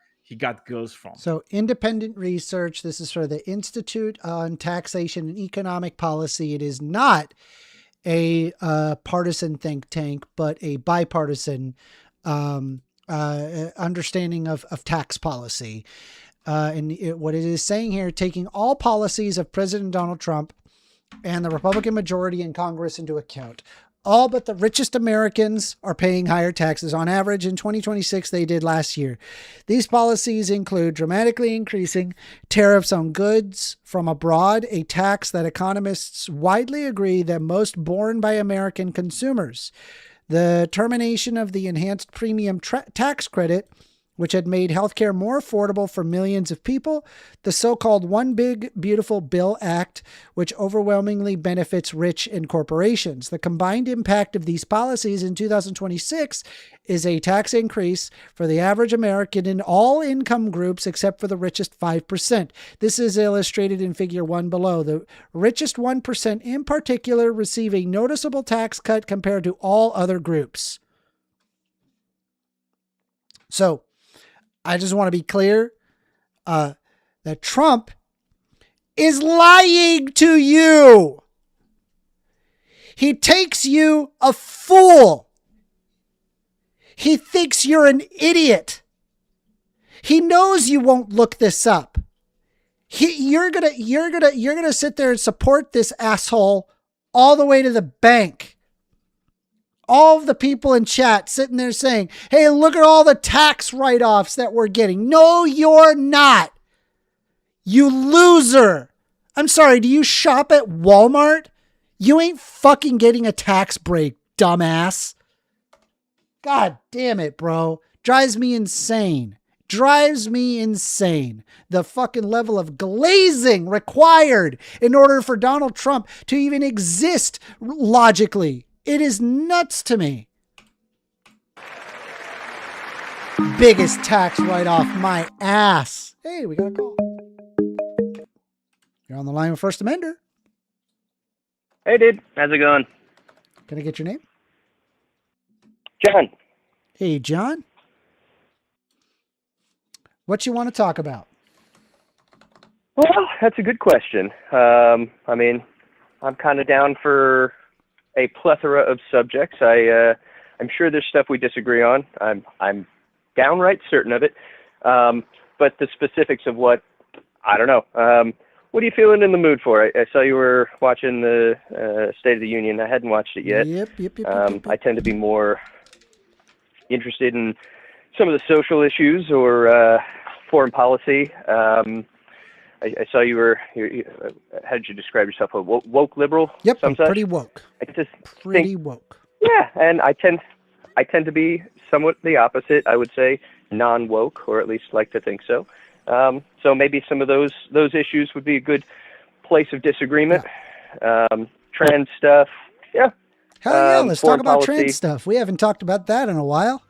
girls from. So independent research. This is for the Institute on Taxation and Economic Policy. It is not a partisan think tank, but a bipartisan understanding of tax policy. What it is saying here, taking all policies of President Donald Trump and the Republican majority in Congress into account, all but the richest Americans are paying higher taxes on average in 2026 they did last year. These policies include dramatically increasing tariffs on goods from abroad, a tax that economists widely agree that most borne by American consumers. The termination of the enhanced premium tax credit, which had made healthcare more affordable for millions of people, the so-called One Big Beautiful Bill Act, which overwhelmingly benefits rich and corporations. The combined impact of these policies in 2026 is a tax increase for the average American in all income groups except for the richest 5%. This is illustrated in figure 1 below. The richest 1% in particular receive a noticeable tax cut compared to all other groups. So, I just want to be clear that Trump is lying to you. He takes you, a fool, He thinks you're an idiot. He knows you won't look this up. You're gonna sit there and support this asshole all the way to the bank. All of the people in chat sitting there saying, hey, look at all the tax write-offs that we're getting. No, you're not. You loser. I'm sorry, do you shop at Walmart? You ain't fucking getting a tax break, dumbass. God damn it, bro. Drives me insane. The fucking level of glazing required in order for Donald Trump to even exist logically. It is nuts to me. Biggest tax write-off my ass. Hey, we got a call. You're on the line with First Amender. Hey, dude. How's it going? Can I get your name? John. Hey, John. What you want to talk about? Well, that's a good question. I mean, I'm kind of down for a plethora of subjects. I'm sure there's stuff we disagree on. I'm downright certain of it. But the specifics of what, I don't know. What are you feeling in the mood for? I saw you were watching the State of the Union. I hadn't watched it yet. Yep. I tend to be more interested in some of the social issues or foreign policy. I saw you were, how did you describe yourself? A woke liberal? Yep, some I'm such? pretty woke. I just Pretty think, woke. yeah, and I tend to be somewhat the opposite. I would say non-woke, or at least like to think so. So maybe some of those issues would be a good place of disagreement. Yeah. Trans stuff, yeah. Hell yeah, let's talk about policy. trans stuff. We haven't talked about that in a while.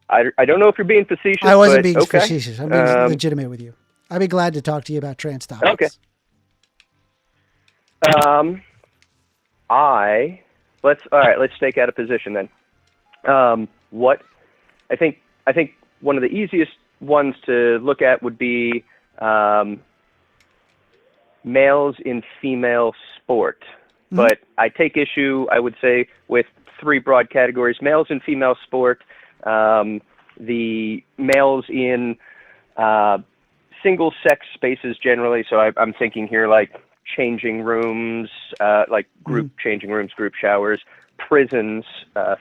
I don't know if you're being facetious. I wasn't but being okay. facetious. I'm being legitimate with you. I'd be glad to talk to you about trans topics. Okay. Let's stake out a position then. What I think one of the easiest ones to look at would be males in female sport. Mm-hmm. But I take issue, I would say, with three broad categories: males in female sport, the males in single sex spaces generally. So I'm thinking here like changing rooms, like group changing rooms, group showers, prisons,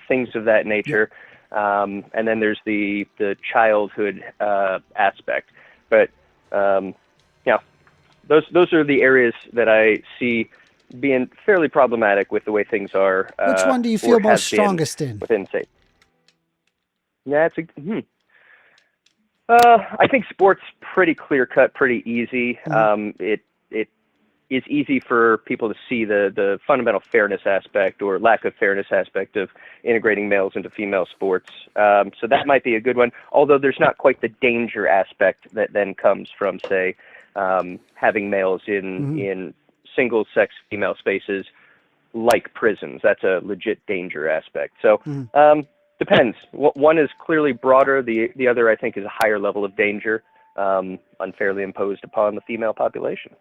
things of that nature. And then there's the childhood aspect. But yeah, those are the areas that I see being fairly problematic with the way things are. Which one do you feel most strongest in? Within state. Yeah, I think sports pretty clear cut, pretty easy. It is easy for people to see the fundamental fairness aspect or lack of fairness aspect of integrating males into female sports. So that might be a good one, although there's not quite the danger aspect that then comes from, say, having males in single sex female spaces like prisons. That's a legit danger aspect. So depends. One is clearly broader. The other, I think, is a higher level of danger unfairly imposed upon the female population.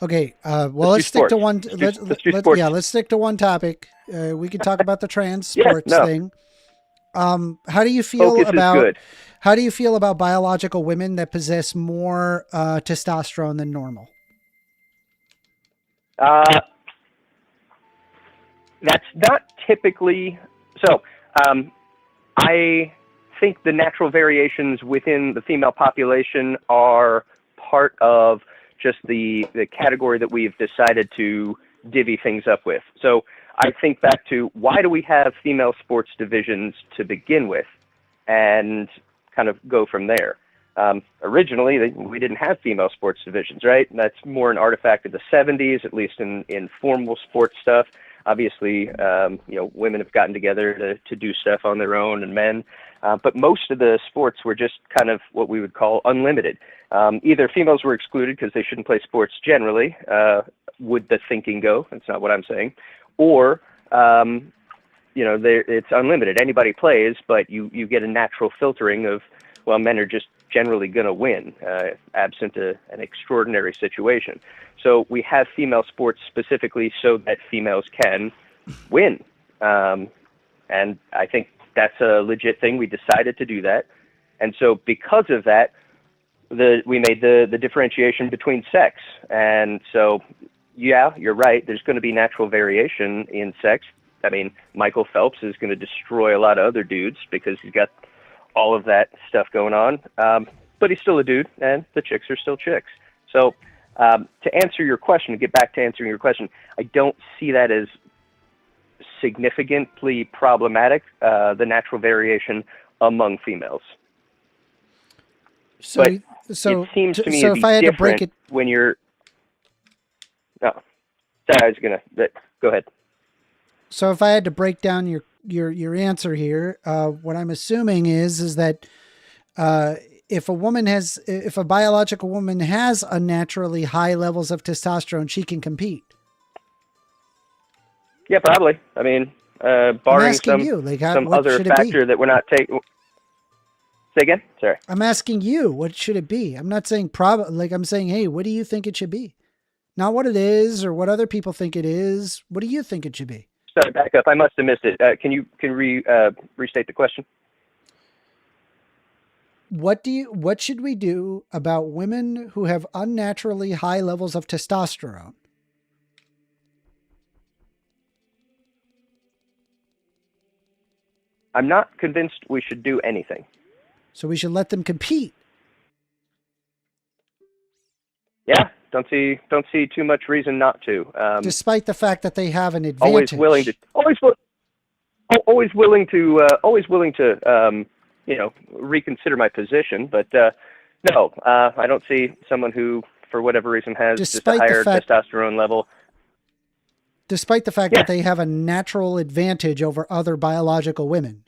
Okay, well, let's stick to one. Let's stick to one topic. We can talk about the trans sports thing. How do you feel about biological women that possess more testosterone than normal? That's not typically so. I think the natural variations within the female population are part of just the category that we've decided to divvy things up with. So I think back to, why do we have female sports divisions to begin with, and kind of go from there. Originally, we didn't have female sports divisions, right? And that's more an artifact of the 70s, at least in formal sports stuff. Obviously, women have gotten together to do stuff on their own, and men. But most of the sports were just kind of what we would call unlimited. Either females were excluded because they shouldn't play sports generally, would the thinking go. That's not what I'm saying. Or, it's unlimited. Anybody plays, but you get a natural filtering of, well, men are just generally going to win, absent an extraordinary situation. So we have female sports specifically so that females can win. And I think that's a legit thing. We decided to do that. And so because of that, we made the differentiation between sex. And so, yeah, you're right. There's going to be natural variation in sex. I mean, Michael Phelps is going to destroy a lot of other dudes because he's got all of that stuff going on. But he's still a dude, and the chicks are still chicks. So to answer your question, to get back to answering your question, I don't see that as significantly problematic, the natural variation among females. So, But so it seems to me so to be if I had to different break it, when you're. No, sorry, I was gonna. Go ahead. so if I had to break down your answer here, what I'm assuming is that if a biological woman has unnaturally high levels of testosterone, she can compete. Yeah, probably. I mean, barring some what other should it be? factor that we're not taking. Say again? Sorry. I'm asking you, what should it be? I'm not saying I'm saying, hey, what do you think it should be? Not what it is or what other people think it is. What do you think it should be? Sorry, back up. I must have missed it. Can you restate the question? What should we do about women who have unnaturally high levels of testosterone? I'm not convinced we should do anything. So we should let them compete. Yeah, don't see too much reason not to. Despite the fact that they have an advantage. Always willing to reconsider my position, but no, I don't see someone who, for whatever reason, has just a higher testosterone level. Despite the fact that they have a natural advantage over other biological women.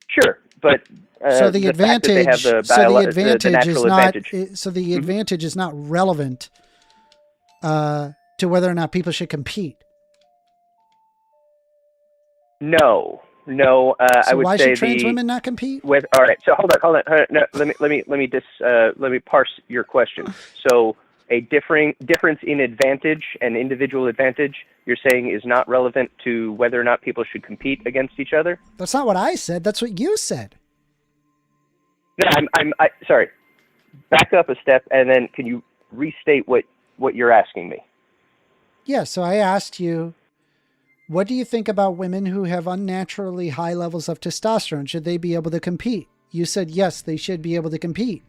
Sure, but so the advantage is not relevant to whether or not people should compete. No. So I would why say should trans women not compete? All right. So hold on. No, let me parse your question. So a difference in advantage and individual advantage, you're saying, is not relevant to whether or not people should compete against each other? That's not what I said. That's what you said. No, I'm sorry. Back up a step, and then can you restate what you're asking me? Yeah. So I asked you, what do you think about women who have unnaturally high levels of testosterone? Should they be able to compete? You said yes, they should be able to compete.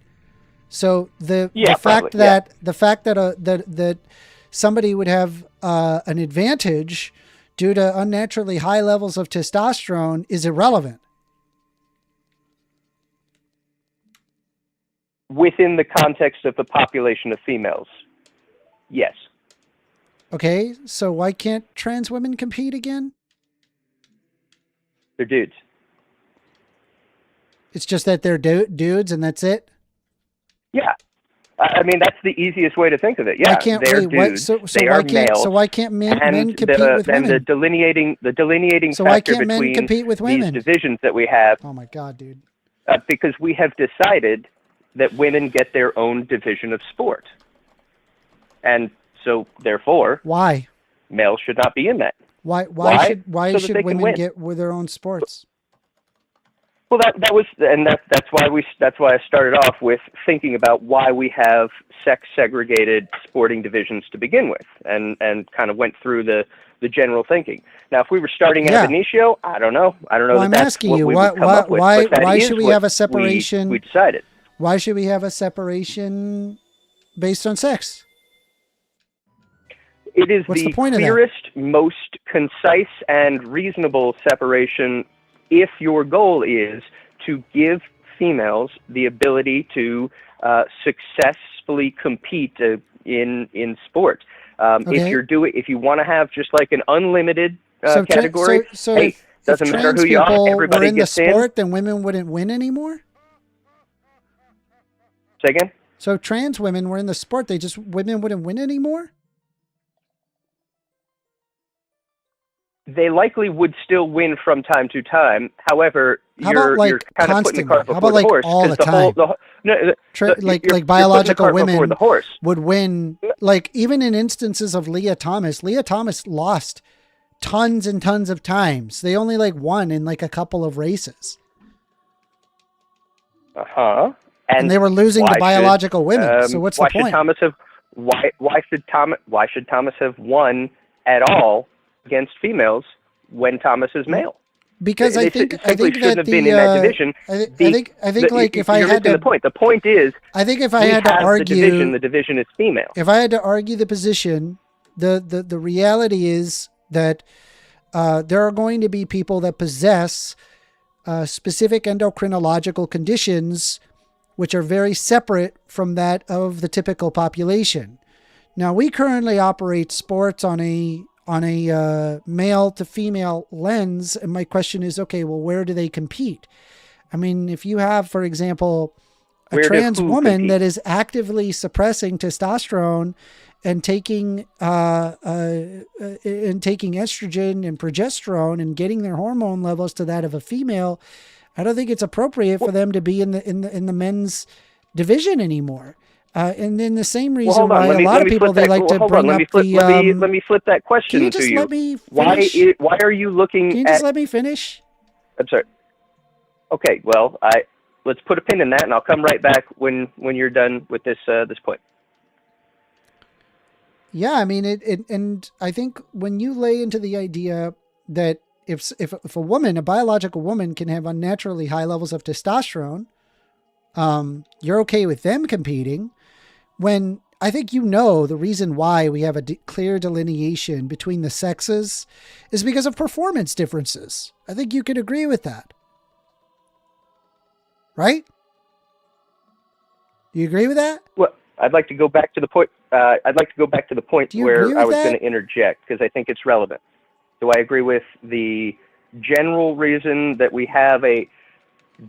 So the fact that somebody would have an advantage due to unnaturally high levels of testosterone is irrelevant. Within the context of the population of females, yes. Okay, so why can't trans women compete again? They're dudes. It's just that they're dudes and that's it? Yeah. I mean, that's the easiest way to think of it. Yeah, they're dudes. They are males. So why can't men compete with women? And the delineating factor between these divisions that we have. Oh my God, dude. Because we have decided that women get their own division of sport. And so, therefore, why males should not be in that? Why should women get with their own sports? Well, that's why I started off with thinking about why we have sex segregated sporting divisions to begin with, and kind of went through the general thinking. Now, if we were starting ab initio, I don't know. Well, I'm asking you, why should we have a separation? We decided. Why should we have a separation based on sex? It is the clearest, most concise, and reasonable separation if your goal is to give females the ability to successfully compete in sport. If you want to have just like an unlimited category, doesn't matter who you are, everybody were in gets the sport, then women wouldn't win anymore? Say again? So if trans women were in the sport, women wouldn't win anymore? They likely would still win from time to time. However, you're kind of putting the cart before the horse. All the time? Like biological women would win. Like even in instances of Leah Thomas lost tons and tons of times. They only like won in like a couple of races. Uh-huh. And they were losing to biological women. So what's the point? Why should Thomas have won at all against females when Thomas is male? Because I think shouldn't that have been in that division. I think like if I had to, the point is, I think if I had to argue, the division is female. If I had to argue the position, the reality is that there are going to be people that possess specific endocrinological conditions which are very separate from that of the typical population. Now, we currently operate sports on a male to female lens, and my question is, okay, well, where do they compete? I mean, if you have, for example, a trans woman that is actively suppressing testosterone and taking estrogen and progesterone and getting their hormone levels to that of a female, I don't think it's appropriate for them to be in the men's division anymore. And then the same reason why a lot of people they like to bring up the. Let me flip that question to you. Can you just let me finish? Why are you looking? Can you just let me finish? I'm sorry. Okay, well, let's put a pin in that, and I'll come right back when you're done with this point. Yeah, I mean and I think when you lay into the idea that if a woman, a biological woman, can have unnaturally high levels of testosterone, you're okay with them competing. When I think the reason why we have a clear delineation between the sexes is because of performance differences. I think you could agree with that. Right? Do you agree with that? Well, I'd like to go back to the point. Where I was going to interject because I think it's relevant. Do I agree with the general reason that we have a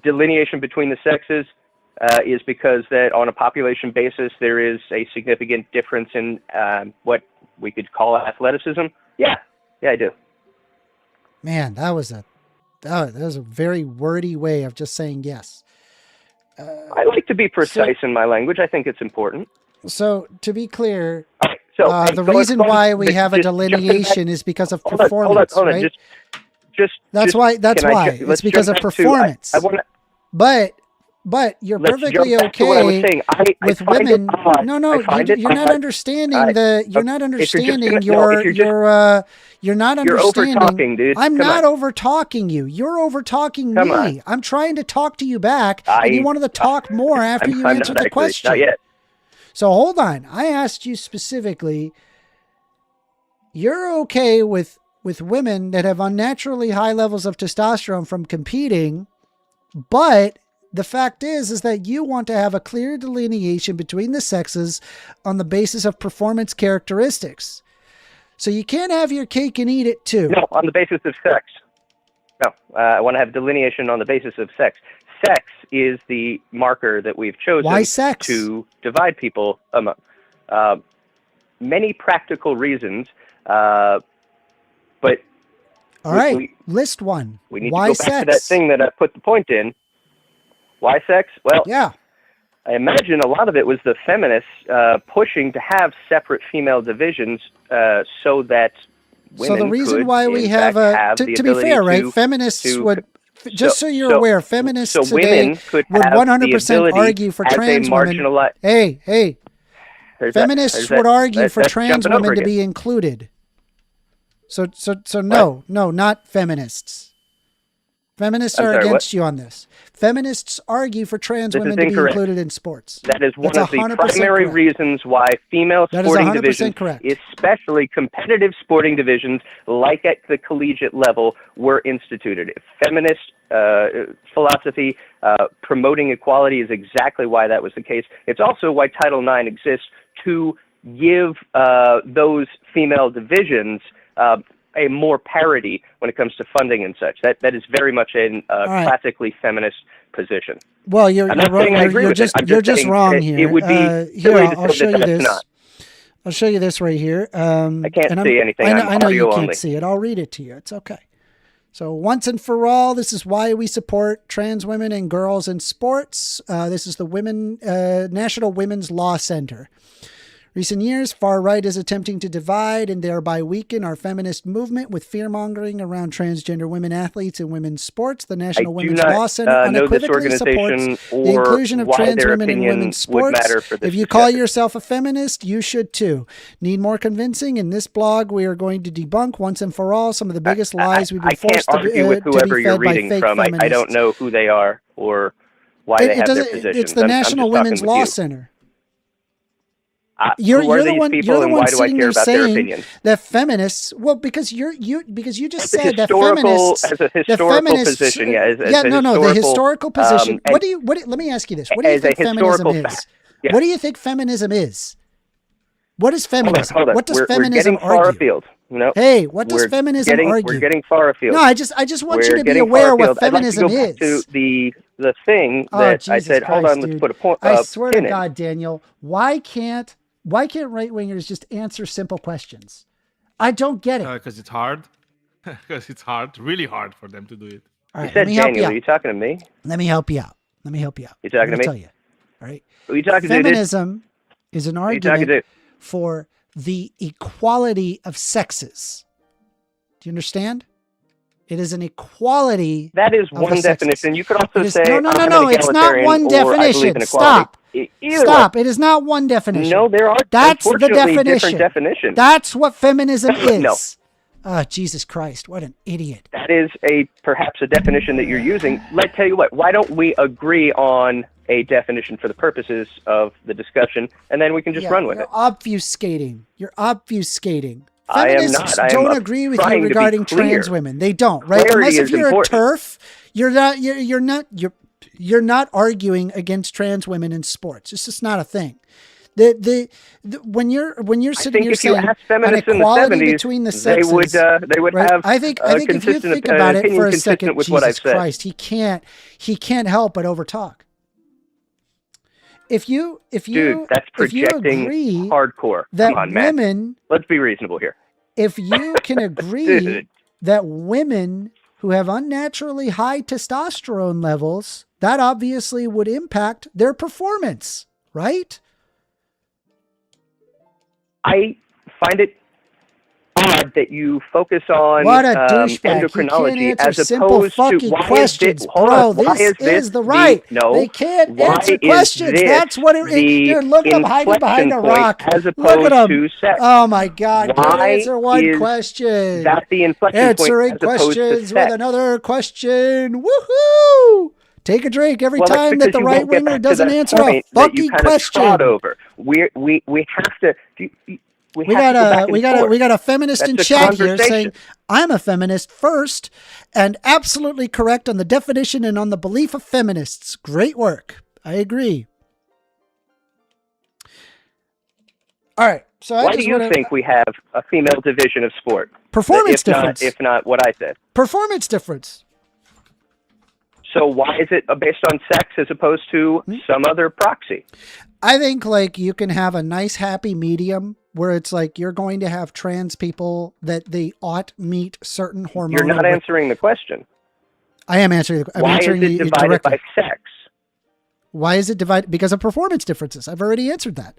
delineation between the sexes is because that on a population basis there is a significant difference in what we could call athleticism? Yeah, I do. Man, that was a very wordy way of just saying yes. I like to be precise in my language. I think it's important. So, to be clear, the reason why we have a delineation is because of performance, hold on. right? That's why. It's because of performance. But you're perfectly okay with women. You're not understanding You're not understanding You're not understanding. You're over-talking, dude. I'm not over-talking you. You're over-talking me. I'm trying to talk to you back, and you wanted to talk more after you answered the question. Not yet. So hold on. I asked you specifically, you're okay with women that have unnaturally high levels of testosterone from competing, but the fact is that you want to have a clear delineation between the sexes on the basis of performance characteristics. So you can't have your cake and eat it too. No, on the basis of sex. No, I want to have delineation on the basis of sex. Sex is the marker that we've chosen. Why sex? To divide people among many practical reasons. But all right, list one. We need Why to go back sex? to that thing that I put the point in. Why sex? Well, yeah. I imagine a lot of it was the feminists pushing to have separate female divisions so that women So the reason could, why we have to be fair, right? Feminists would, just so you're aware, feminists today would 100% argue for trans women. Hey, feminists would argue for trans women to be included. So no, not feminists. Feminists are against you on this. Feminists argue for trans women to be included in sports. That is one of the primary reasons why female sporting divisions, especially competitive sporting divisions like at the collegiate level, were instituted. Feminist philosophy promoting equality is exactly why that was the case. It's also why Title IX exists, to give those female divisions a more parity when it comes to funding and such. That is very much a classically feminist position. Well, you're just wrong here. It would be here. I'll show you this. I'll show you this right here. I can't see anything. I know you can't see it. I'll read it to you. It's okay. So once and for all, this is why we support trans women and girls in sports. This is the National Women's Law Center. Recent years, far right is attempting to divide and thereby weaken our feminist movement with fear-mongering around transgender women athletes in women's sports. The National I do Women's not Law Center know this unequivocally supports organization the or inclusion of why trans their women in opinion women's would sports. matter for this If you call discussion. yourself a feminist, you should too. Need more convincing? In this blog, we are going to debunk once and for all some of the biggest lies we've been I can't forced to argue with be whoever you're fed by reading fake from. feminists. I don't know who they are or why they have their positions. It's the I'm National just Women's talking with Law you. Center. Who You're are the these one. people You're the and one why do I sitting care there about their saying opinions? that feminists. Well, because you just As said a that historical, feminists. as a the historical feminists, position, yeah. As yeah, a the historical position. and Let me ask you this. What do you as a think feminism historical is? fact, yeah. What do you think feminism is? What is feminism? Hold on. What does we're feminism getting far argue? afield. No. Hey, what does feminism argue? We're getting far afield. No, I just want you We're to be getting aware far what afield. feminism I'd like to go is. back to the thing Oh, that I Jesus said. Hold Christ, on, let's dude. put a point. I swear to pin in. God, Daniel, why can't right wingers just answer simple questions? I don't get it. Because it's hard. Because it's hard, really hard for them to do it. All You right, said let me help you Daniel. Are out. you talking to me? Let me help you out. You talking Let to me? tell you. All right. Who you talking to, dude? Feminism is an Who you talking argument to? for the equality of sexes. Do you understand? It is an equality. That is of the one sexes. definition. You could also It is- say no. I'm an It's not egalitarian one or I believe definition. in equality. Stop. Either Stop. way. It is not one definition. No, there are That's the unfortunately definition. different definitions. That's what feminism is. No. Oh, Jesus Christ. What an idiot. That is perhaps a definition that you're using. Let's tell you what. Why don't we agree on a definition for the purposes of the discussion, and then we can just run with you're it. obfuscating. You're obfusting. I am Feminists not. I am don't agree with you trying to be regarding clear. trans women. They don't, right? Clarity Unless if is you're important. a TERF, you're not arguing against trans women in sports. It's just not a thing. When you're sitting here if you saying ask an feminists in the equality 70s, between the sexes, they would right? have I think a if you consistent think about it opinion for a consistent second, with Jesus what I've said. Christ, he can't help but overtalk. If you Dude, that's projecting agree hardcore. that Come on, man. women, Let's be reasonable here. if you can agree Dude. that women who have unnaturally high testosterone levels, that obviously would impact their performance, right? I find it odd that you focus on What a douchebag. He can't endocrinology answer as simple opposed to fucking why questions, is this, hold bro. on, why This is the right. no, They can't why answer is questions. this That's what it the is. Look up hiding behind a inflection point rock. as Look opposed at him. to sex? Oh my God. Can't Why answer one is question. that the inflection Answering point as opposed to questions with sex? another question. Woohoo! Take a drink every Well, that's time that because the you right won't get winger back to doesn't that answer a point that you fucking kind of question. trod over. We have to. We We have to go back and forth. we got a feminist in That's a chat here conversation. saying I'm a feminist first and absolutely correct on the definition and on the belief of feminists. Great work. I agree. All right. So Why do you think we have a female division of sport? Performance difference. If not what I said. Performance difference. So why is it based on sex as opposed to some other proxy? I think like you can have a nice happy medium where it's like you're going to have trans people that they ought meet certain hormonal. You're not answering the question. I am answering. I'm Why is answering it divided directly. by sex? Why is it divided? Because of performance differences. I've already answered that.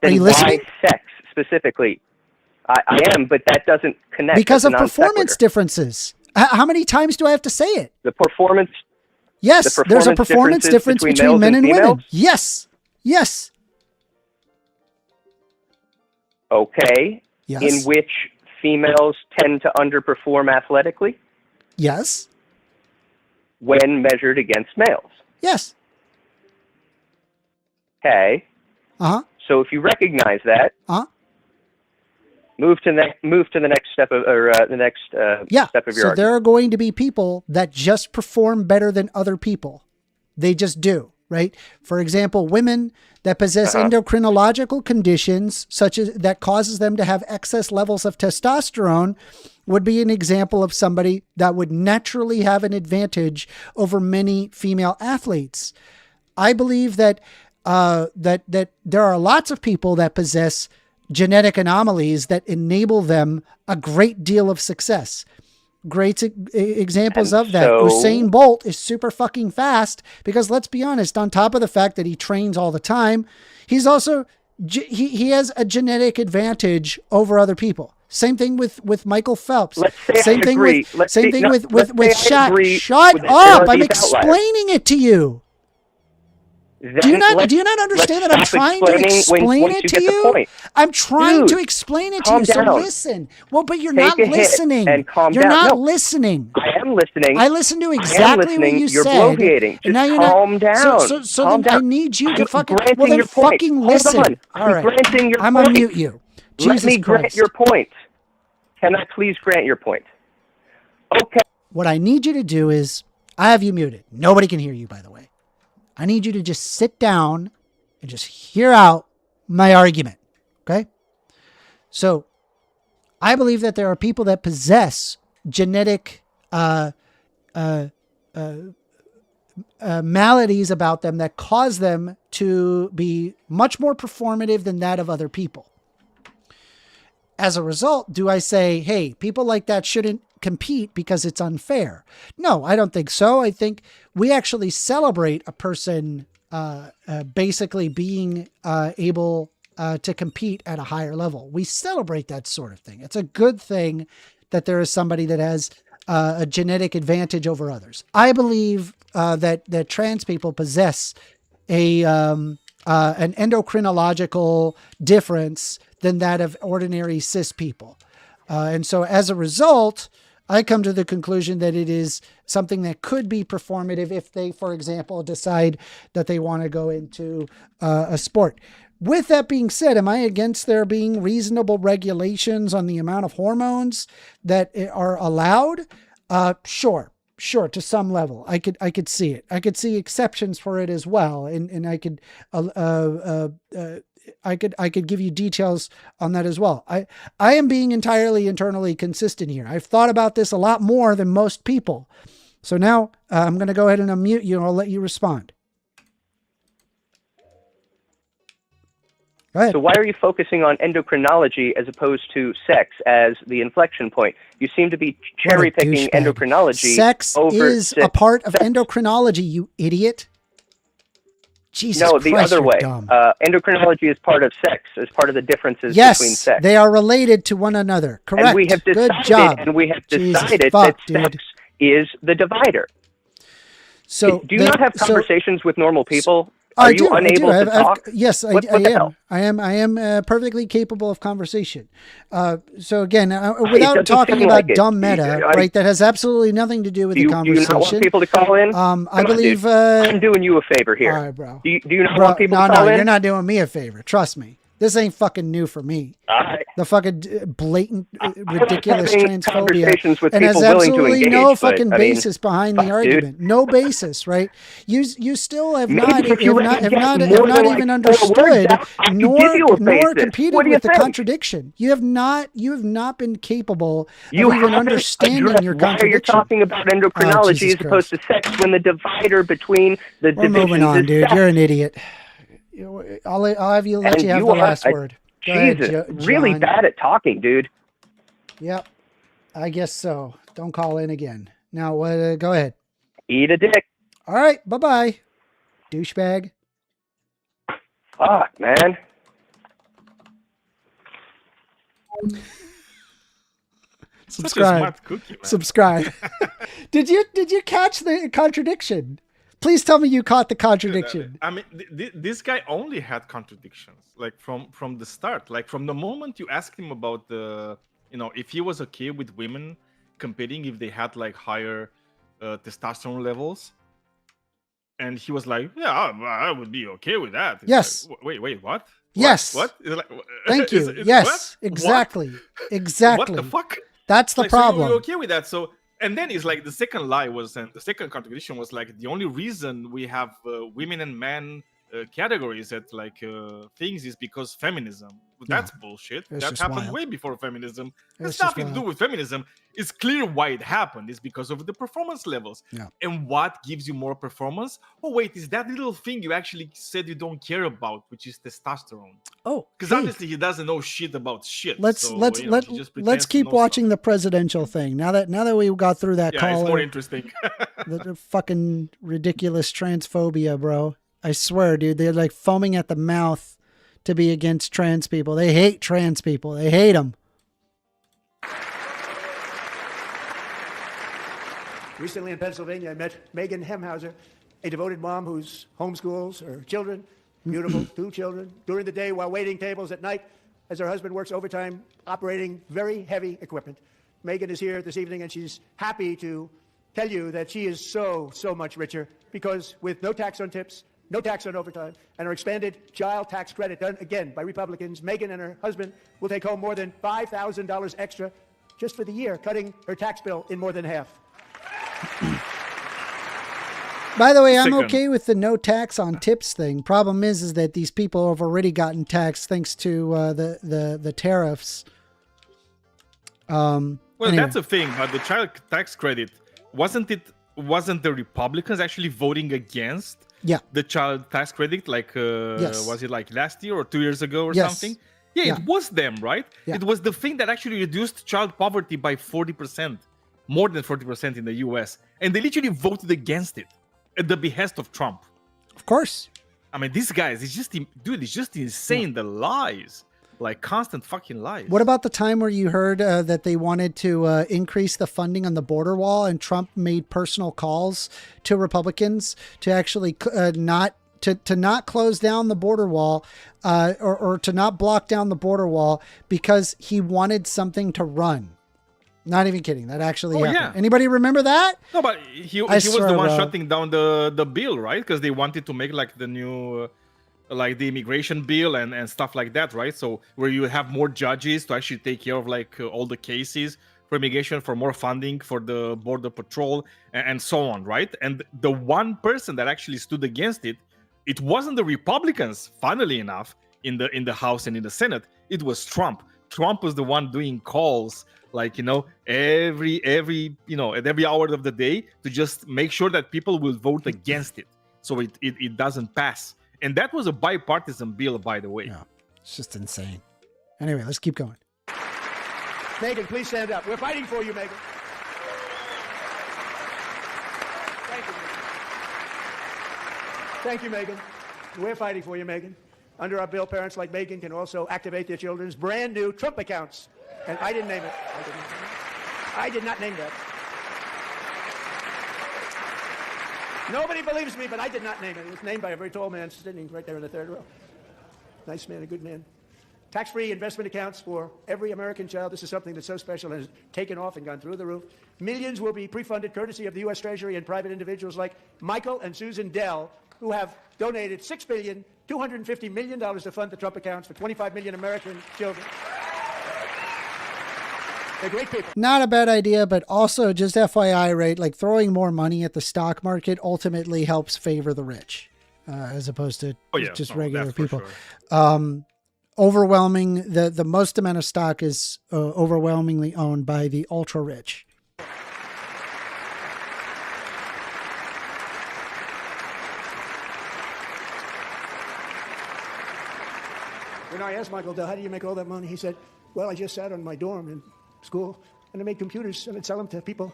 Then Are you listening? why sex specifically? I am, but that doesn't connect. Because That's of a non performance sequitur. differences. How many times do I have to say it? The performance. Yes, The there's a performance performance difference differences between between men males and and women. females? Yes. Yes. Okay. Yes. In which females tend to underperform athletically Yes. when measured against males. Yes. Okay. Uh-huh. So if you recognize that, Uh-huh. move to the next step of the next Yeah. step of your So argument. there are going to be people that just perform better than other people. They just do, right? For example, women that possess endocrinological conditions such as that causes them to have excess levels of testosterone would be an example of somebody that would naturally have an advantage over many female athletes. I believe that that there are lots of people that possess genetic anomalies that enable them a great deal of success. great examples And of that. so- Usain Bolt is super fucking fast because, let's be honest, on top of the fact that he trains all the time, he's also he has a genetic advantage over other people. Same thing with Michael Phelps. Let's say Same I thing agree. with Let's same say- thing no, with let's say I Shaq. agree Shut with up! there are I'm these outliers. explaining it to you. Do you not understand that I'm trying to explain it to you? I'm trying to explain it to you. So listen. Well, but you're not listening. And calm You're down. not No, listening. I am listening. I listened to exactly what you You're said. bloviating. And Just now you're calm not, down. So Calm then I down. need you to I'm fucking granting well then your point. fucking Hold listen. on. All I'm right. granting your I'm gonna point. mute you. Let Jesus me grant Christ. your point. Can I please grant your point? Okay. What I need you to do is, I have you muted. Nobody can hear you, by the way. I need you to just sit down and just hear out my argument. Okay? So, I believe that there are people that possess genetic maladies about them that cause them to be much more performative than that of other people. As a result, do I say, hey, people like that shouldn't compete because it's unfair? No, I don't think so. I think we actually celebrate a person basically being able to compete at a higher level. We celebrate that sort of thing. It's a good thing that there is somebody that has a genetic advantage over others. I believe that trans people possess an endocrinological difference than that of ordinary cis people. And so as a result, I come to the conclusion that it is something that could be performative if they, for example, decide that they want to go into a sport. With that being said, am I against there being reasonable regulations on the amount of hormones that are allowed? Sure, to some level. I could see it. I could see exceptions for it as well. And I could, I could give you details on that as well. I am being entirely internally consistent here. I've thought about this a lot more than most people. So now I'm going to go ahead and unmute you and I'll let you respond. Go ahead. So why are you focusing on endocrinology as opposed to sex as the inflection point? You seem to be cherry picking endocrinology. Sex over is a part of endocrinology, you idiot. Jesus no, Christ, the other you're way. dumb. Endocrinology is part of sex, is part of the differences between Yes, sex. they are related to one another. Correct. And we have decided, Good job. And we have Jesus decided fuck, that sex is the divider. So do you not have conversations with normal people? I Are you unable to talk? Yes, I am. I am perfectly capable of conversation. So again, without talking about dumb meta, right? That has absolutely nothing to do with the conversation. Do you not want people to call in? I believe I'm doing you a favor here. All right, bro. Do you not want people to call in? No, you're not doing me a favor. Trust me. This ain't fucking new for me. The fucking blatant, ridiculous transphobia, and has absolutely no fucking basis behind the argument. No basis, right? You still have not even understood nor competed with the contradiction. You have not been capable of even understanding your contradiction. Why you're talking about endocrinology as opposed to sex when the divider between the divisions We're moving on, dude. Sex. You're an idiot. I'll let you have the last word. Go Jesus, ahead, really bad at talking, dude. Yep, I guess so. Don't call in again. Now, go ahead. Eat a dick. All right, bye-bye, douchebag. Fuck, man. Subscribe. Cookie, man. Subscribe. Did you catch the contradiction? Please tell me you caught the contradiction. I mean, this guy only had contradictions, like from the start. Like from the moment you asked him about if he was okay with women competing if they had like higher testosterone levels, and he was like, "Yeah, I would be okay with that." It's yes. Like, wait, what? Yes. What? Like, thank you. Yes. What? Exactly. What? Exactly. What the fuck? That's the problem. So you're okay with that? So. And then it's like the second lie was, and the second contradiction was like the only reason we have women and men categories at like things is because feminism. That's bullshit. It's That just happened wild. way before feminism. It's It's just nothing to do wild. with feminism. It's clear why it happened. It's because of the performance levels. Yeah. And what gives you more performance? Oh wait, is that little thing you actually said you don't care about, which is testosterone? Oh, Because hey, obviously he doesn't know shit about shit. let's so, let's you know, let he just let's pretends to keep know watching stuff. the presidential thing. Now that we got through that Yeah, it's more caller, interesting. the fucking ridiculous transphobia, bro. I swear, dude, they're like foaming at the mouth to be against trans people. They hate trans people. They hate them. Recently in Pennsylvania, I met Megan Hemhauser, a devoted mom who's homeschools her children, beautiful, 2 children, during the day while waiting tables at night as her husband works overtime operating very heavy equipment. Megan is here this evening and she's happy to tell you that she is so much richer because with no tax on tips, no tax on overtime, and her expanded child tax credit done again by Republicans, Megan and her husband will take home more than $5,000 extra just for the year, cutting her tax bill in more than half. By the way, I'm Second. okay with the no tax on tips thing. Problem is that these people have already gotten taxed thanks to the tariffs. Well, Anyway. that's the thing. But the child tax credit wasn't the Republicans actually voting against Yeah. the child tax credit? Like, Yes. was it like last year or 2 years ago or Yes. something? Yeah, Yeah. it was them, right? Yeah. It was the thing that actually reduced child poverty by 40%, more than 40% in the US, and they literally voted against it at the behest of Trump. Of course. I mean, these guys, it's just insane. The lies, like constant fucking lies. What about the time where you heard that they wanted to increase the funding on the border wall and Trump made personal calls to Republicans to actually not close down the border wall or to not block down the border wall because he wanted something to run? Not even kidding. That actually happened. yeah. Anybody remember that? No, but he was swear, the one bro. shutting down the bill, right? Because they wanted to make like the new, like the immigration bill and stuff like that, right? So where you have more judges to actually take care of like all the cases for immigration, for more funding for the border patrol and so on, right? And the one person that actually stood against it, it wasn't the Republicans, funnily enough, in the House and in the Senate. It was Trump. Trump was the one doing calls, like, you know, every you know, at every hour of the day to just make sure that people will vote against it, so it doesn't pass. And that was a bipartisan bill, by the way. Yeah. It's just insane. Anyway, let's keep going. Megan, please stand up. We're fighting for you, Megan. Thank you, Megan. Thank you, Megan. We're fighting for you, Megan. Under our bill, parents like Megan can also activate their children's brand new Trump accounts. And I didn't name it. I did not name that. Nobody believes me, but I did not name it. It was named by a very tall man sitting right there in the third row. Nice man, a good man. Tax-free investment accounts for every American child. This is something that's so special and has taken off and gone through the roof. Millions will be pre-funded courtesy of the U.S. Treasury and private individuals like Michael and Susan Dell, who have donated $6.25 billion to fund the Trump accounts for 25 million American children. They're great people. Not a bad idea, but also just FYI, right? Like throwing more money at the stock market ultimately helps favor the rich, as opposed to just regular that's for people. sure. Overwhelming, the most amount of stock is overwhelmingly owned by the ultra rich. When I asked Michael Dell, how do you make all that money? He said, well, I just sat on my dorm in school and I made computers and I'd sell them to people.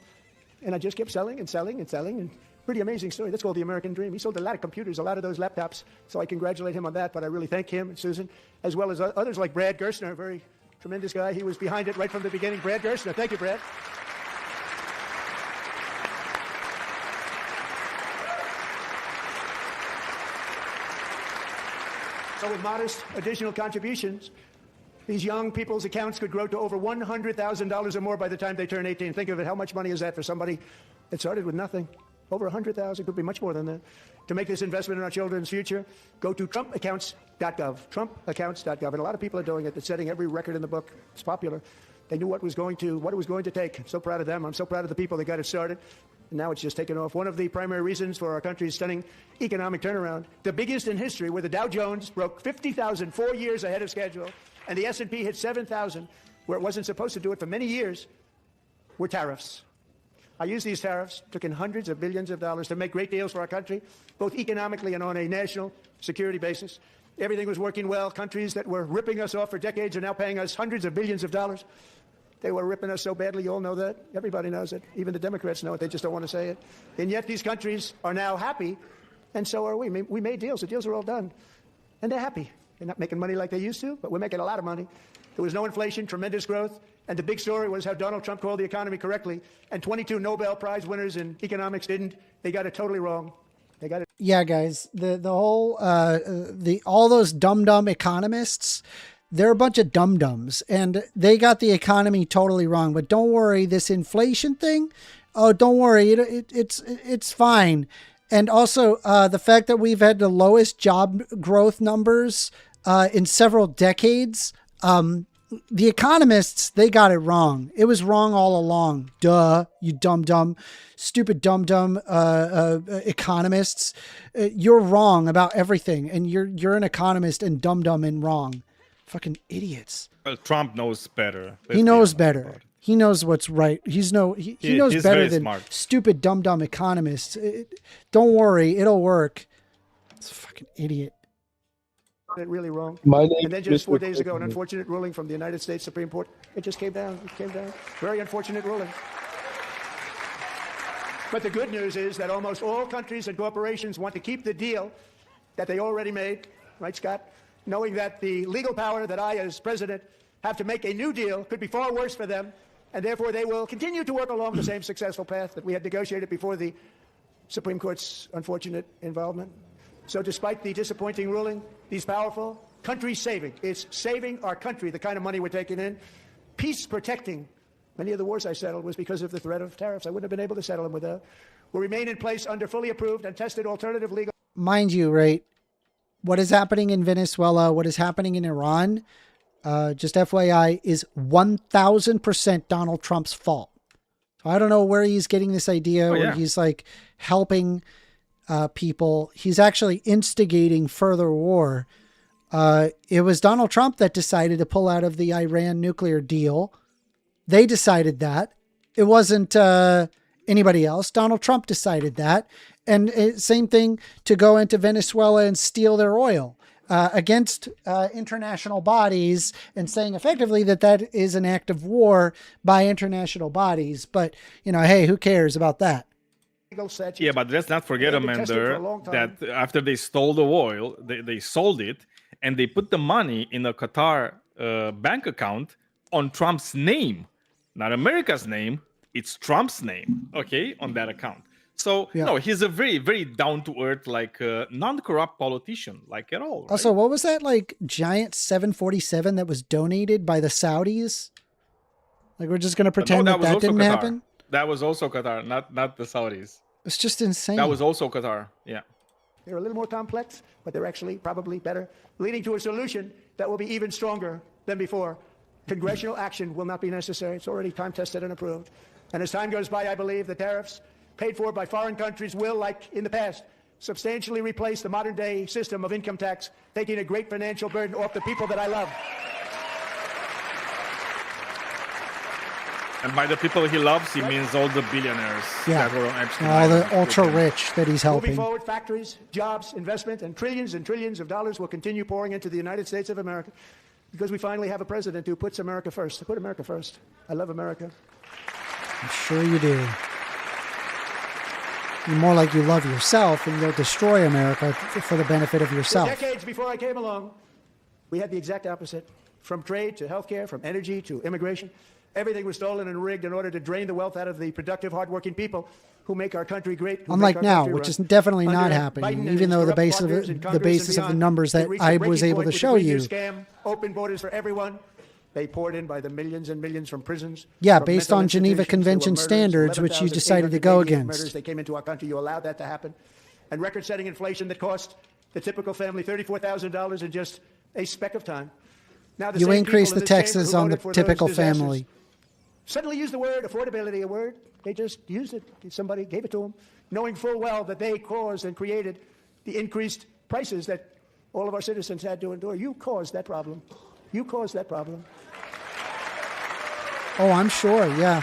And I just kept selling and selling and selling. And pretty amazing story. That's called the American dream. He sold a lot of computers, a lot of those laptops. So I congratulate him on that. But I really thank him and Susan, as well as others like Brad Gerstner, a very tremendous guy. He was behind it right from the beginning. Brad Gerstner. Thank you, Brad. So with modest additional contributions, these young people's accounts could grow to over $100,000 or more by the time they turn 18. Think of it. How much money is that for somebody that started with nothing? Over 100,000, could be much more than that. To make this investment in our children's future, go to trumpaccounts.gov, trumpaccounts.gov. And a lot of people are doing it. They're setting every record in the book. It's popular. They knew what it was going to take. I'm so proud of them. I'm so proud of the people that got it started. And now it's just taken off. One of the primary reasons for our country's stunning economic turnaround, the biggest in history, where the Dow Jones broke 50,000 4 years ahead of schedule, and the S&P hit 7,000, where it wasn't supposed to do it for many years, were tariffs. I used these tariffs, took in hundreds of billions of dollars to make great deals for our country, both economically and on a national security basis. Everything was working well. Countries that were ripping us off for decades are now paying us hundreds of billions of dollars. They were ripping us so badly, you all know that. Everybody knows it. Even the Democrats know it. They just don't want to say it. And yet these countries are now happy, and so are we. We made deals. The deals are all done. And they're happy. They're not making money like they used to, but we're making a lot of money. There was no inflation, tremendous growth, and the big story was how Donald Trump called the economy correctly, and 22 Nobel Prize winners in economics didn't. They got it totally wrong. They got it. Yeah, guys, the whole all those dumb economists, they're a bunch of dum-dums, and they got the economy totally wrong. But don't worry, this inflation thing, oh, don't worry, it's fine. And also the fact that we've had the lowest job growth numbers in several decades. The economists, they got it wrong. It was wrong all along. Duh, you dumb, stupid dumb economists. You're wrong about everything, and you're an economist and dumb and wrong. Fucking idiots. Well, Trump knows better. He knows better. He knows what's right. He knows better than smart. Stupid dumb economists. Don't worry, it'll work. It's a fucking idiot. It really wrong. My name And then is just 4 Mr. days ago, an President. unfortunate ruling from the United States Supreme Court. It just came down. It came down. Very unfortunate ruling. But the good news is that almost all countries and corporations want to keep the deal that they already made, right, Scott? Knowing that the legal power that I, as president, have to make a new deal could be far worse for them, and therefore they will continue to work along the same successful path that we had negotiated before the Supreme Court's unfortunate involvement. So despite the disappointing ruling, these powerful, country-saving, it's saving our country, the kind of money we're taking in, peace-protecting. Many of the wars I settled was because of the threat of tariffs. I wouldn't have been able to settle them without. Will remain in place under fully approved and tested alternative legal. Mind you, right, what is happening in Venezuela, what is happening in Iran, just FYI, is 1,000% Donald Trump's fault. So I don't know where he's getting this idea where he's like helping people. He's actually instigating further war. It was Donald Trump that decided to pull out of the Iran nuclear deal. They decided that. It wasn't anybody else. Donald Trump decided that. And same thing to go into Venezuela and steal their oil against international bodies, and saying effectively that that is an act of war by international bodies. But, you know, hey, who cares about that? Yeah, but let's not forget, Amanda, that after they stole the oil, they sold it, and they put the money in a Qatar bank account on Trump's name, not America's name. It's Trump's name, okay, on that account. So, no, he's a very, very down-to-earth, like, non-corrupt politician, like, at all. Right? Also, what was that, like, giant 747 that was donated by the Saudis? Like, we're just going to pretend that didn't happen? That was also Qatar, not the Saudis. It's just insane. That was also Qatar, yeah. They're a little more complex, but they're actually probably better, leading to a solution that will be even stronger than before. Congressional action will not be necessary. It's already time-tested and approved. And as time goes by, I believe the tariffs paid for by foreign countries will, like in the past, substantially replace the modern-day system of income tax, taking a great financial burden off the people that I love. And by the people he loves, he means all the billionaires that were on Epstein all the Island. ultra-rich that he's helping. Moving forward, factories, jobs, investment, and trillions of dollars will continue pouring into the United States of America because we finally have a president who puts America first. Put America first. I love America. I'm sure you do. You're more like you love yourself, and you'll destroy America for the benefit of yourself. Decades before I came along, we had the exact opposite. From trade to healthcare, from energy to immigration, everything was stolen and rigged in order to drain the wealth out of the productive, hardworking people who make our country great. Unlike now, which is definitely not happening, even though the basis of the numbers that I was able to show you. Scam, open borders for everyone. They poured in by the millions and millions from prisons. Yeah, based on Geneva Convention standards, which you decided to go against. They came into our country. You allowed that to happen. And record-setting inflation that cost the typical family $34,000 in just a speck of time. Now, you increased the taxes on the typical family. suddenly used the word affordability, a word. They just used it. Somebody gave it to them, knowing full well that they caused and created the increased prices that all of our citizens had to endure. You caused that problem. You caused that problem. Oh, I'm sure, yeah.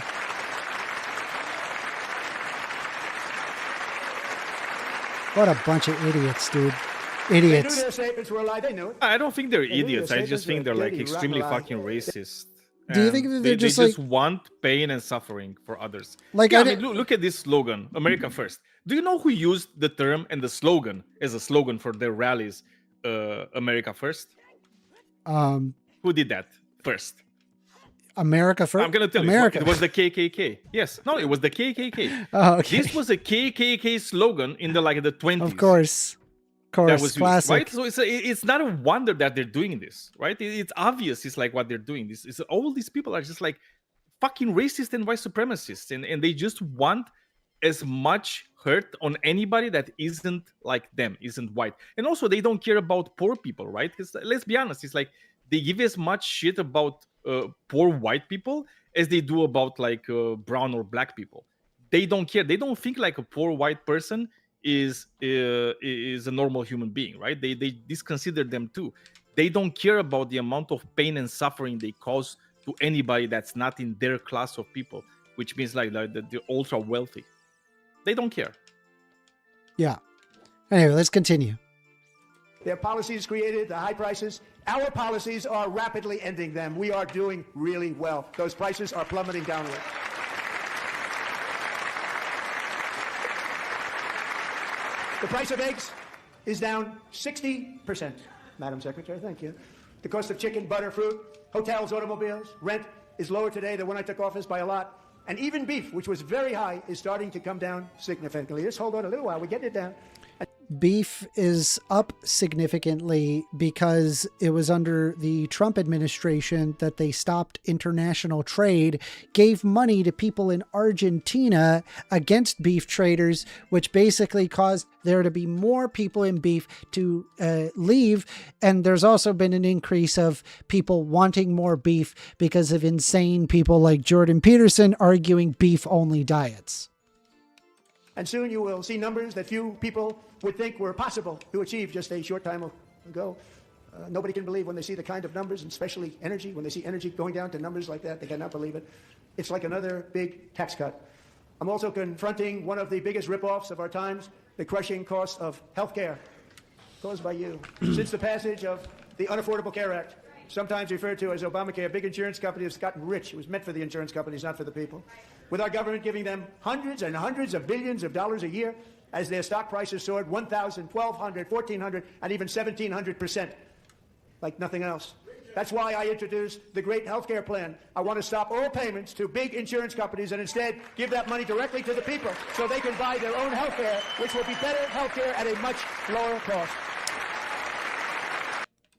What a bunch of idiots, dude. They knew Idiots. their statements were a lie. They knew it. I don't think they're They knew idiots. their I just statements think were they're like dirty, extremely rotten lie. fucking racist. Do you think And that they they're just just like- want pain and suffering for others? Like, yeah, I I mean, didn't- look at this slogan, America First. Do you know who used the term and the slogan as a slogan for their rallies, America First? Who did that first? America first. I'm gonna tell America. you, it was the KKK. Yes, no, it was the KKK. Oh, okay. This was a KKK slogan in the 20s. Of course. That was used, Classic. right? So it's not a wonder that they're doing this, right? It's obvious. It's like what they're doing. This is all these people are just like fucking racist and white supremacists, and they just want as much hurt on anybody that isn't like them, isn't white. And also, they don't care about poor people, right? Because let's be honest, it's like they give as much shit about poor white people as they do about brown or black people. They don't care. They don't think like a poor white person is a normal human being, right? They disconsider them too. They don't care about the amount of pain and suffering they cause to anybody that's not in their class of people, which means like the ultra wealthy. They don't care. Yeah. Anyway, let's continue. Their policies created the high prices. Our policies are rapidly ending them. We are doing really well. Those prices are plummeting downward. The price of eggs is down 60%, Madam Secretary, thank you. The cost of chicken, butter, fruit, hotels, automobiles, rent is lower today than when I took office by a lot. And even beef, which was very high, is starting to come down significantly. Just hold on a little while. We're getting it down. Beef is up significantly because it was under the Trump administration that they stopped international trade, gave money to people in Argentina against beef traders, which basically caused there to be more people in beef to leave. And there's also been an increase of people wanting more beef because of insane people like Jordan Peterson arguing beef-only diets. And soon you will see numbers that few people would think were possible to achieve just a short time ago. Nobody can believe when they see the kind of numbers, and especially energy. When they see energy going down to numbers like that, they cannot believe it. It's like another big tax cut. I'm also confronting one of the biggest ripoffs of our times, the crushing cost of health care caused by you. Since the passage of the Unaffordable Care Act, sometimes referred to as Obamacare, big insurance companies have gotten rich. It was meant for the insurance companies, not for the people. With our government giving them hundreds and hundreds of billions of dollars a year as their stock prices soared 1,000, 1,200, 1,400, and even 1,700%, like nothing else. That's why I introduced the great health care plan. I want to stop all payments to big insurance companies and instead give that money directly to the people so they can buy their own health care, which will be better health care at a much lower cost.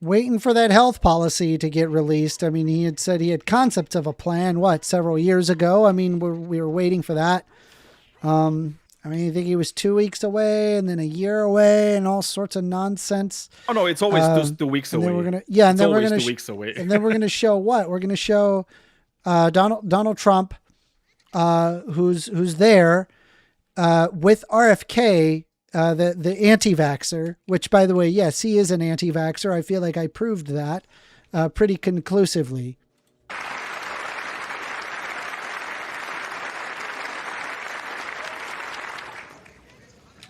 Waiting for that health policy to get released. I mean, he had said he had concepts of a plan, several years ago. I mean, we were waiting for that. I mean, I think he was 2 weeks away and then a year away and all sorts of nonsense. Oh no, it's always 2 weeks away. And then we're gonna, yeah, and it's then we're always gonna 2 weeks away. and then we're gonna show what? We're gonna show Donald Trump, who's there with RFK. The anti-vaxxer, which, by the way, yes, he is an anti-vaxxer. I feel like I proved that pretty conclusively.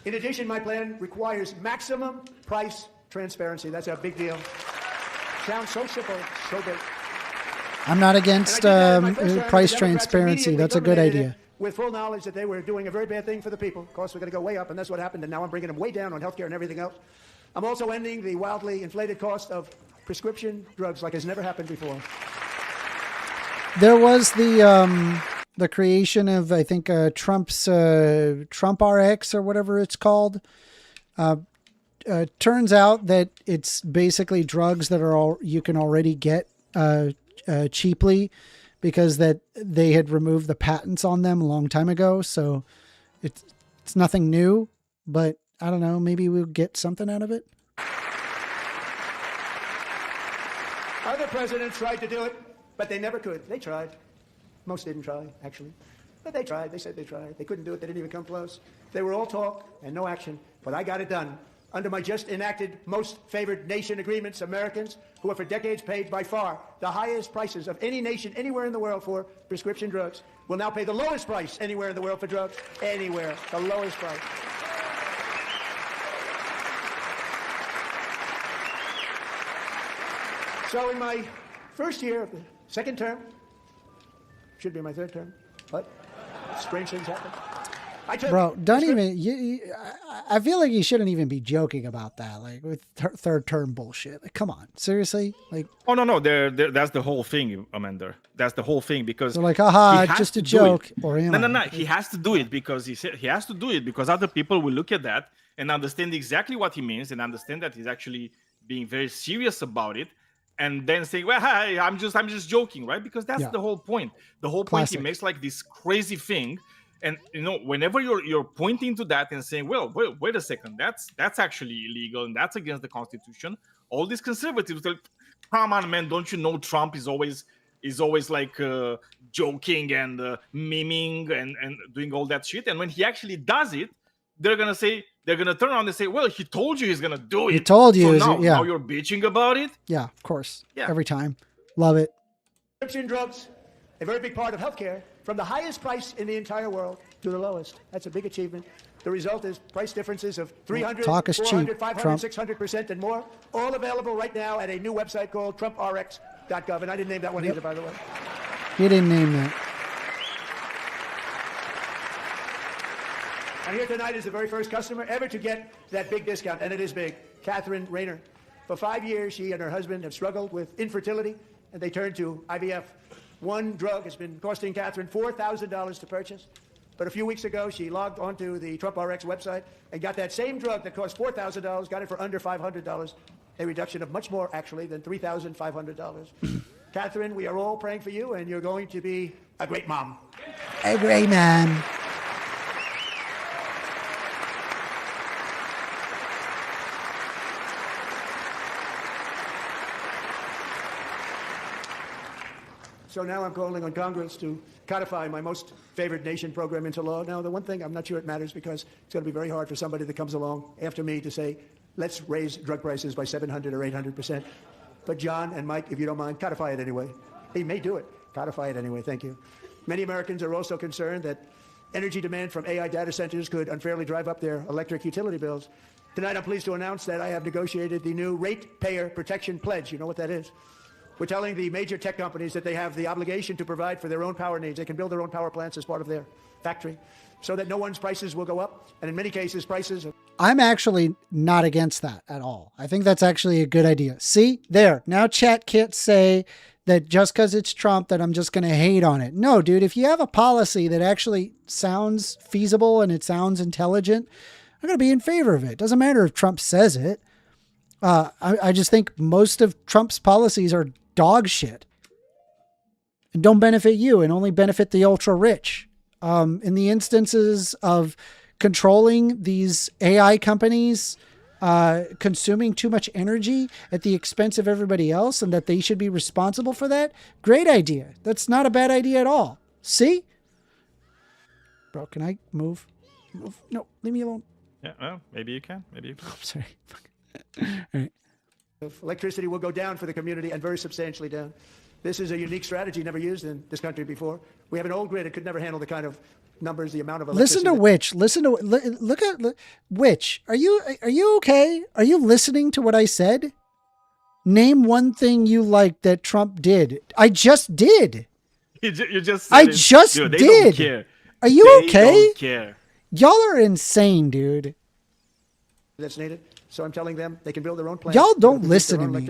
In addition, my plan requires maximum price transparency. That's a big deal. Sounds so simple, so big. I'm not against price transparency. That's a good idea. With full knowledge that they were doing a very bad thing for the people. Of course, we're going to go way up, and that's what happened, and now I'm bringing them way down on healthcare and everything else. I'm also ending the wildly inflated cost of prescription drugs like has never happened before. There was the creation of, I think, Trump's Trump RX or whatever it's called. Turns out that it's basically drugs that are you can already get cheaply, because that they had removed the patents on them a long time ago. So it's nothing new, but I don't know, maybe we'll get something out of it. Other presidents tried to do it, but they never could. They tried. Most didn't try, actually. But they tried. They said they tried. They couldn't do it. They didn't even come close. They were all talk and no action. But I got it done. Under my just enacted most favored nation agreements, Americans who have for decades paid by far the highest prices of any nation anywhere in the world for prescription drugs will now pay the lowest price anywhere in the world for drugs. Anywhere. The lowest price. So in my first year of the second term, should be my third term, but strange things happen. Bro, don't even. I feel like you shouldn't even be joking about that, like with third term bullshit. Like, come on, seriously? Like, oh no, that's the whole thing, Amanda. That's the whole thing because they're like, aha, just a joke. Or no. He has to do it because he has to do it because other people will look at that and understand exactly what he means and understand that he's actually being very serious about it. And then saying, well, hi, I'm just joking, right? Because that's the whole point. The whole point he makes like this crazy thing. And whenever you're pointing to that and saying, well, wait a second, that's actually illegal and that's against the Constitution. All these conservatives, like, come on, man, don't you know Trump is always like joking and miming and doing all that shit. And when he actually does it, they're gonna turn around and say, well, he told you he's gonna do it. He told you. So now you're bitching about it? Yeah, of course. Yeah. Every time. Love it. Prescription drugs, a very big part of healthcare, from the highest price in the entire world to the lowest. That's a big achievement. The result is price differences of 300, Talk is 400, cheap, 500, Trump. 600% and more. All available right now at a new website called TrumpRx.gov. And I didn't name that one either, by the way. He didn't name that. And here tonight is the very first customer ever to get that big discount, and it is big, Catherine Rayner. For 5 years, she and her husband have struggled with infertility, and they turned to IVF. One drug has been costing Catherine $4,000 to purchase. But a few weeks ago, she logged onto the Trump RX website and got that same drug that cost $4,000, got it for under $500, a reduction of much more, actually, than $3,500. Catherine, we are all praying for you, and you're going to be a great mom. A great man. So now I'm calling on Congress to codify my most favored nation program into law. Now, the one thing, I'm not sure it matters because it's going to be very hard for somebody that comes along after me to say, let's raise drug prices by 700 or 800%. But John and Mike, if you don't mind, codify it anyway. He may do it. Codify it anyway. Thank you. Many Americans are also concerned that energy demand from AI data centers could unfairly drive up their electric utility bills. Tonight, I'm pleased to announce that I have negotiated the new Ratepayer Protection Pledge. You know what that is? We're telling the major tech companies that they have the obligation to provide for their own power needs. They can build their own power plants as part of their factory so that no one's prices will go up. And in many cases, prices... I'm actually not against that at all. I think that's actually a good idea. See, there. Now chat can't say that just because it's Trump that I'm just going to hate on it. No, dude, if you have a policy that actually sounds feasible and it sounds intelligent, I'm going to be in favor of it. Doesn't matter if Trump says it. I just think most of Trump's policies are dog shit and don't benefit you and only benefit the ultra rich. In the instances of controlling these AI companies, consuming too much energy at the expense of everybody else and that they should be responsible for that. Great idea. That's not a bad idea at all. See? Bro, can I move? No, leave me alone. Yeah, well, maybe you can. Maybe you can. I'm sorry. All right. Electricity will go down for the community and very substantially down. This is a unique strategy never used in this country before. We have an old grid. It could never handle the kind of numbers, the amount of electricity. Listen to Witch. Look at Witch. Are you okay? Are you listening to what I said? Name one thing you liked that Trump did. I just did. You just said I it. just Dude, they did. Don't care. Are you they okay? Don't care. Y'all are insane, dude. That's needed. So I'm telling them they can build their own plants. Y'all don't listen to me.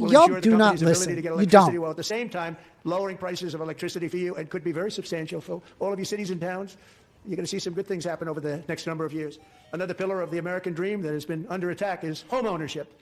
Y'all do not listen. You don't. While at the same time lowering prices of electricity for you and could be very substantial for all of you cities and towns. You're going to see some good things happen over the next number of years. Another pillar of the American dream that has been under attack is home ownership.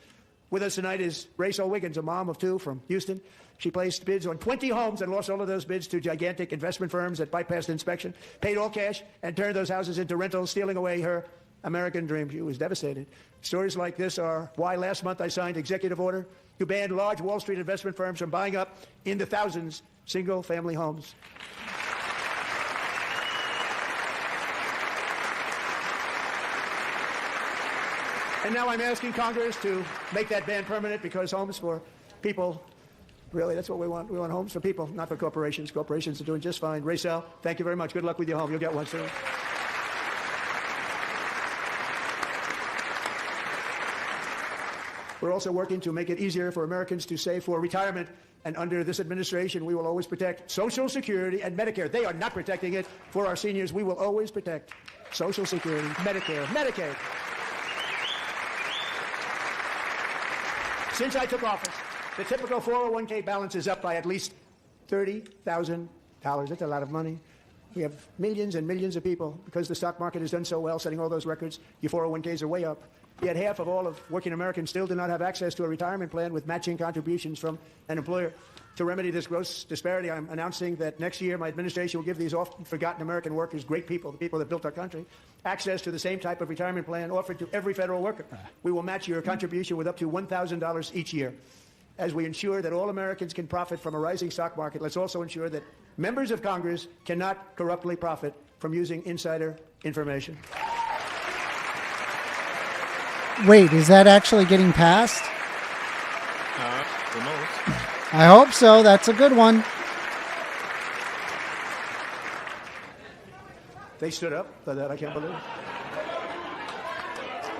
With us tonight is Rachel Wiggins, a mom of two from Houston. She placed bids on 20 homes and lost all of those bids to gigantic investment firms that bypassed inspection, paid all cash, and turned those houses into rentals, stealing away her American dream. She was devastated. Stories like this are why last month I signed executive order to ban large Wall Street investment firms from buying up in the thousands single-family homes. And now I'm asking Congress to make that ban permanent, because homes for people, really, that's what we want. We want homes for people, not for corporations. Corporations are doing just fine. Raysel, thank you very much. Good luck with your home. You'll get one soon. We're also working to make it easier for Americans to save for retirement. And under this administration, we will always protect Social Security and Medicare. They are not protecting it for our seniors. We will always protect Social Security, Medicare, Medicaid. Since I took office, the typical 401k balance is up by at least $30,000. That's a lot of money. We have millions and millions of people, because the stock market has done so well, setting all those records. Your 401ks are way up. Yet half of all of working Americans still do not have access to a retirement plan with matching contributions from an employer. To remedy this gross disparity, I'm announcing that next year my administration will give these often forgotten American workers, great people, the people that built our country, access to the same type of retirement plan offered to every federal worker. We will match your contribution with up to $1,000 each year. As we ensure that all Americans can profit from a rising stock market, let's also ensure that members of Congress cannot corruptly profit from using insider information. Wait, is that actually getting passed? Who knows? I hope so. That's a good one. They stood up for that. I can't believe it.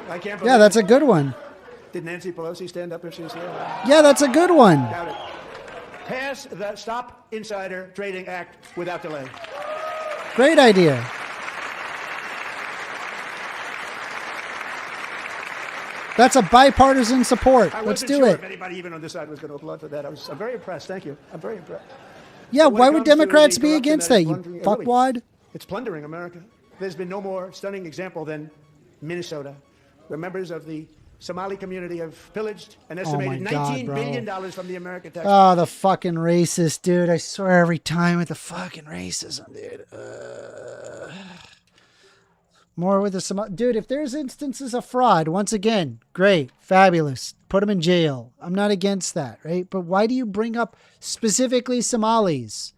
I can't believe Yeah, that's a good one. Did Nancy Pelosi stand up if she was here? Yeah, that's a good one. Doubt it. Pass the Stop Insider Trading Act without delay. Great idea. That's a bipartisan support. I Let's wasn't do sure it. if anybody even on this side was going to applaud for that. I'm very impressed. Thank you. I'm very impressed. Yeah, But when why it would comes to Democrats the be corruption against that that, is you plundering- fuckwad? It's plundering America. There's been no more stunning example than Minnesota, where members of the Somali community have pillaged an estimated my God, $19 bro. billion from the American tax. Oh, the fucking racist, dude. I swear every time with the fucking racism, dude. More with the dude, if there's instances of fraud, once again, great, fabulous. Put them in jail. I'm not against that, right? But why do you bring up specifically Somalis?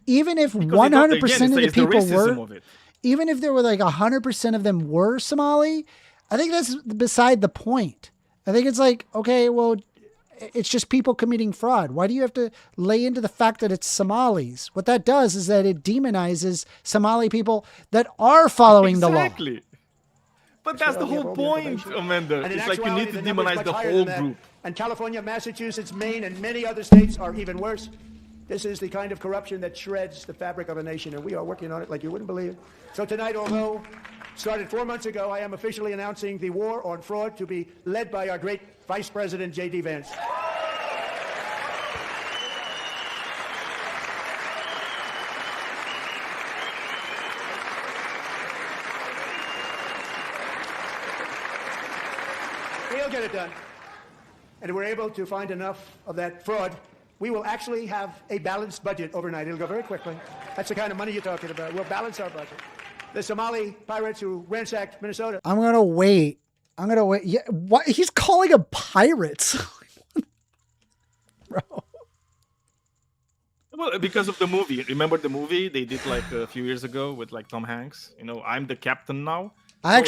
Even if 100% of the people were, even if there were like 100% of them were Somali, I think that's beside the point. I think it's like, okay, well, it's just people committing fraud. Why do you have to lay into the fact that it's Somalis? What that does is that it demonizes Somali people that are following the law. Exactly. But that's the whole point, Amanda. And in It's like you actuality, need to the number is demonize much the higher whole than that. group. And California, Massachusetts, Maine, and many other states are even worse. This is the kind of corruption that shreds the fabric of a nation, and we are working on it like you wouldn't believe. So tonight, although started 4 months ago, I am officially announcing the war on fraud to be led by our great Vice President, J.D. Vance. He'll get it done. And if we're able to find enough of that fraud, we will actually have a balanced budget overnight. It'll go very quickly. That's the kind of money you're talking about. We'll balance our budget. The Somali pirates who ransacked Minnesota. I'm going to wait. Yeah, what? He's calling them pirates. Bro. Well, because of the movie. Remember the movie they did like a few years ago with like Tom Hanks? You know, I'm the captain now. I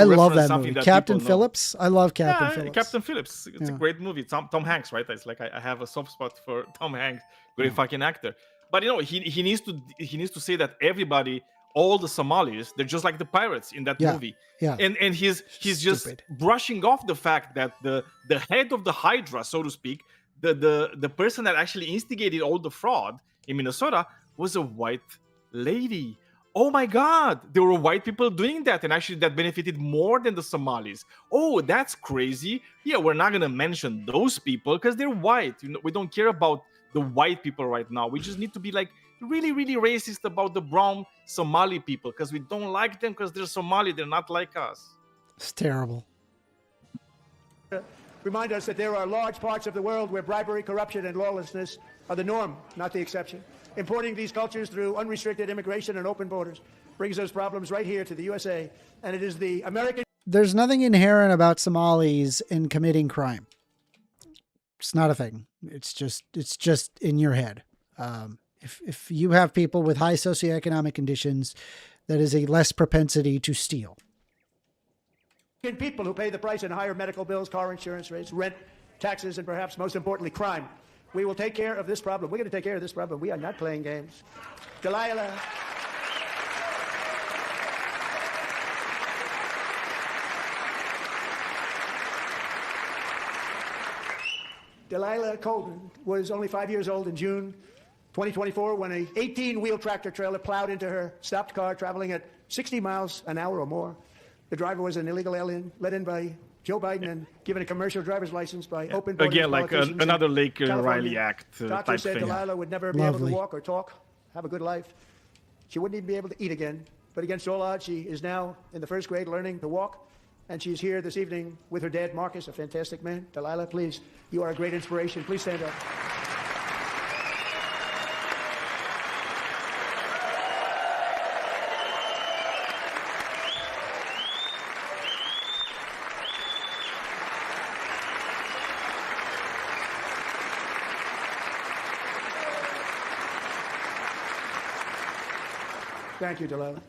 love that movie. That Captain Phillips. I love Captain yeah, Phillips. Captain Phillips. It's a great movie. Tom Hanks, right? It's like I have a soft spot for Tom Hanks. Great fucking actor. But you know, he needs to say that everybody, all the Somalis, they're just like the pirates in that movie. Yeah. And he's just brushing off the fact that the head of the Hydra, so to speak, the person that actually instigated all the fraud in Minnesota was a white lady. Oh my God, there were white people doing that, and actually that benefited more than the Somalis. Oh, that's crazy. Yeah, we're not gonna mention those people because they're white. You know, we don't care about the white people right now. We just need to be like really, really racist about the brown Somali people because we don't like them because they're Somali. They're not like us. It's terrible. Remind us that there are large parts of the world where bribery, corruption, and lawlessness are the norm, not the exception. Importing these cultures through unrestricted immigration and open borders brings those problems right here to the USA. And it is the American... There's nothing inherent about Somalis in committing crime. It's not a thing. It's just in your head. If you have people with high socioeconomic conditions, that is a less propensity to steal. People who pay the price in higher medical bills, car insurance rates, rent, taxes, and perhaps most importantly, crime. We will take care of this problem. We're going to take care of this problem. We are not playing games. Delilah. Delilah Colton was only 5 years old in June 2024 when a 18-wheel tractor trailer plowed into her stopped car traveling at 60 miles an hour or more. The driver was an illegal alien let in by Joe Biden and given a commercial driver's license by open borders Again, like politicians another in Lake Riley California. Act Doctors type said thing. Delilah would never be able Lovely. to walk or talk, have a good life. She wouldn't even be able to eat again. But against all odds, she is now in the first grade learning to walk. And she's here this evening with her dad, Marcus, a fantastic man. Delilah, please, you are a great inspiration. Please stand up. Thank you, Delilah.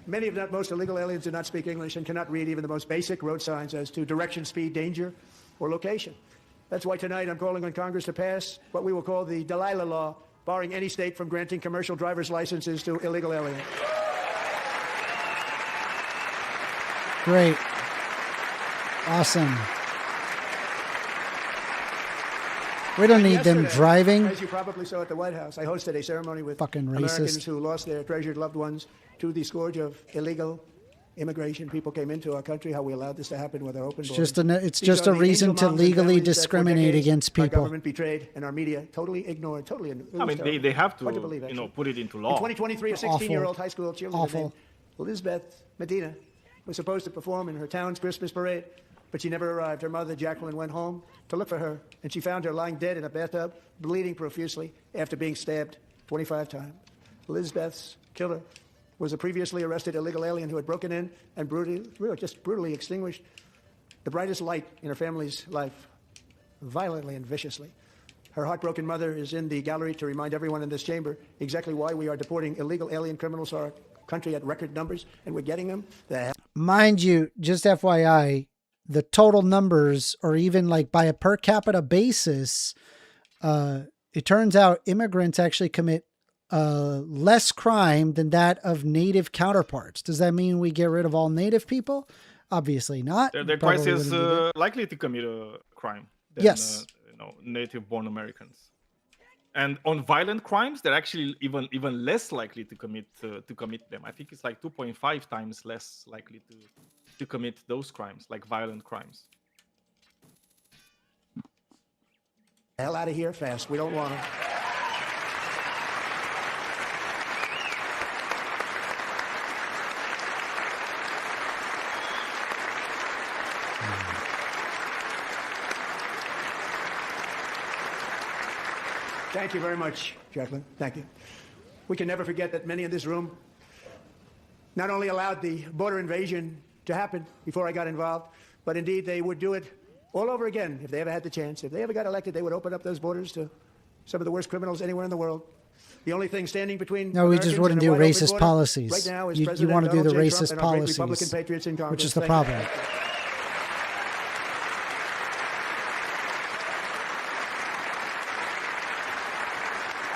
Many, if not most, illegal aliens do not speak English and cannot read even the most basic road signs as to direction, speed, danger, or location. That's why tonight I'm calling on Congress to pass what we will call the Delilah Law, barring any state from granting commercial driver's licenses to illegal aliens. Great. Awesome. We don't need them Yesterday, driving. As you probably saw at the White House, I hosted a ceremony with Fucking Americans racist. who lost their treasured loved ones to the scourge of illegal immigration. People came into our country. How we allowed this to happen with our open borders. It's These just are a the reason angel to moms and legally families that for discriminate decades against Our people. government betrayed and our media totally ignored. Totally. It I was mean, terrible. they have to, Hard believe, you know, actually. put it into In law. 2023, a Awful. 16-year-old high school cheerleader Awful. named Elizabeth Medina was supposed to perform in her town's Christmas parade, but she never arrived. Her mother, Jacqueline, went home to look for her, and she found her lying dead in a bathtub, bleeding profusely after being stabbed 25 times. Elizabeth's killer was a previously arrested illegal alien who had broken in and brutally extinguished the brightest light in her family's life, violently and viciously. Her heartbroken mother is in the gallery to remind everyone in this chamber exactly why we are deporting illegal alien criminals to our country at record numbers, and we're getting them the hell. Mind you, just FYI, the total numbers, or even like by a per capita basis, it turns out immigrants actually commit less crime than that of native counterparts. Does that mean we get rid of all native people? Obviously not. They're Probably twice as wouldn't do that. likely to commit a crime than Yes. native-born Americans. And on violent crimes, they're actually even less likely to commit them. I think it's like 2.5 times less likely to commit those crimes, like violent crimes. Hell out of here fast. We don't want them. Thank you very much, Jacqueline. Thank you. We can never forget that many in this room not only allowed the border invasion to happen before I got involved, but indeed they would do it all over again if they ever had the chance. If they ever got elected, they would open up those borders to some of the worst criminals anywhere in the world. The only thing standing between No, we just Americans wouldn't and a do wide open racist border policies. Right now is You President want to do the Donald J. Trump racist and our great policies, Republican patriots in Congress. which is the Thank problem. you.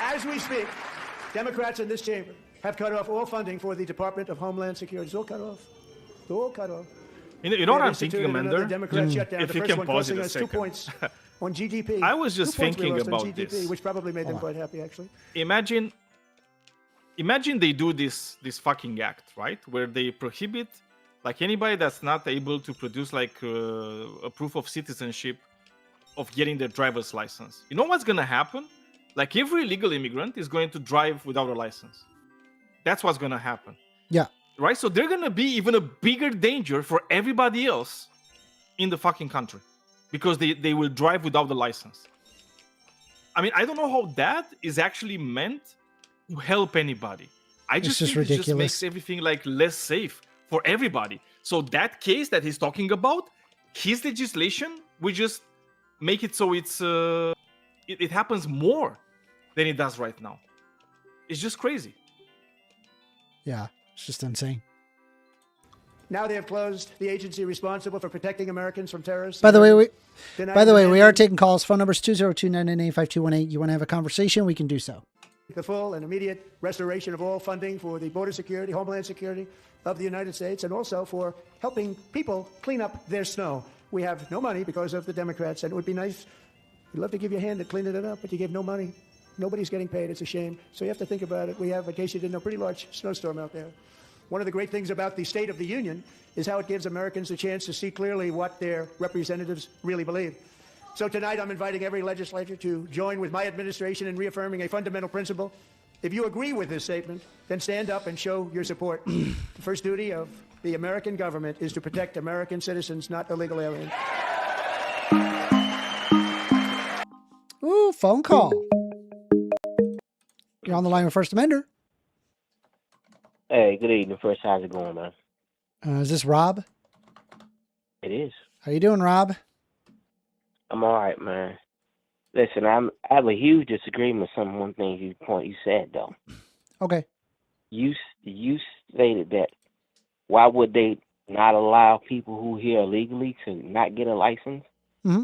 As we speak, Democrats in this chamber have cut off all funding for the Department of Homeland Security. It's all cut off. It's all cut off. You know what They I'm thinking, instituted another Amanda? Democrat shutdown. If The you first can one pause it costing a us 2 second. points on GDP. I was just 2 points we thinking lost on about GDP, this. which probably made them quite happy, actually. Imagine they do this fucking act, right? Where they prohibit like anybody that's not able to produce like a proof of citizenship of getting their driver's license. You know what's gonna happen? Like every illegal immigrant is going to drive without a license. That's what's gonna happen. Yeah. Right? So they're gonna be even a bigger danger for everybody else in the fucking country. Because they will drive without the license. I mean, I don't know how that is actually meant to help anybody. I just just think it just ridiculous. makes everything like less safe for everybody. So that case that he's talking about, his legislation, we just make it so it happens more than it does right now. It's just crazy. Yeah, it's just insane. Now they have closed the agency responsible for protecting Americans from terrorists. By the way, we Tonight, are taking calls. Phone number is 202-998-5218. You want to have a conversation? We can do so. the full and immediate restoration of all funding for the border security, homeland security of the United States, and also for helping people clean up their snow. We have no money because of the Democrats, and it would be nice. We'd love to give you a hand at cleaning it up, but you give no money. Nobody's getting paid. It's a shame. So you have to think about it. We have, in case you didn't know, a pretty large snowstorm out there. One of the great things about the State of the Union is how it gives Americans a chance to see clearly what their representatives really believe. So tonight I'm inviting every legislator to join with my administration in reaffirming a fundamental principle. If you agree with this statement, then stand up and show your support. The first duty of the American government is to protect American citizens, not illegal aliens. Ooh, phone call. You're on the line with First Amender. Hey, good evening. First, how's it going, man? Is this Rob? It is. How you doing, Rob? I'm all right, man. Listen, I have a huge disagreement with one thing you said though. Okay. You stated that why would they not allow people who here illegally to not get a license? Mm-hmm.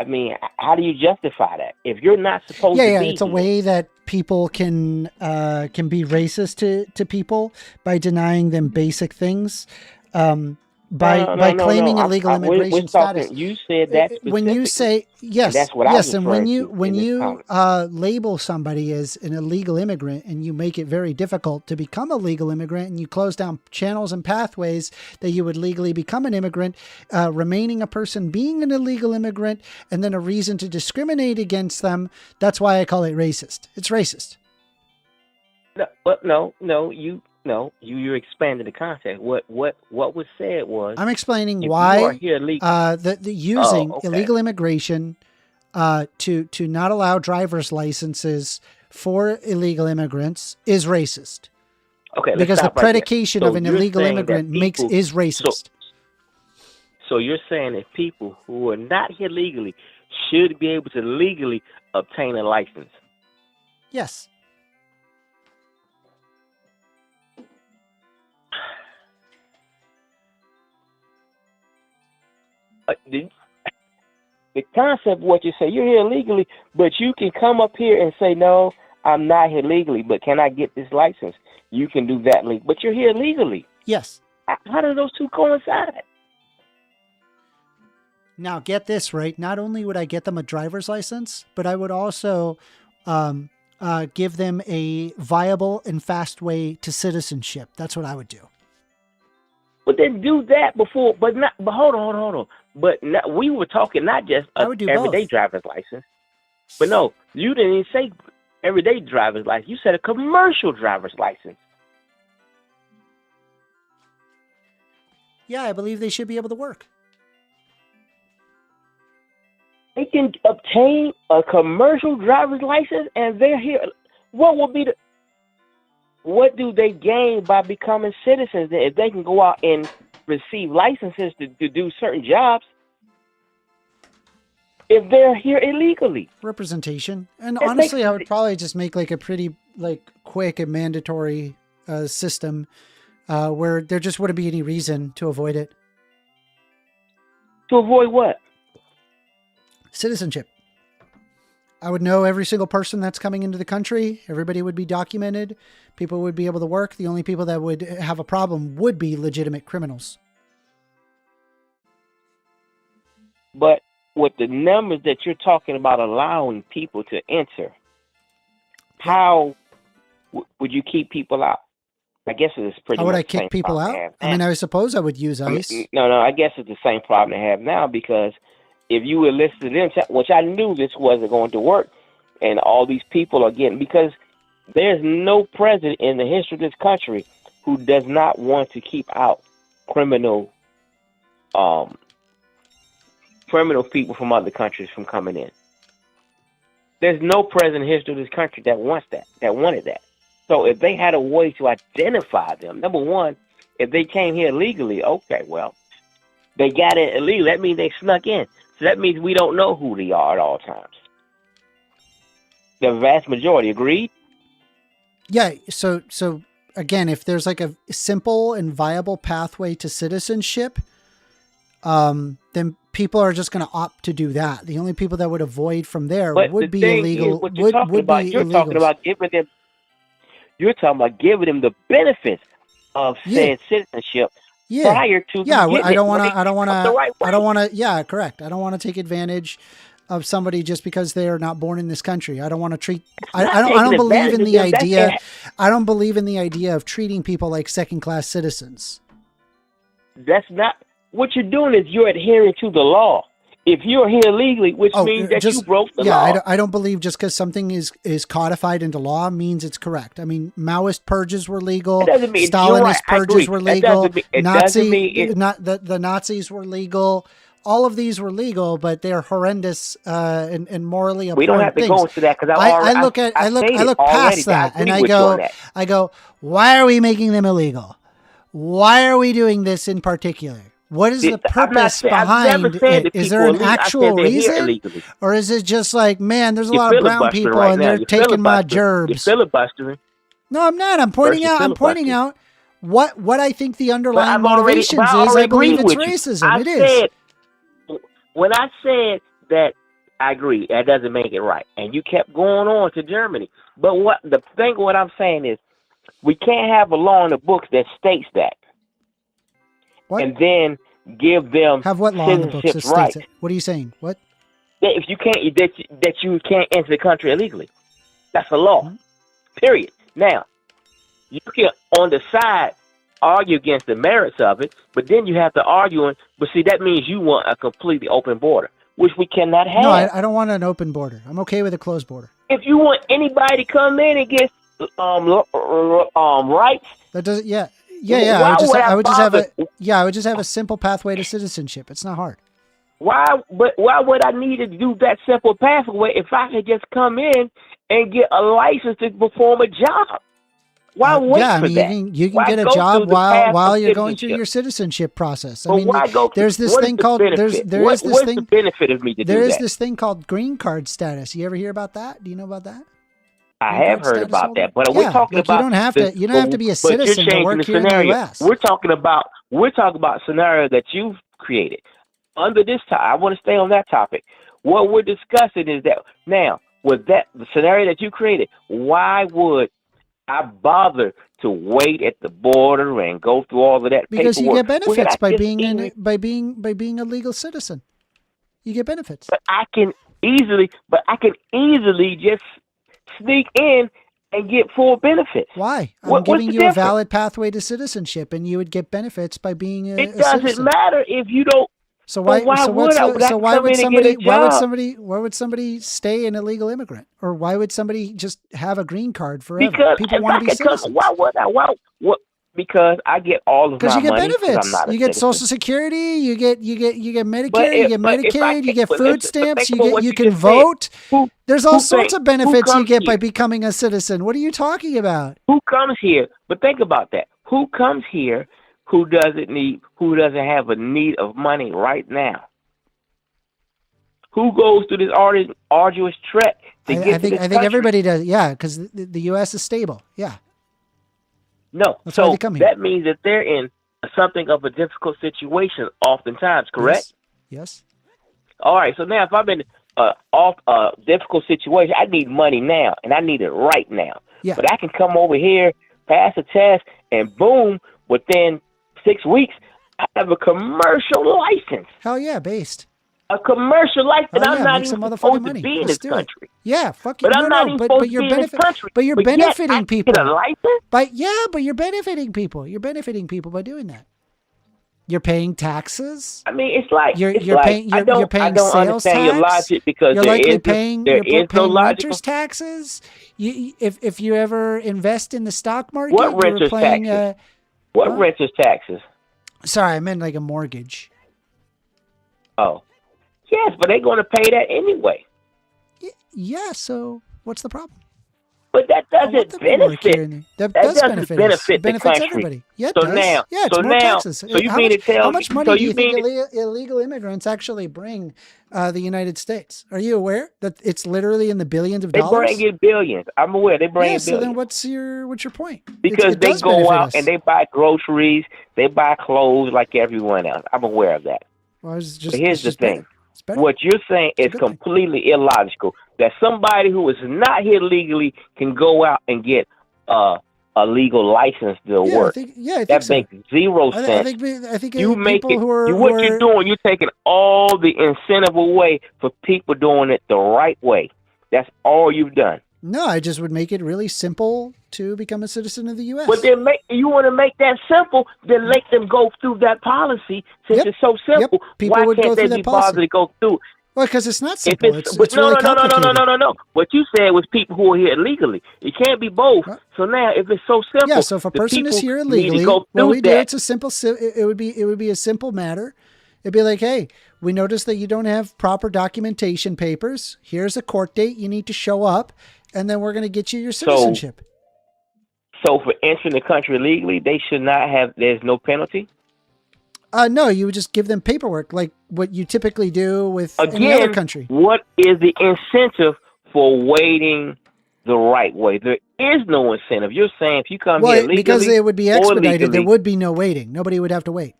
I mean, how do you justify that if you're not supposed to be? Yeah, it's a way that people can be racist to people by denying them basic things. By claiming illegal immigration status. You said that when you say yes, that's what yes, I and when you label somebody as an illegal immigrant and you make it very difficult to become a legal immigrant and you close down channels and pathways that you would legally become an immigrant, remaining a person being an illegal immigrant, and then a reason to discriminate against them. That's why I call it racist. It's racist. No, you expanded the context. What was said was I'm explaining why the using illegal immigration to not allow driver's licenses for illegal immigrants is racist. Okay, because the predication right of an illegal immigrant is racist. So you're saying that people who are not here legally should be able to legally obtain a license? Yes. The concept of what you say, you're here legally, but you can come up here and say, no, I'm not here legally, but can I get this license? You can do that, but you're here legally. Yes. How do those two coincide? Now, get this right. Not only would I get them a driver's license, but I would also give them a viable and fast way to citizenship. That's what I would do. But they do that before, but hold on. But we were talking not just everyday driver's license. But no, you didn't even say everyday driver's license. You said a commercial driver's license. Yeah, I believe they should be able to work. They can obtain a commercial driver's license and they're here. What do they gain by becoming citizens if they can go out and receive licenses to do certain jobs if they're here illegally? Representation. And honestly, I would probably just make like a pretty quick and mandatory system where there just wouldn't be any reason to avoid it. To avoid what? Citizenship. I would know every single person that's coming into the country. Everybody would be documented. People would be able to work. The only people that would have a problem would be legitimate criminals. But with the numbers that you're talking about allowing people to enter, how would you keep people out? I guess it's pretty How much would I kick people out? I mean, I suppose I would use ICE. No, I guess it's the same problem they have now because if you enlisted them, which I knew this wasn't going to work, and all these people are getting, because there's no president in the history of this country who does not want to keep out criminal people from other countries from coming in. There's no president in the history of this country that wanted that. So if they had a way to identify them, number one, if they came here legally, okay, well, they got it illegally. That means they snuck in. So that means we don't know who they are at all times. The vast majority, agreed? Yeah. So again, if there's like a simple and viable pathway to citizenship, then people are just going to opt to do that. The only people that would avoid from there But would the be thing illegal. is, what you're talking about, you're talking about giving them. You're talking about giving them the benefits of said citizenship prior to. Yeah, them I don't want to. getting it I don't want to. the right way. I don't want to. Yeah, correct. I don't want to take advantage of somebody just because they are not born in this country. I don't want to treat. I don't believe in the idea. I don't believe in the idea of treating people like second-class citizens. That's not what you're doing. Is you're adhering to the law. If you're here legally, which means that you broke the law. I don't believe just because something is codified into law means it's correct. I mean, Maoist purges were legal. Stalinist purges were legal. The Nazis were legal. All of these were legal, but they're horrendous and morally abhorrent. We don't have to go into that because I look past that and I go, why are we making them illegal? Why are we doing this in particular? What is the purpose behind it? Is there an actual reason? Or is it just like, man, there's a lot of brown people and they're taking my gerbs? You're filibustering. No, I'm not. I'm pointing out what I think the underlying motivations is. I believe it's racism. It is. When I said that, I agree. That doesn't make it right. And you kept going on to Germany. But what I'm saying is, we can't have a law in the books that states that. What? And then give them have what law in the books that states it? What are you saying? What? If you can't, that you can't enter the country illegally. That's a law. Mm-hmm. Period. Now, you can on the side argue against the merits of it, but then you have to argue. But see, that means you want a completely open border, which we cannot have. No, I don't want an open border. I'm okay with a closed border. If you want anybody to come in and get rights, that doesn't. Yeah. I would just have a simple pathway to citizenship. It's not hard. Why would I need to do that simple pathway if I could just come in and get a license to perform a job? Why wait for that? You can get a job while you're going through your citizenship process. I mean, there's this thing called what's the benefit of me to do that? There is this thing called green card status. You ever hear about that? Do you know about that? I have heard about that, but we're talking about you don't have to be a citizen to work here in the U.S. We're talking about scenario that you've created. Under this time, I want to stay on that topic. What we're discussing is that now with the scenario that you created, why would I bother to wait at the border and go through all of that? Because you get benefits by being a legal citizen. You get benefits. But I can easily just sneak in and get full benefits. Why? I'm giving you a valid pathway to citizenship, and you would get benefits by being a citizen. It doesn't matter if you don't. So why would somebody stay an illegal immigrant, or why would somebody just have a green card forever? Because people want to be citizens. Why would I? Because I get all of my money. Because you get benefits. You get Social Security. You get Medicare. You get Medicaid. You get food stamps. You can vote. There's all sorts of benefits you get by becoming a citizen. What are you talking about? Who comes here? But think about that. Who comes here? Who doesn't have a need of money right now? Who goes through this arduous trek to get to this country? I think everybody does. Yeah, because the U.S. is stable. Yeah. No, that's why they come here. That means that they're in something of a difficult situation oftentimes, correct? Yes. All right, so now if I'm in a difficult situation, I need money now, and I need it right now. Yeah. But I can come over here, pass a test, and boom, within 6 weeks, I have a commercial license. Hell yeah, based. A commercial license, and I'm not even supposed to be in this country. Yeah, fuck you. But I'm not even supposed to be in this country. But you're benefiting people. Get a license? But you're benefiting people. You're benefiting people by doing that. You're paying taxes. I mean, it's like you're paying sales understand tax. Your logic because you're likely paying no renters taxes. If you ever invest in the stock market, what renters taxes? What renters taxes? Sorry, I meant like a mortgage. Oh, yes, but they're going to pay that anyway. Yeah. So what's the problem? But that I want doesn't them to work here benefit. and that That does doesn't benefit us. benefit It the benefits country. everybody. Yeah, it So does. now- Yeah, it's so more now- taxes. so you how mean much, to tell how me- much money so do you you think mean illegal immigrants actually bring the United States? Are you aware that it's literally in the billions of They dollars? bring in billions. I'm aware they bring Yeah, in so billions. then what's your point? Because it they does go benefit out us. and they buy groceries, they buy clothes like everyone else. I'm aware of that. Well, it's just, But here's it's just the thing. better. It's better. What you're saying It's a is good thing. completely illogical. That somebody who is not here legally can go out and get a legal license to Yeah, work. I think That so. makes zero I sense. think You make people it. who are What who you're are- doing, you're taking all the incentive away for people doing it the right way. That's all you've done. No, I just would make it really simple to become a citizen of the U.S. But then you want to make that simple, then let them go through that policy. Since Yep. it's so simple, People why would go can't through they that be policy. bothered to go through it? Well, because it's not If simple. it's, It's no, really no. complicated. What you said was people who are here illegally. It can't be both. What? So now, if it's so simple, Yeah, so if a the person is people here need to illegally, go what through we do, that. it's a simple. It would be a simple matter. It'd be like, hey, we noticed that you don't have proper documentation papers. Here's a court date. You need to show up, and then we're going to get you your citizenship. So for entering the country illegally, they should not have. There's no penalty. No, you would just give them paperwork, like what you typically do with any other Again, country. what is the incentive for waiting the right way? There is no incentive. You're saying if you come here Well, legally because it would be or expedited, there illegally, would be no waiting. Nobody would have to wait.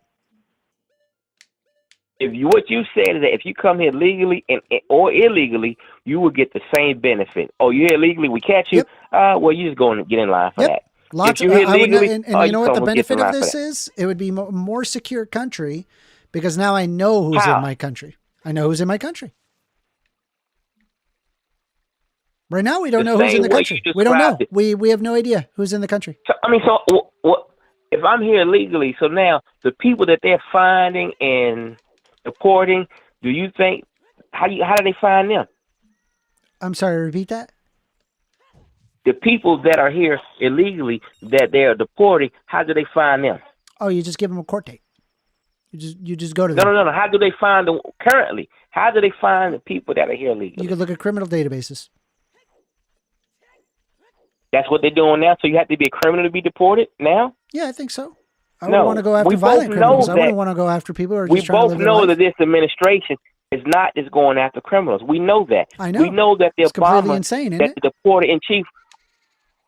what you said is that if you come here legally or illegally, you will get the same benefit. Oh, you're here illegally, we catch you. Yep. Well, you just go and get in line for Yep. that. Lots If you're here I would, legally, and oh, you know what the come and get benefit in of line for this that. is? It would be a more secure country because now I know who's How? in my country. I know who's in my country. Right now, we don't The know who's in same the way country. you We don't know. described it. We have no idea who's in the country. So, what if I'm here legally? So now the people that they're finding and deporting, do you think how do they find them? I'm sorry, repeat that. The people that are here illegally that they are deporting, how do they find them? Oh, you just give them a court date. You just go to them. No. How do they find them currently? How do they find the people that are here illegally? You could look at criminal databases. That's what they're doing now. So you have to be a criminal to be deported now? Yeah, I think so. I No, would want to go after we violent both criminals. know I wouldn't that- want to go after people who are We just trying to both live their know life. that this administration is not just going after criminals. We know that. I know. We know that the It's completely Obama, insane, isn't that it? the deporter in chief,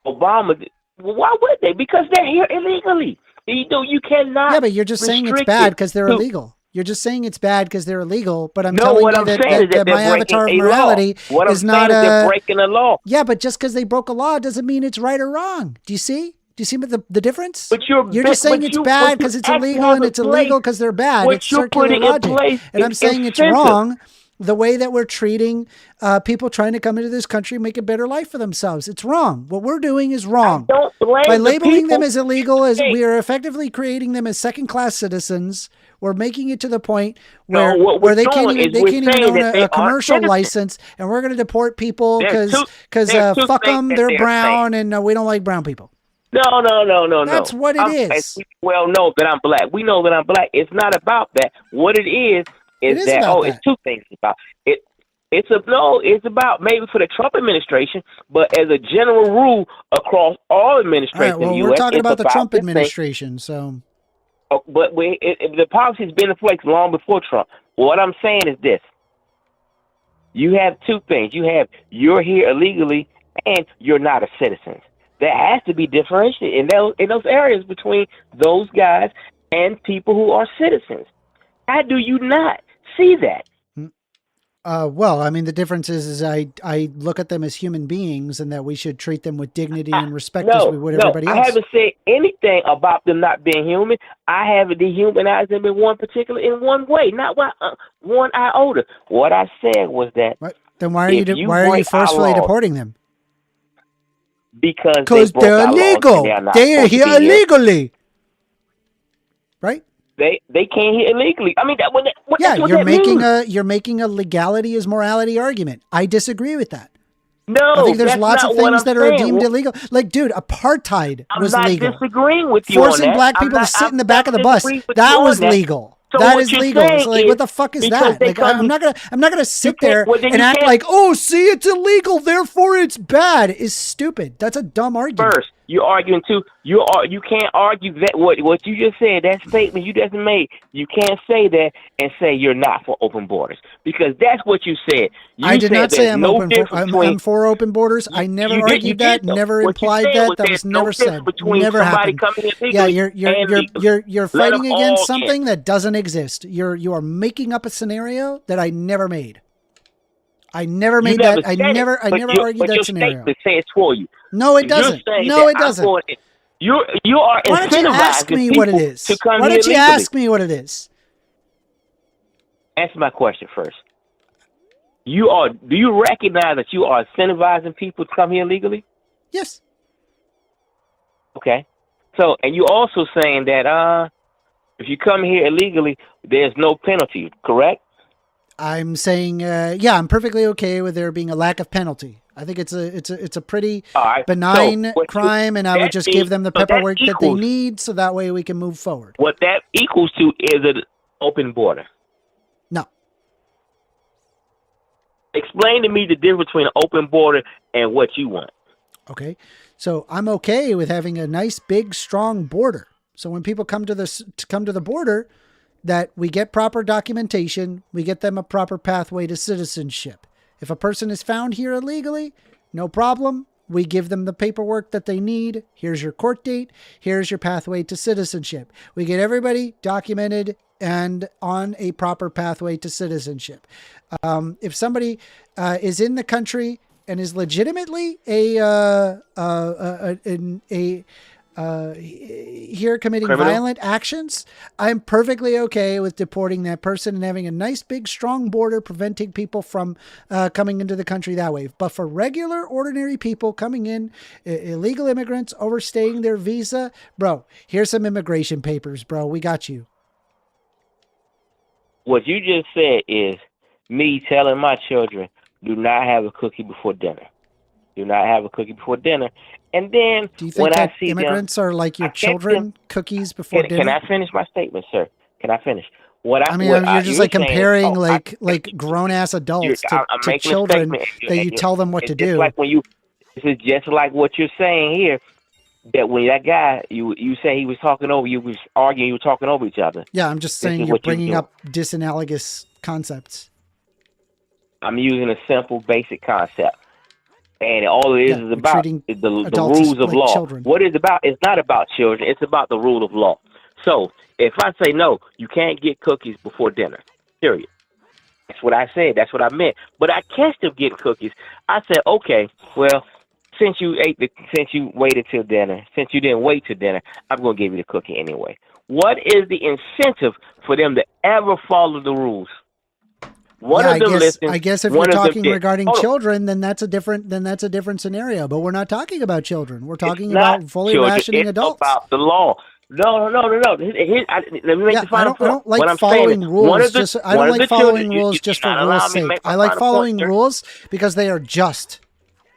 Obama. Well, why would they? Because they're here illegally. You cannot. Yeah, but you're just saying it's restrict bad it because they're to- illegal. You're just saying it's bad because they're illegal. But I'm No, telling what you I'm that, saying is that that my they're avatar of breaking a morality law. What I'm is saying not is they're breaking a law. Yeah, but just because they broke a law doesn't mean it's right or wrong. Do you see? Do you see the difference? But you're just saying but it's you- bad but because you it's actually illegal have and a it's illegal place. because they're bad. What It's you're circular putting in logic. place And I'm is saying it's incentive. wrong the way that we're treating people trying to come into this country and make a better life for themselves. It's wrong. What we're doing is wrong. Don't blame By the labeling them people. as illegal, as Hey. we are effectively creating them as second-class citizens. We're making it to the point No, where, what where we're they can't doing even is we're saying own that they a aren't commercial citizens. license, and we're going to deport people There's because two fuck things them, that they're they're brown, and we don't like brown people. No. That's what it is. Well, know that I'm black. We know that I'm black. It's not about that. What it is It is that about it's that. two things about it. It's about maybe for the Trump administration, but as a general rule across all All administrations right, well, in the we're U.S., talking it's about the Trump this thing. administration, so But the policy's been in place long before Trump. What I'm saying is this. You have two things. You're here illegally and you're not a citizen. There has to be differentiation in those areas between those guys and people who are citizens. How do you not see that? well, I mean, the difference is I look at them as human beings and that we should treat them with dignity and respect as we would everybody I else. haven't said anything about them not being human. I haven't dehumanized them in one way, not one iota. What I said was that What? Then why are if you you why are you break our forcefully laws- deporting them? because Because they broke they're our laws and illegal. they are not They're supposed to here be here. illegally, right? They can't hear illegally. I mean, Yeah, that's what you're that making means. you're making a legality is morality argument. I disagree with that. No, I think there's that's lots not of what things I'm that are saying. deemed illegal. Like, dude, apartheid I'm was not legal. disagreeing with you on Forcing that. black I'm people to not- sit I'm in the back of the not bus, disagreeing with that you on was that. legal. So that what is you're legal. saying So like, is what the fuck is because that? they Like, come- I'm not gonna sit can't- there well, then and you act can't- like, oh, see, it's illegal, therefore it's bad. Is stupid. That's a dumb argument. First, you're arguing too. You can't argue that what you just said. That statement you just made. You can't say that and say you're not for open borders because that's what you said. You I did said not say there's I'm no open. difference I'm for open borders. I never you did argued that. though. Never What you implied said that. was That there's was never no said. difference between Never somebody happened. coming in Yeah, legally you're Let fighting them all against in. something that doesn't exist. You are making up a scenario that I never made. I never made never that. I said it, never but argued but that your scenario. statement says for you. No, it You're doesn't. saying No, that it doesn't. You are Why don't you ask incentivizing me what it people is? to come Why here don't you legally. ask me what it is? Answer my question first. Do you recognize that you are incentivizing people to come here legally? Yes. Okay. So, and you also saying that if you come here illegally, there's no penalty, correct? I'm saying, yeah, I'm perfectly okay with there being a lack of penalty. I think it's a pretty right. benign So crime, and I would just give them the paperwork that they need, so that way we can move forward. What that equals to is an open border. No. Explain to me the difference between an open border and what you want. Okay, so I'm okay with having a nice, big, strong border. So when people come to the border, that we get proper documentation, we get them a proper pathway to citizenship. If a person is found here illegally, no problem. We give them the paperwork that they need. Here's your court date. Here's your pathway to citizenship. We get everybody documented and on a proper pathway to citizenship. If somebody is in the country and is legitimately here committing criminal? violent actions, I'm perfectly okay with deporting that person and having a nice, big, strong border preventing people from coming into the country that way. But for regular, ordinary people coming in, illegal immigrants overstaying their visa, bro, here's some immigration papers, bro. We got you. What you just said is me telling my children, do not have a cookie before dinner. Do not have a cookie before dinner. And then Do you think when that I see immigrants them, are like your I catch children, them- cookies before dinner? Can I finish my statement, sir? Can I finish? You're You're just like comparing oh, like grown ass adults to making a children statement, that you tell them what it's to just do. Like when this is just like what you're saying here. That when that guy, you say he was talking over, you was arguing, you were talking over each other. Yeah, I'm just This saying is you're what you're bringing doing. up disanalogous concepts. I'm using a simple, basic concept. And all it is Yeah, is about treating is the adults rules as of like law. children. What it's about, it's not about children. It's about the rule of law. So if I say, no, you can't get cookies before dinner, period. That's what I said. That's what I meant. But I catch them getting cookies. I said, okay, well, since you waited till dinner, since you didn't wait till dinner, I'm going to give you the cookie anyway. What is the incentive for them to ever follow the rules? One of them listened. I guess if one you're of them talking didn't. regarding Hold on. children, then that's a different scenario. But we're not talking about children. We're talking It's not about fully children. rationing It's adults. about the law. No. Let me make Yeah, the final point. I don't like What I'm following saying is, rules. I don't like following rules just for you're not rules' allowing me to sake. make my I like final following point, sir. rules because they are just.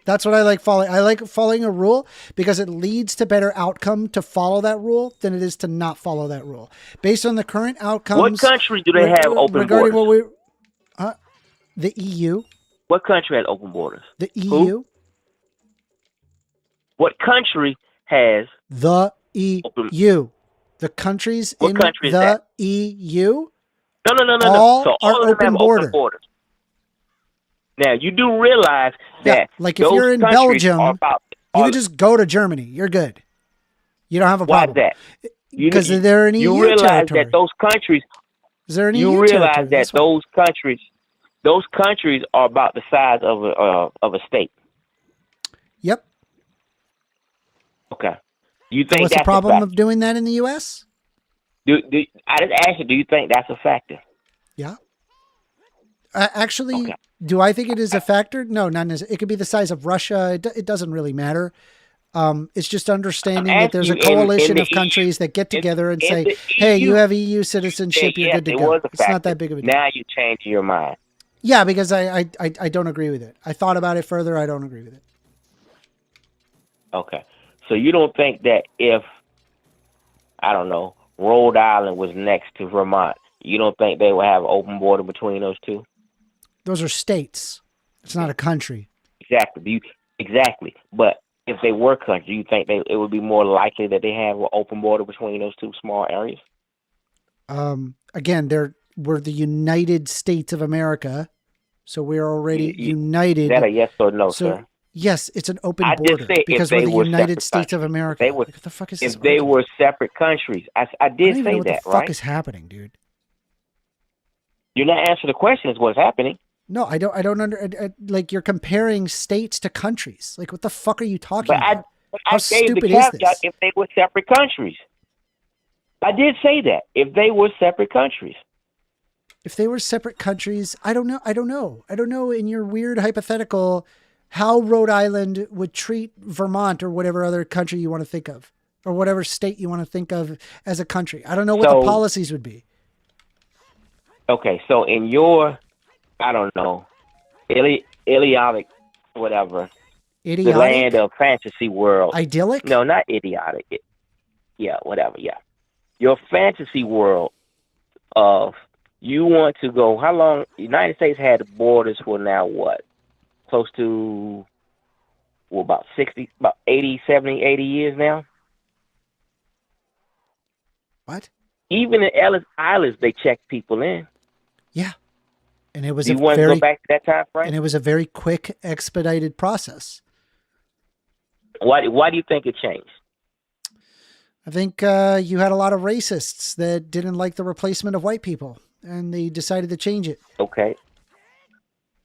That's what I like following. I like following a rule because it leads to better outcome to follow that rule than it is to not follow that rule. Based on the current outcomes. What country do they have open regarding borders? What the EU. What country has open borders? The EU. Who? What country has The EU. The countries What in country is the that? EU. No. All So are all of them open have border. open borders. Now you do realize Yeah, that like if those you're in countries Belgium, are about, you can just go to Germany. You're good. You don't have a why is problem. that? Because they're an EU You realize territory. that those countries. Is there an You EU realize territory? that That's why. those countries are about the size of a state. Yep. Okay. You So think what's that's the problem a fact? of doing that in the U.S.? I just asked you, do you think that's a factor? Yeah. Actually, Okay. do I think it is a factor? No, not necessarily. It could be the size of Russia. It doesn't really matter. It's just understanding I'm that there's a asking you in coalition the of countries that get together and in say, the hey, you EU, have EU citizenship, you're yes, good to it go. was a It's not factor. that big of a deal. Now you change your mind. Yeah, because I don't agree with it. I thought about it further. I don't agree with it. Okay. So you don't think that if, I don't know, Rhode Island was next to Vermont, You don't think they will have an open border between those two? Those are states. It's not a country. Exactly. Exactly. But if they were country, you think it would be more likely that they have an open border between those two small areas? Again, we're the United States of America, so we're already united. Is that a yes or no, sir? Yes, it's an open border because we're the United States of America. What the fuck is this? If they were separate countries, I did say that, right? What the fuck is happening, dude? You're not answering the question. Is what's happening? No, I don't like you're comparing states to countries. Like, what the fuck are you talking about? I gave the caveat if they were separate countries. I did say that if they were separate countries. If they were separate countries, I don't know in your weird hypothetical how Rhode Island would treat Vermont or whatever other country you want to think of, or whatever state you want to think of as a country. I don't know what the policies would be. Okay, so in your, I don't know, idiotic, whatever, the land of fantasy world. Idyllic? No, not idiotic. Yeah, whatever, yeah. Your fantasy world of, you want to go, how long, the United States had borders for now what? Close to, well, about 80 years now? What? Even in Ellis Islands, they check people in. Yeah. And it was you want to go back to that time frame? And it was a very quick, expedited process. Why do you think it changed? I think you had a lot of racists that didn't like the replacement of white people, and they decided to change it. Okay.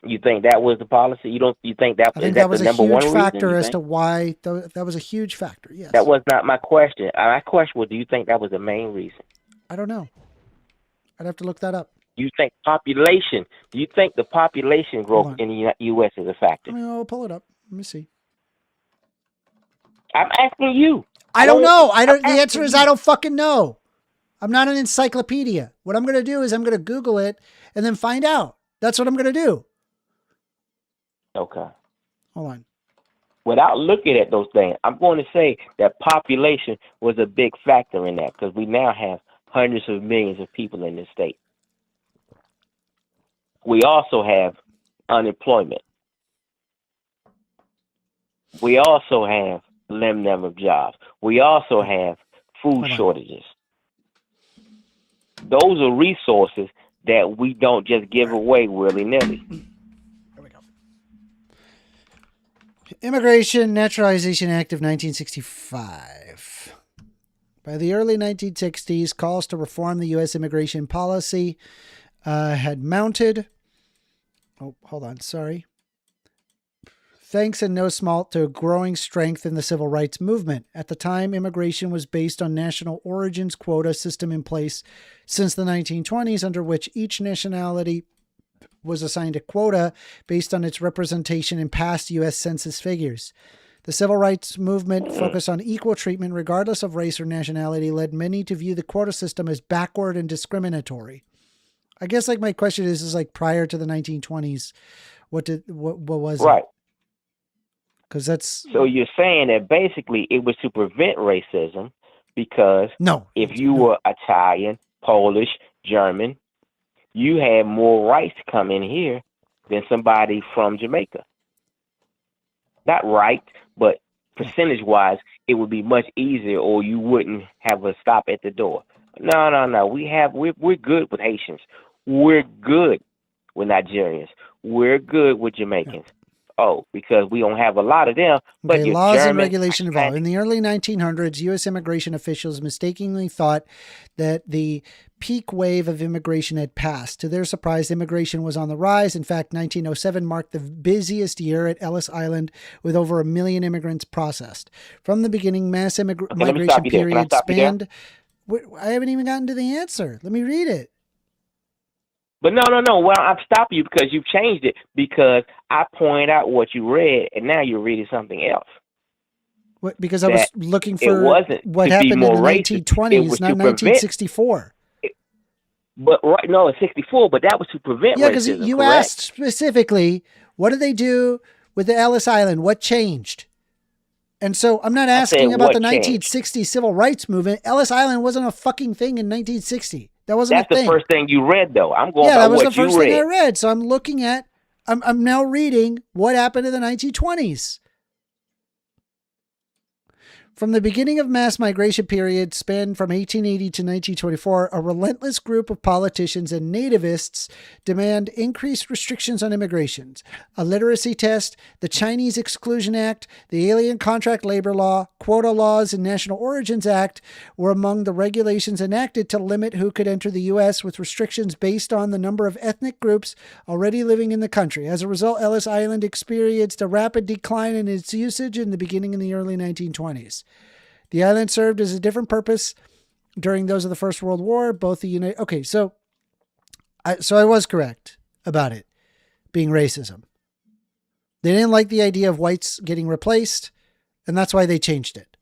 You think that was the policy? You think that? I think that was a huge factor as to why that was a huge factor. Yes. That was not my question. My question was, do you think that was the main reason? I don't know. I'd have to look that up. You think population? Do you think the population growth in the U.S. is a factor? I mean, I'll pull it up. Let me see. I'm asking you. I don't know. The answer is I don't fucking know. I'm not an encyclopedia. What I'm going to do is I'm going to Google it and then find out. That's what I'm going to do. Okay. Hold on. Without looking at those things, I'm going to say that population was a big factor in that because we now have hundreds of millions of people in this state. We also have unemployment. We also have limited number of jobs. We also have food shortages. Those are resources that we don't just give away willy-nilly. There we go. Immigration Naturalization Act of 1965. By the early 1960s, calls to reform the U.S. immigration policy had mounted. Oh, hold on. Sorry. Thanks in no small to a growing strength in the civil rights movement. At the time, immigration was based on national origins quota system in place since the 1920s, under which each nationality was assigned a quota based on its representation in past U.S. Census figures. The civil rights movement focused on equal treatment regardless of race or nationality, led many to view the quota system as backward and discriminatory. I guess like my question is like prior to the 1920s, what was right? It? Because that's so you're saying that basically it was to prevent racism because if you were Italian, Polish, German, you had more rights to come in here than somebody from Jamaica. Not right, but percentage-wise, it would be much easier, or you wouldn't have a stop at the door. No. We're good with Haitians. We're good with Nigerians. We're good with Jamaicans. Oh, because we don't have a lot of them. But okay, laws and regulation involved. In the early 1900s, U.S. immigration officials mistakenly thought that the peak wave of immigration had passed. To their surprise, immigration was on the rise. In fact, 1907 marked the busiest year at Ellis Island with over 1 million immigrants processed. From the beginning, mass migration period spanned... I haven't even gotten to the answer. Let me read it. But no. Well, I'm stopping you because you've changed it because I pointed out what you read, and now you're reading something else. What? Because I was looking for what happened in the 1920s, not 1964. But right, no, it's 64. But that was to prevent. Yeah, because you asked specifically, what did they do with the Ellis Island? What changed? And so I'm not asking about the 1960 civil rights movement. Ellis Island wasn't a fucking thing in 1960. That wasn't That's a thing. the first thing you read, though. I'm going Yeah, by that was what the first you thing I read. read. So I'm looking at, I'm now reading what happened in the 1920s. From the beginning of mass migration period spanned from 1880 to 1924, a relentless group of politicians and nativists demand increased restrictions on immigrations. A literacy test, the Chinese Exclusion Act, the Alien Contract Labor Law, Quota Laws, and National Origins Act were among the regulations enacted to limit who could enter the U.S. with restrictions based on the number of ethnic groups already living in the country. As a result, Ellis Island experienced a rapid decline in its usage in the beginning in the early 1920s. The island served as a different purpose during those of the First World War. Both the United. Okay, so I was correct about it being racism. They didn't like the idea of whites getting replaced, and that's why they changed it.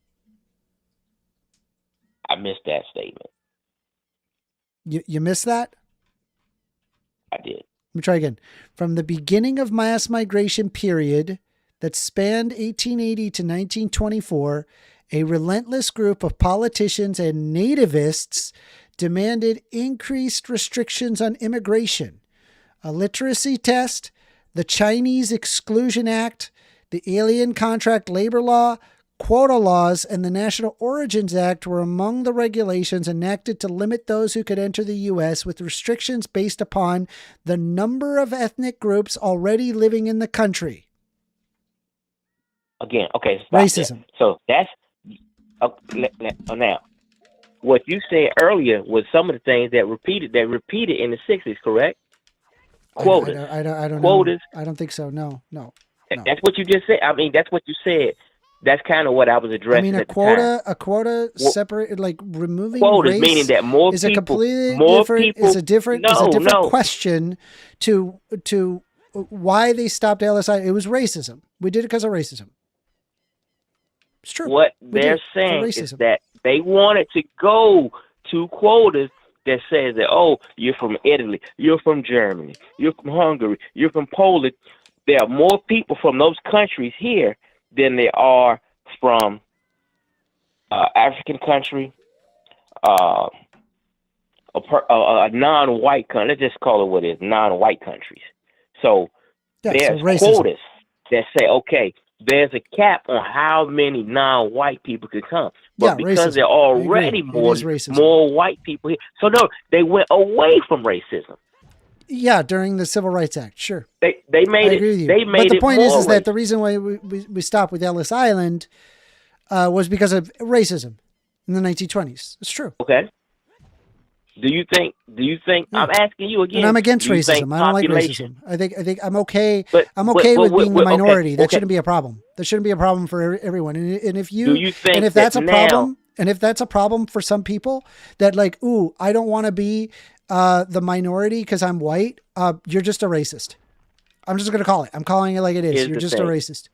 I missed that statement. You missed that? I did. Let me try again. From the beginning of mass migration period that spanned 1880 to 1924. A relentless group of politicians and nativists demanded increased restrictions on immigration. A literacy test, the Chinese Exclusion Act, the Alien Contract Labor Law, Quota Laws, and the National Origins Act were among the regulations enacted to limit those who could enter the U.S. with restrictions based upon the number of ethnic groups already living in the country. Again, okay. Stop Racism. there. So that's now. What you said earlier was some of the things that repeated in the 60s, correct? Quotas. I don't Quotas. know. I don't think so. No. That's what you just said. I mean, that's what you said. That's kind of what I was addressing. I mean, at the time. a quota separated, like removing quotas, race, meaning that more is people, a completely more different. people, Is a different no. question to why they stopped LSI. It was racism. We did it because of racism. It's true. What they're saying is that they wanted to go to quotas that says that, oh, you're from Italy, you're from Germany, you're from Hungary, you're from Poland. There are more people from those countries here than there are from African country, a non-white country. Let's just call it what it is, non-white countries. So there's quotas that say, okay, there's a cap on how many non-white people could come. But because there are already more white people here. So no, they went away from racism. Yeah, during the Civil Rights Act, sure. They made it. They made it. But the point is that racist. the reason why we stopped with Ellis Island was because of racism in the 1920s. It's true. Okay. Do you think? I'm asking you again. And I'm against racism. I don't like racism. I think I'm okay. I'm okay with being the minority. That shouldn't be a problem. That shouldn't be a problem for everyone. And if you think and if that's a problem, and if that's a problem for some people, that like, ooh, I don't want to be the minority because I'm white. You're just a racist. I'm just gonna call it. I'm calling it like it is. You're just a racist.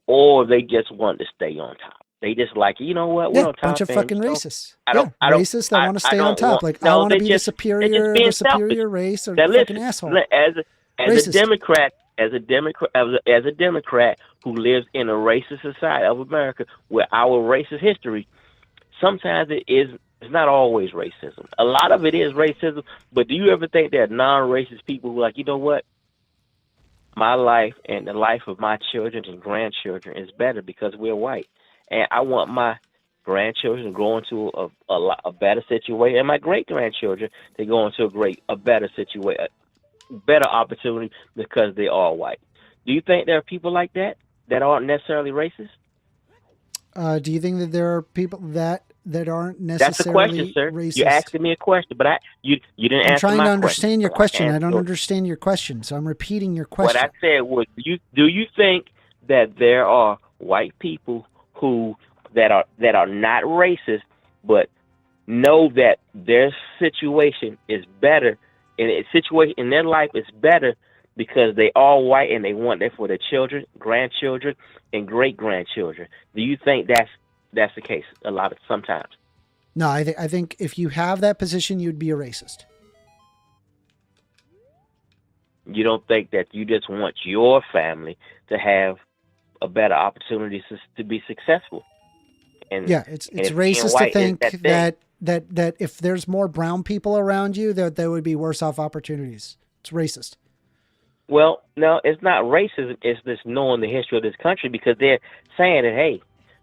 Or they just want to stay on top. They just like, you know what? We're on top. Bunch of fucking racists. Racists that want to stay on top. I want to be the superior race or fucking asshole. As a Democrat who lives in a racist society of America, where our racist history, sometimes it's not always racism. A lot of it is racism. But do you ever think there are non-racist people who are like, you know what? My life and the life of my children and grandchildren is better because we're white. And I want my grandchildren to go into a better situation, and my great-grandchildren to go into a better situation, better opportunity because they are white. Do you think there are people like that aren't necessarily racist? Do you think that there are people that aren't necessarily That's a question, sir. racist? You're asking me a question, but you didn't answer my question. I'm trying to understand your question. I don't understand your question, so I'm repeating your question. What I said was, do you think that there are white people that are not racist, but know that their situation is better, and a situation in their life is better because they are white and they want that for their children, grandchildren, and great grandchildren? Do you think that's the case sometimes? No, I think if you have that position, you'd be a racist. You don't think that you just want your family to have a better opportunity to be successful? And yeah, it's racist to think that if there's more brown people around you, that there would be worse off opportunities. It's racist. Well, no, it's not racism. It's just knowing the history of this country, because they're saying that, hey,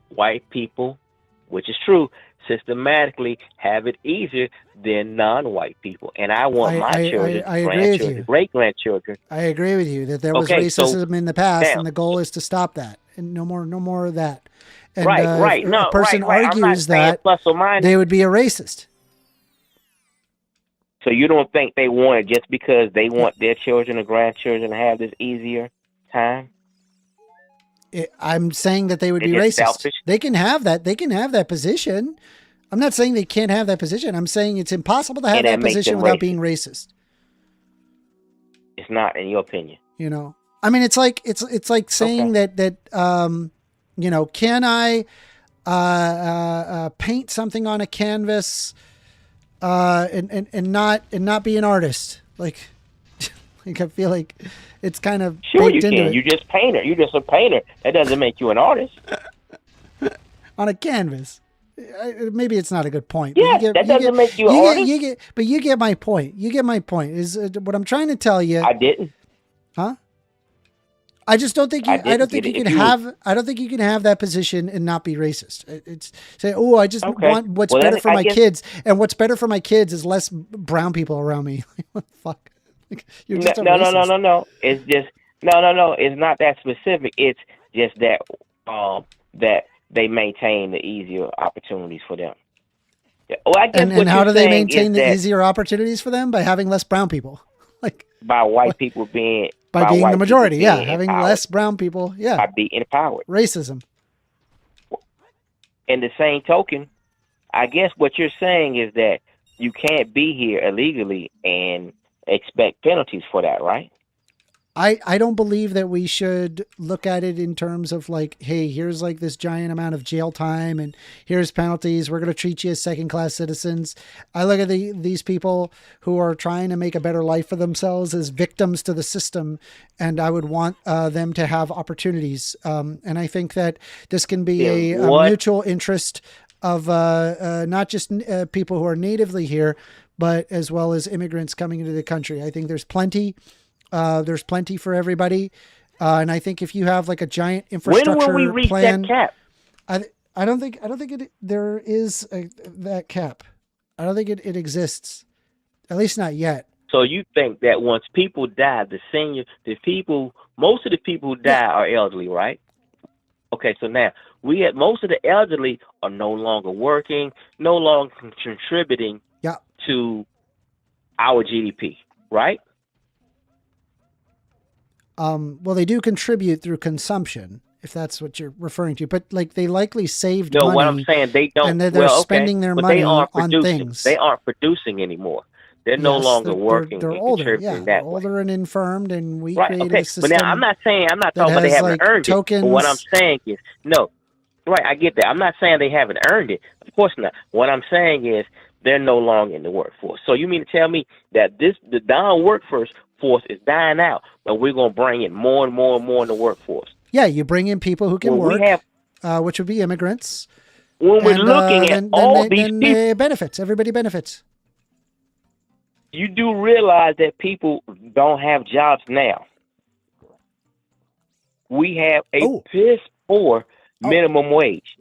white people, which is true, systematically have it easier than non-white people. And I want my children, grandchildren, great-grandchildren. I agree with you that there was racism in the past, and the goal is to stop that. And no more of that. And, right. If a person argues that, plus or minus, they would be a racist. So you don't think they want it just because they want their children and grandchildren to have this easier time? I'm saying that they would be racist. Selfish. They can have that. They can have that position. I'm not saying they can't have that position. I'm saying it's impossible to have that position without being racist. It's not, in your opinion. You know, I mean, it's like saying that you know, can I paint something on a canvas and not be an artist? Like I feel like it's kind of sure you can. You're just painter. You're just a painter. That doesn't make you an artist. On a canvas. Maybe it's not a good point. Yeah, that doesn't make you an artist. But you get my point. You get my point. Is what I'm trying to tell you. I didn't. Huh? I just don't think I don't think you can have that position and not be racist. It's say, oh, I just want what's better for my kids, and what's better for my kids is less brown people around me. What the fuck? You're just no. It's just no. It's not that specific. It's just that that they maintain the easier opportunities for them. Well, I guess and how do they maintain the easier opportunities for them? By having less brown people, like by white people being by being the majority, having less brown people, by being empowered. Racism. In the same token, I guess what you're saying is that you can't be here illegally and expect penalties for that, right? I don't believe that we should look at it in terms of like, hey, here's like this giant amount of jail time and here's penalties. We're going to treat you as second-class citizens. I look at these people who are trying to make a better life for themselves as victims to the system, and I would want them to have opportunities. And I think that this can be a mutual interest of not just people who are natively here, but as well as immigrants coming into the country. I think there's plenty. There's plenty for everybody. And I think if you have like a giant infrastructure plan. When will we reach that cap? I don't think there is that cap. I don't think it exists. At least not yet. So you think that once people die, most of the people who die are elderly, right? Okay, so now most of the elderly are no longer working, no longer contributing to our GDP, right? Well, they do contribute through consumption, if that's what you're referring to. But like, they likely saved money. No, what I'm saying, they don't. And they're spending their money on things. They aren't producing anymore. They're no longer working. They're older. Yeah, they're older and infirmed, and we created a system. But now I'm not talking about they haven't earned tokens. it. But what I'm saying is, no, right? I get that. I'm not saying they haven't earned it. Of course not. What I'm saying is they're no longer in the workforce. So you mean to tell me that the down workforce is dying out, but we're going to bring in more and more and more in the workforce? Yeah, you bring in people who can work, which would be immigrants. When we're looking at all these people, benefits, everybody benefits. You do realize that people don't have jobs now. We have a piss poor minimum wage.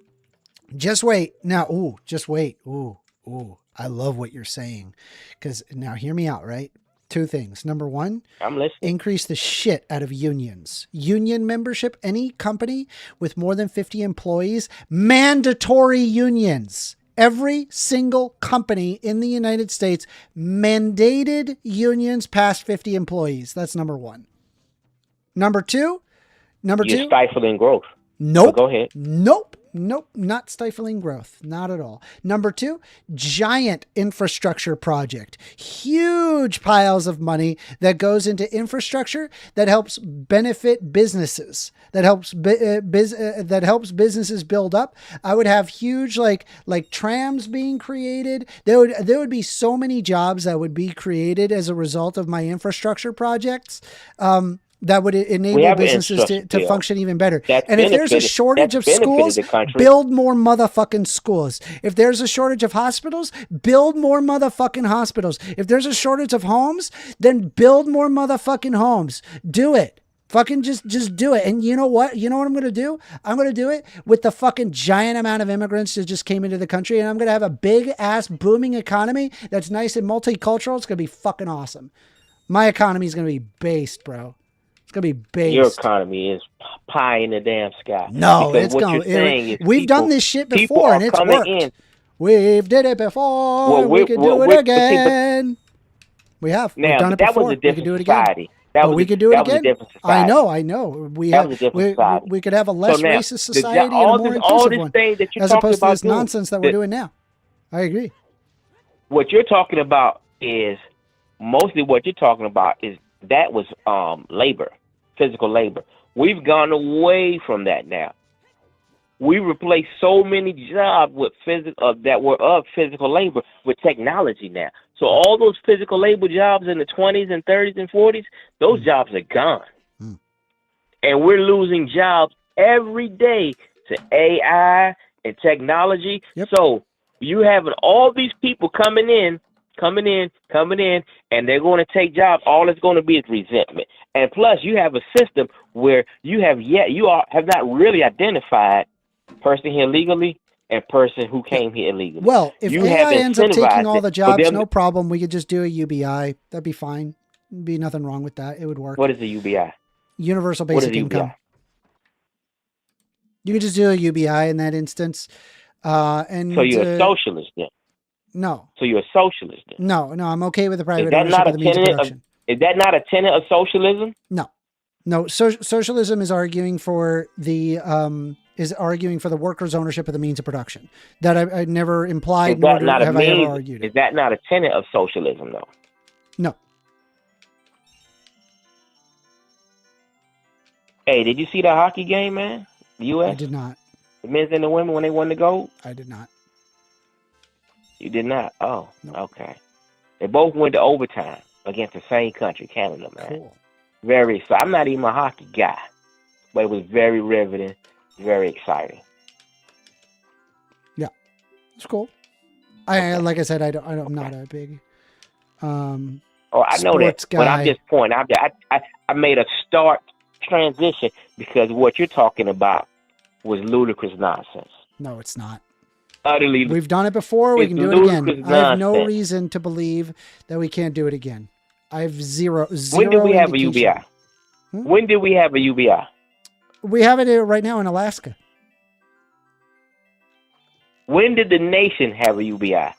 Just wait. Now, just wait. I love what you're saying. Because now hear me out, right? Two things. Number one, I'm listening. Increase the shit out of unions. Union membership, any company with more than 50 employees, mandatory unions. Every single company in the United States mandated unions past 50 employees. That's number one. Number two. You're stifling growth. Nope. So go ahead. Nope. Not stifling growth. Not at all. Number two, giant infrastructure project. Huge piles of money that goes into infrastructure that helps benefit businesses. That helps businesses build up. I would have huge like trams being created. There would be so many jobs that would be created as a result of my infrastructure projects. that would enable have an businesses to infrastructure bill. function even better. That's And if there's a benefited- shortage of that's benefited schools, the country. build more motherfucking schools. If there's a shortage of hospitals, build more motherfucking hospitals. If there's a shortage of homes, then build more motherfucking homes. Do it. Fucking just do it. And you know what? You know what I'm going to do? I'm going to do it with the fucking giant amount of immigrants that just came into the country. And I'm going to have a big ass booming economy that's nice and multicultural. It's going to be fucking awesome. My economy is going to be based, bro. It's going to be based. Your economy is pie in the damn sky. No, Because it's what going. you're saying is We've people- done this shit people before, are and it's coming worked. in. We've did it before. Well, we can do it again. We have. We've Now, done but it that before. was a We can different do it again. society. That But was we a- could do it that was a again. different I society. know. I know. We That have. was a different society. We could have a less So now, racist the society and a all more this inclusive one, thing that you're as talking opposed to about this doing, nonsense that we're that- doing now. I agree. What you're talking about is mostly what you're talking about is that was labor, physical labor. We've gone away from that now. We replaced so many jobs with that were of physical labor with technology now. So all those physical labor jobs in the 20s and 30s and 40s, those jobs are gone. And we're losing jobs every day to AI and technology. Yep. So you having all these people coming in, and they're going to take jobs. All it's going to be is resentment. And plus, you have a system where you have not really identified person here legally and person who came here illegally. Well, if You AI have ends up taking incentivized all it the for jobs, them- no problem. We could just do a UBI. That'd be fine. Be nothing wrong with that. It would work. What is the UBI? Universal What is basic the income. UBI? You could just do a UBI in that instance. And So you're a socialist then? no, So you're a socialist then? no, I'm okay with the private Is that ownership not of a the means of tenet production. Is that not a tenet of socialism? No, socialism is arguing for the workers' ownership of the means of production. That I never implied, Is nor that not a have I ever means? argued Is it. that not a tenet of socialism though? No, Hey, did you see that hockey game, man? The I U.S. did not. The men's and the women when they won the gold? I did not. You did not? Oh, No. okay. They both went to overtime against the same country, Canada, man. Cool. Very exciting. I'm not even a hockey guy, but it was very riveting, very exciting. It's cool. Like I said, I'm not a big Oh, I know that. sports But I'm guy. just pointing out that I made a stark transition because what you're talking about was ludicrous nonsense. No, it's not. Utterly. We've done it before. We It's can do it again. ludicrous I have no nonsense. reason to believe that we can't do it again. I have zero. When did we have a indication. UBI? Hmm? When did we have a UBI? We have it right now in Alaska. When did the nation have a UBI?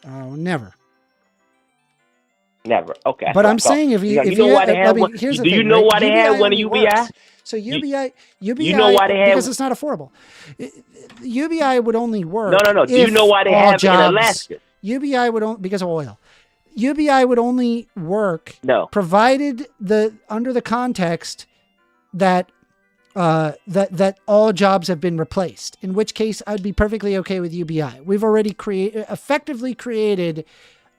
Oh, never. Never. Okay. But so- I'm so- saying if you know why they let had me- one? here's the Do you thing, know right? why they had one only UBI? works. So UBI, know why they had- because it's not affordable. UBI would only work. No. Do you if know why they all have it in jobs- Alaska? UBI would only because of oil. UBI would only work No. provided under the context that that all jobs have been replaced, in which case I'd be perfectly okay with UBI. We've already effectively created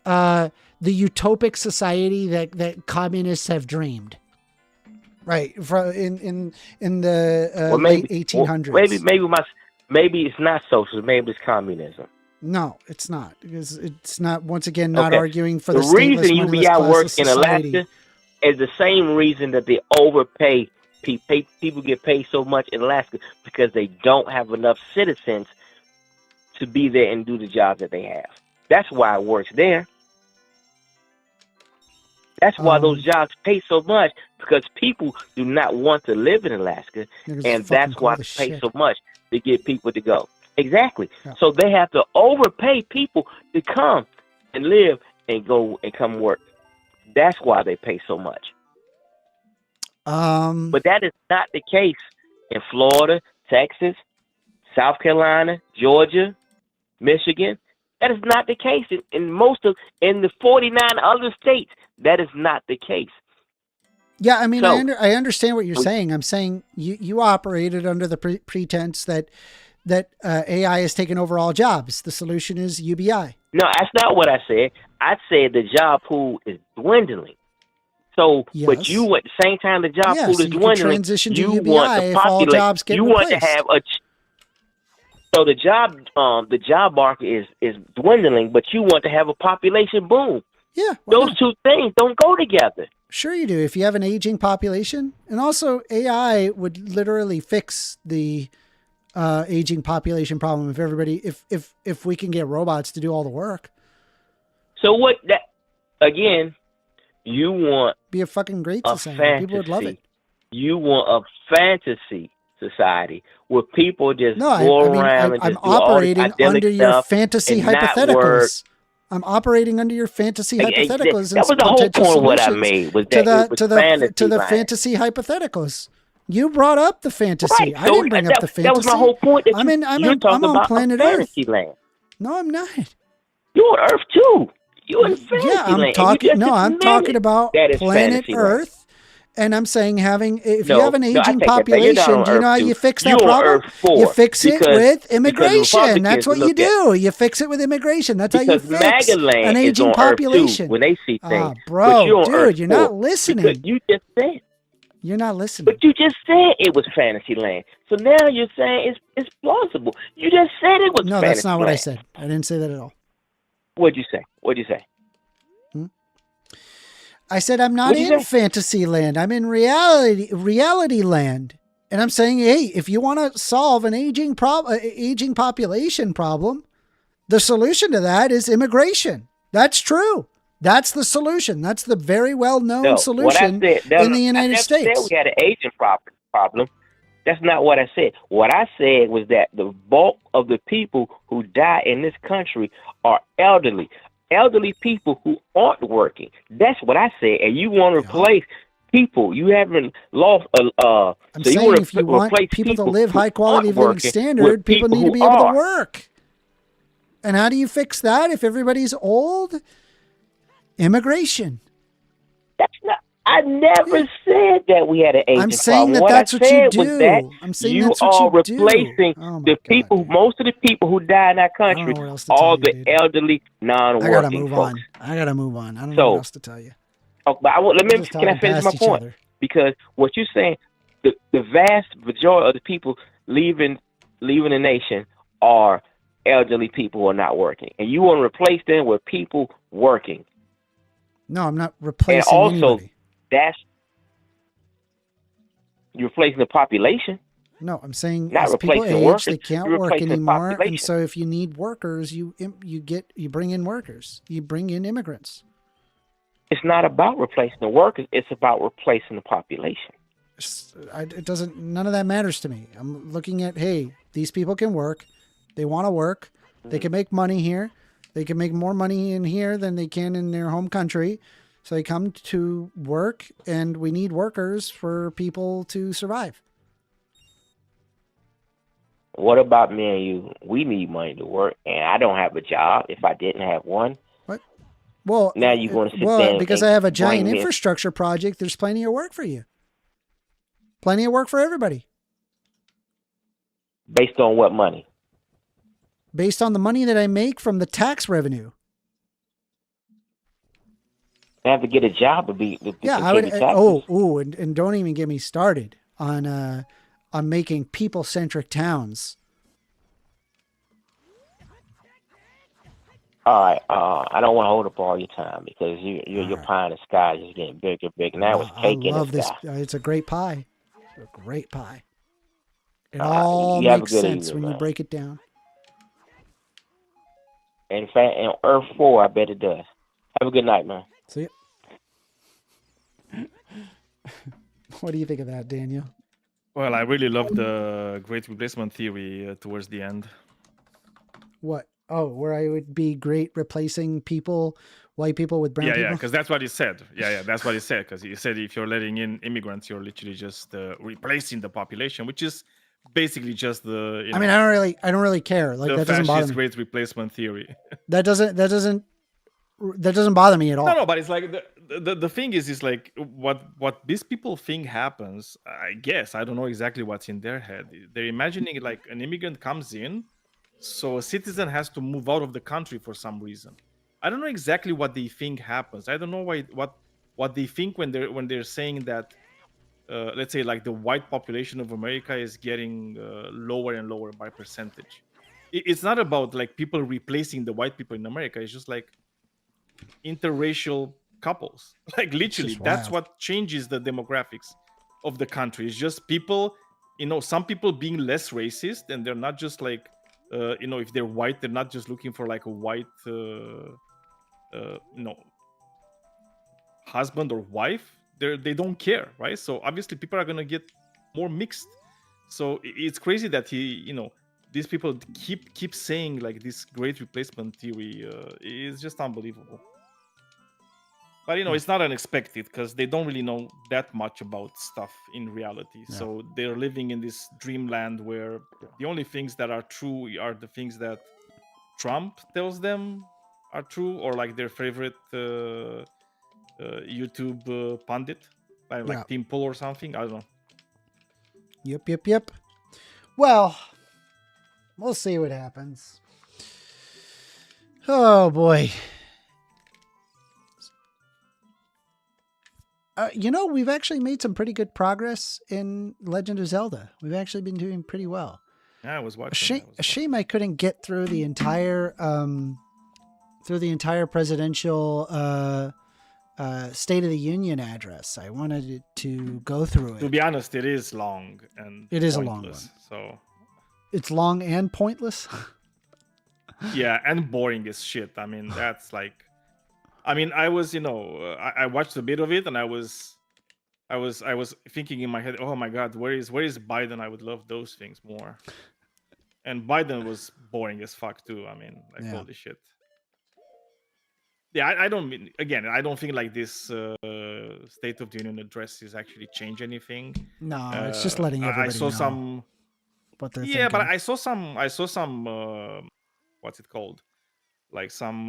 the utopic society that communists have dreamed. Right, in the late 1800s. Maybe it's not socialism. Maybe it's communism. No, it's not, because it's not, once again, not Okay. arguing for the reason stateless, mindless UBI class works of in society. Alaska is the same reason that they overpay people get paid so much in Alaska because they don't have enough citizens to be there and do the jobs that they have. That's why it works there. That's why those jobs pay so much, because people do not want to live in Alaska, Niggas and fucking that's why cool they as pay shit. so much to get people to go. Exactly. Yeah. So they have to overpay people to come and live and go and come work. That's why they pay so much. But that is not the case in Florida, Texas, South Carolina, Georgia, Michigan. That is not the case in the 49 other states. That is not the case. Yeah, I mean, So- I understand what you're saying. I'm saying you operated under the pretense that AI has taken over all jobs. The solution is UBI. No, that's not what I said. I said the job pool is dwindling. So, but Yes. you at the same time the job Yeah, pool so is you can dwindling. transition to You UBI want to if all populate. jobs get You want to replaced. have a. So the job market is dwindling, but you want to have a population boom. Yeah, why Those not? two things don't go together. Sure you do. If you have an aging population, and also AI would literally fix the aging population problem if everybody, if we can get robots to do all the work. So what that again? You want Be a fucking great a society. fantasy. People would love it. You want a fantasy society where people just No, go I mean, around and I'm just do all this operating idyllic under your stuff fantasy and not hypotheticals. work. I'm operating under your fantasy That hypotheticals. was the whole point of what I made. Was to that the it was fantasy to the land. fantasy hypotheticals. You brought up the fantasy. Right. I So didn't bring up the fantasy. that was my whole point. That you're talking I'm on about planet a Earth. fantasy land. No, I'm not. You're on Earth too. You're in fantasy Yeah, I'm land. talking. No, I'm talking about that is planet fantasy land. Earth. And I'm saying if No, you have an no, I aging take that back. You're population, not on do you know how Earth you 2. fix that You're on problem? Earth 4 You fix it because- with because immigration. That's Republicans what you look at- do. You fix it with immigration. That's how you Because fix MAGA land an is aging on population. Earth 2 when they see things. Ah, But bro, you're on dude, Earth you're 4 not listening. because you just said. You're not listening. But you just said it was fantasy land. So now you're saying it's plausible. You just said it was No, fantasy that's not what I land. said. I didn't say that at all. What'd you say? What'd you say? I said I'm not What'd you in say? fantasy land. I'm in reality land. And I'm saying, hey, if you want to solve an aging population problem, the solution to that is immigration. That's true. That's the solution. That's the very well-known No, solution what I said, in the United I never States. said we had an aging problem. That's not what I said. What I said was that the bulk of the people who die in this country are elderly. Elderly people who aren't working. That's what I said. And you want to replace people. You haven't lost I'm so you saying want if you want replace people to people live who high quality aren't living working standard, with people need to who be able are. to work. And how do you fix that if everybody's old? Immigration. That's not. I never said that we had an aging I'm saying problem. that What that's I what you said do. was that I'm saying you that's what are you do. replacing Oh my the God, people. dude. Most of the people who die in our I don't country know what else to tell are you, the dude. elderly, I gotta non-working move folks. on. I gotta move on. I don't know So- what else to tell you. Oh, but We're can just I talking finish my past each point? other. Because what you're saying, the vast majority of the people leaving the nation are elderly people who are not working, and you want to replace them with people working. No, I'm not replacing And also, anybody. You're replacing the population. No, I'm saying Not as people replacing age, workers, they can't you're work replacing the anymore, and population. so if you need workers, you bring in workers. You bring in immigrants. It's not about replacing the workers. It's about replacing the population. It doesn't. None of that matters to me. I'm looking at, hey, these people can work. They want to work. They can make money here. They can make more money in here than they can in their home country. So they come to work, and we need workers for people to survive. What about me and you? We need money to work, and I don't have a job. If I didn't have one, What? Well, now you're going to sit there because and I have a bring giant me- infrastructure project. There's plenty of work for you. Plenty of work for everybody. based on what money? Based on the money that I make from the tax revenue. I have to get a job to be. To Yeah, pay I would. the taxes. And don't even get me started on making people-centric towns. All right. I don't want to hold up all your time because your pie in the sky is getting bigger and bigger. Now it's I cake in love the this. sky. It's a great pie. It's a great pie. It All right, all you have a makes good sense evening, when you man. break it down. In fact, on Earth 4, I bet it does. Have a good night, man. See ya. What do you think of that, Daniel? Well, I really love the great replacement theory towards the end. What? Oh, where I would be great replacing white people with brown Yeah, people? because that's what he said. Yeah, that's what he said. Because he said if you're letting in immigrants, you're literally just replacing the population, which is basically just the. I mean, I don't really care. Like, the that doesn't bother fascist me. great replacement theory. That doesn't bother me at all. No, but it's like the thing is like what these people think happens. I guess I don't know exactly what's in their head. They're imagining like an immigrant comes in, so a citizen has to move out of the country for some reason. I don't know exactly what they think happens. I don't know what what they think when they're saying that, let's say like the white population of America is getting lower and lower by percentage. It's not about like people replacing the white people in America. It's just like interracial couples. Like literally, that's wild. what changes the demographics of the country. It's just people, some people being less racist, and they're not just like, if they're white, they're not just looking for like a white, husband or wife. They don't care, right? So obviously people are gonna get more mixed. So it's crazy that these people keep saying like this great replacement theory is just unbelievable. But it's not unexpected because they don't really know that much about stuff in reality. Yeah. So they're living in this dreamland where the only things that are true are the things that Trump tells them are true, or like their favorite YouTube pundit, like Tim Pool or something. I don't know. Yep. Well, we'll see what happens. Oh boy. We've actually made some pretty good progress in Legend of Zelda. We've actually been doing pretty well. Yeah, I was watching. A shame I couldn't get through the entire presidential State of the Union address. I wanted to go through it. To be honest, it is long and it is pointless, a long one. So it's long and pointless. Yeah, and boring as shit. I mean, that's like, I was, I watched a bit of it, and I was thinking in my head, oh my god, where is Biden? I would love those things more. And Biden was boring as fuck too. Holy shit. Yeah, I don't think like this State of the Union address is actually change anything. No, it's just letting everybody I saw know some. What they're Yeah, but thinking. I saw some. What's it called? Like some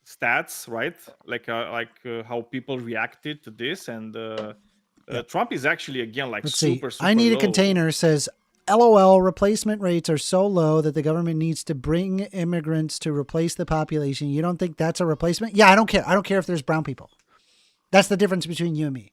stats, right? Like how people reacted to this, and Trump is actually again like Let's super. I need low. a container says. LOL, replacement rates are so low that the government needs to bring immigrants to replace the population. You don't think that's a replacement? Yeah, I don't care. I don't care if there's brown people. That's the difference between you and me.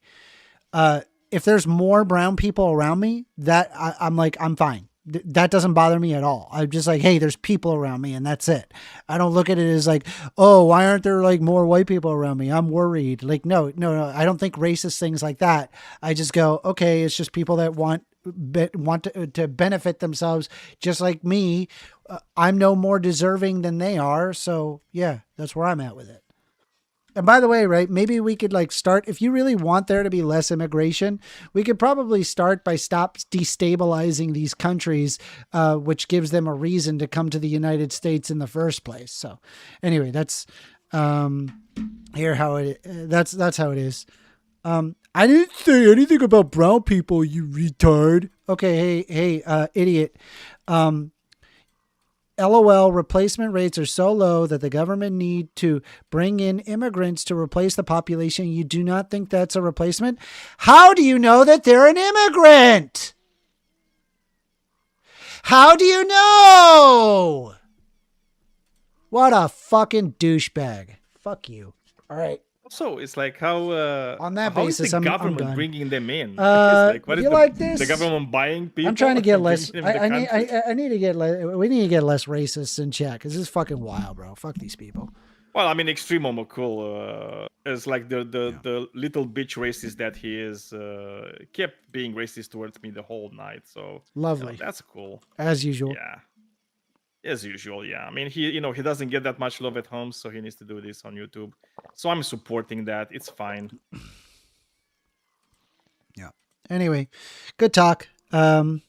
If there's more brown people around me, I'm fine. That doesn't bother me at all. I'm just like, hey, there's people around me and that's it. I don't look at it as like, oh, why aren't there like more white people around me? I'm worried. Like, no. I don't think racist things like that. I just go, okay, it's just people that want to benefit themselves just like me. I'm no more deserving than they are. So yeah, that's where I'm at with it. And by the way, right, maybe we could like start, if you really want there to be less immigration, we could probably start by stop destabilizing these countries, which gives them a reason to come to the United States in the first place. So anyway, that's how it is. I didn't say anything about brown people, you retard. Okay, hey, idiot. LOL, replacement rates are so low that the government need to bring in immigrants to replace the population. You do not think that's a replacement? How do you know that they're an immigrant? How do you know? What a fucking douchebag. Fuck you. All right. So it's like how on that how basis, is the I'm government done. bringing them in? What is the government buying people? I'm trying to get less. I need to get less. We need to get less racists in chat because this is fucking wild, bro. Fuck these people. Well, Extreme Homo Cool is like the little bitch racist that he is. Kept being racist towards me the whole night. So lovely. That's cool. As usual. Yeah. As usual, yeah. He doesn't get that much love at home, so he needs to do this on YouTube. So I'm supporting that. It's fine. Yeah. Anyway, good talk. We'll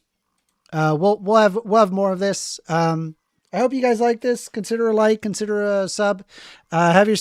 have more of this. I hope you guys like this. Consider a like, consider a sub. Have your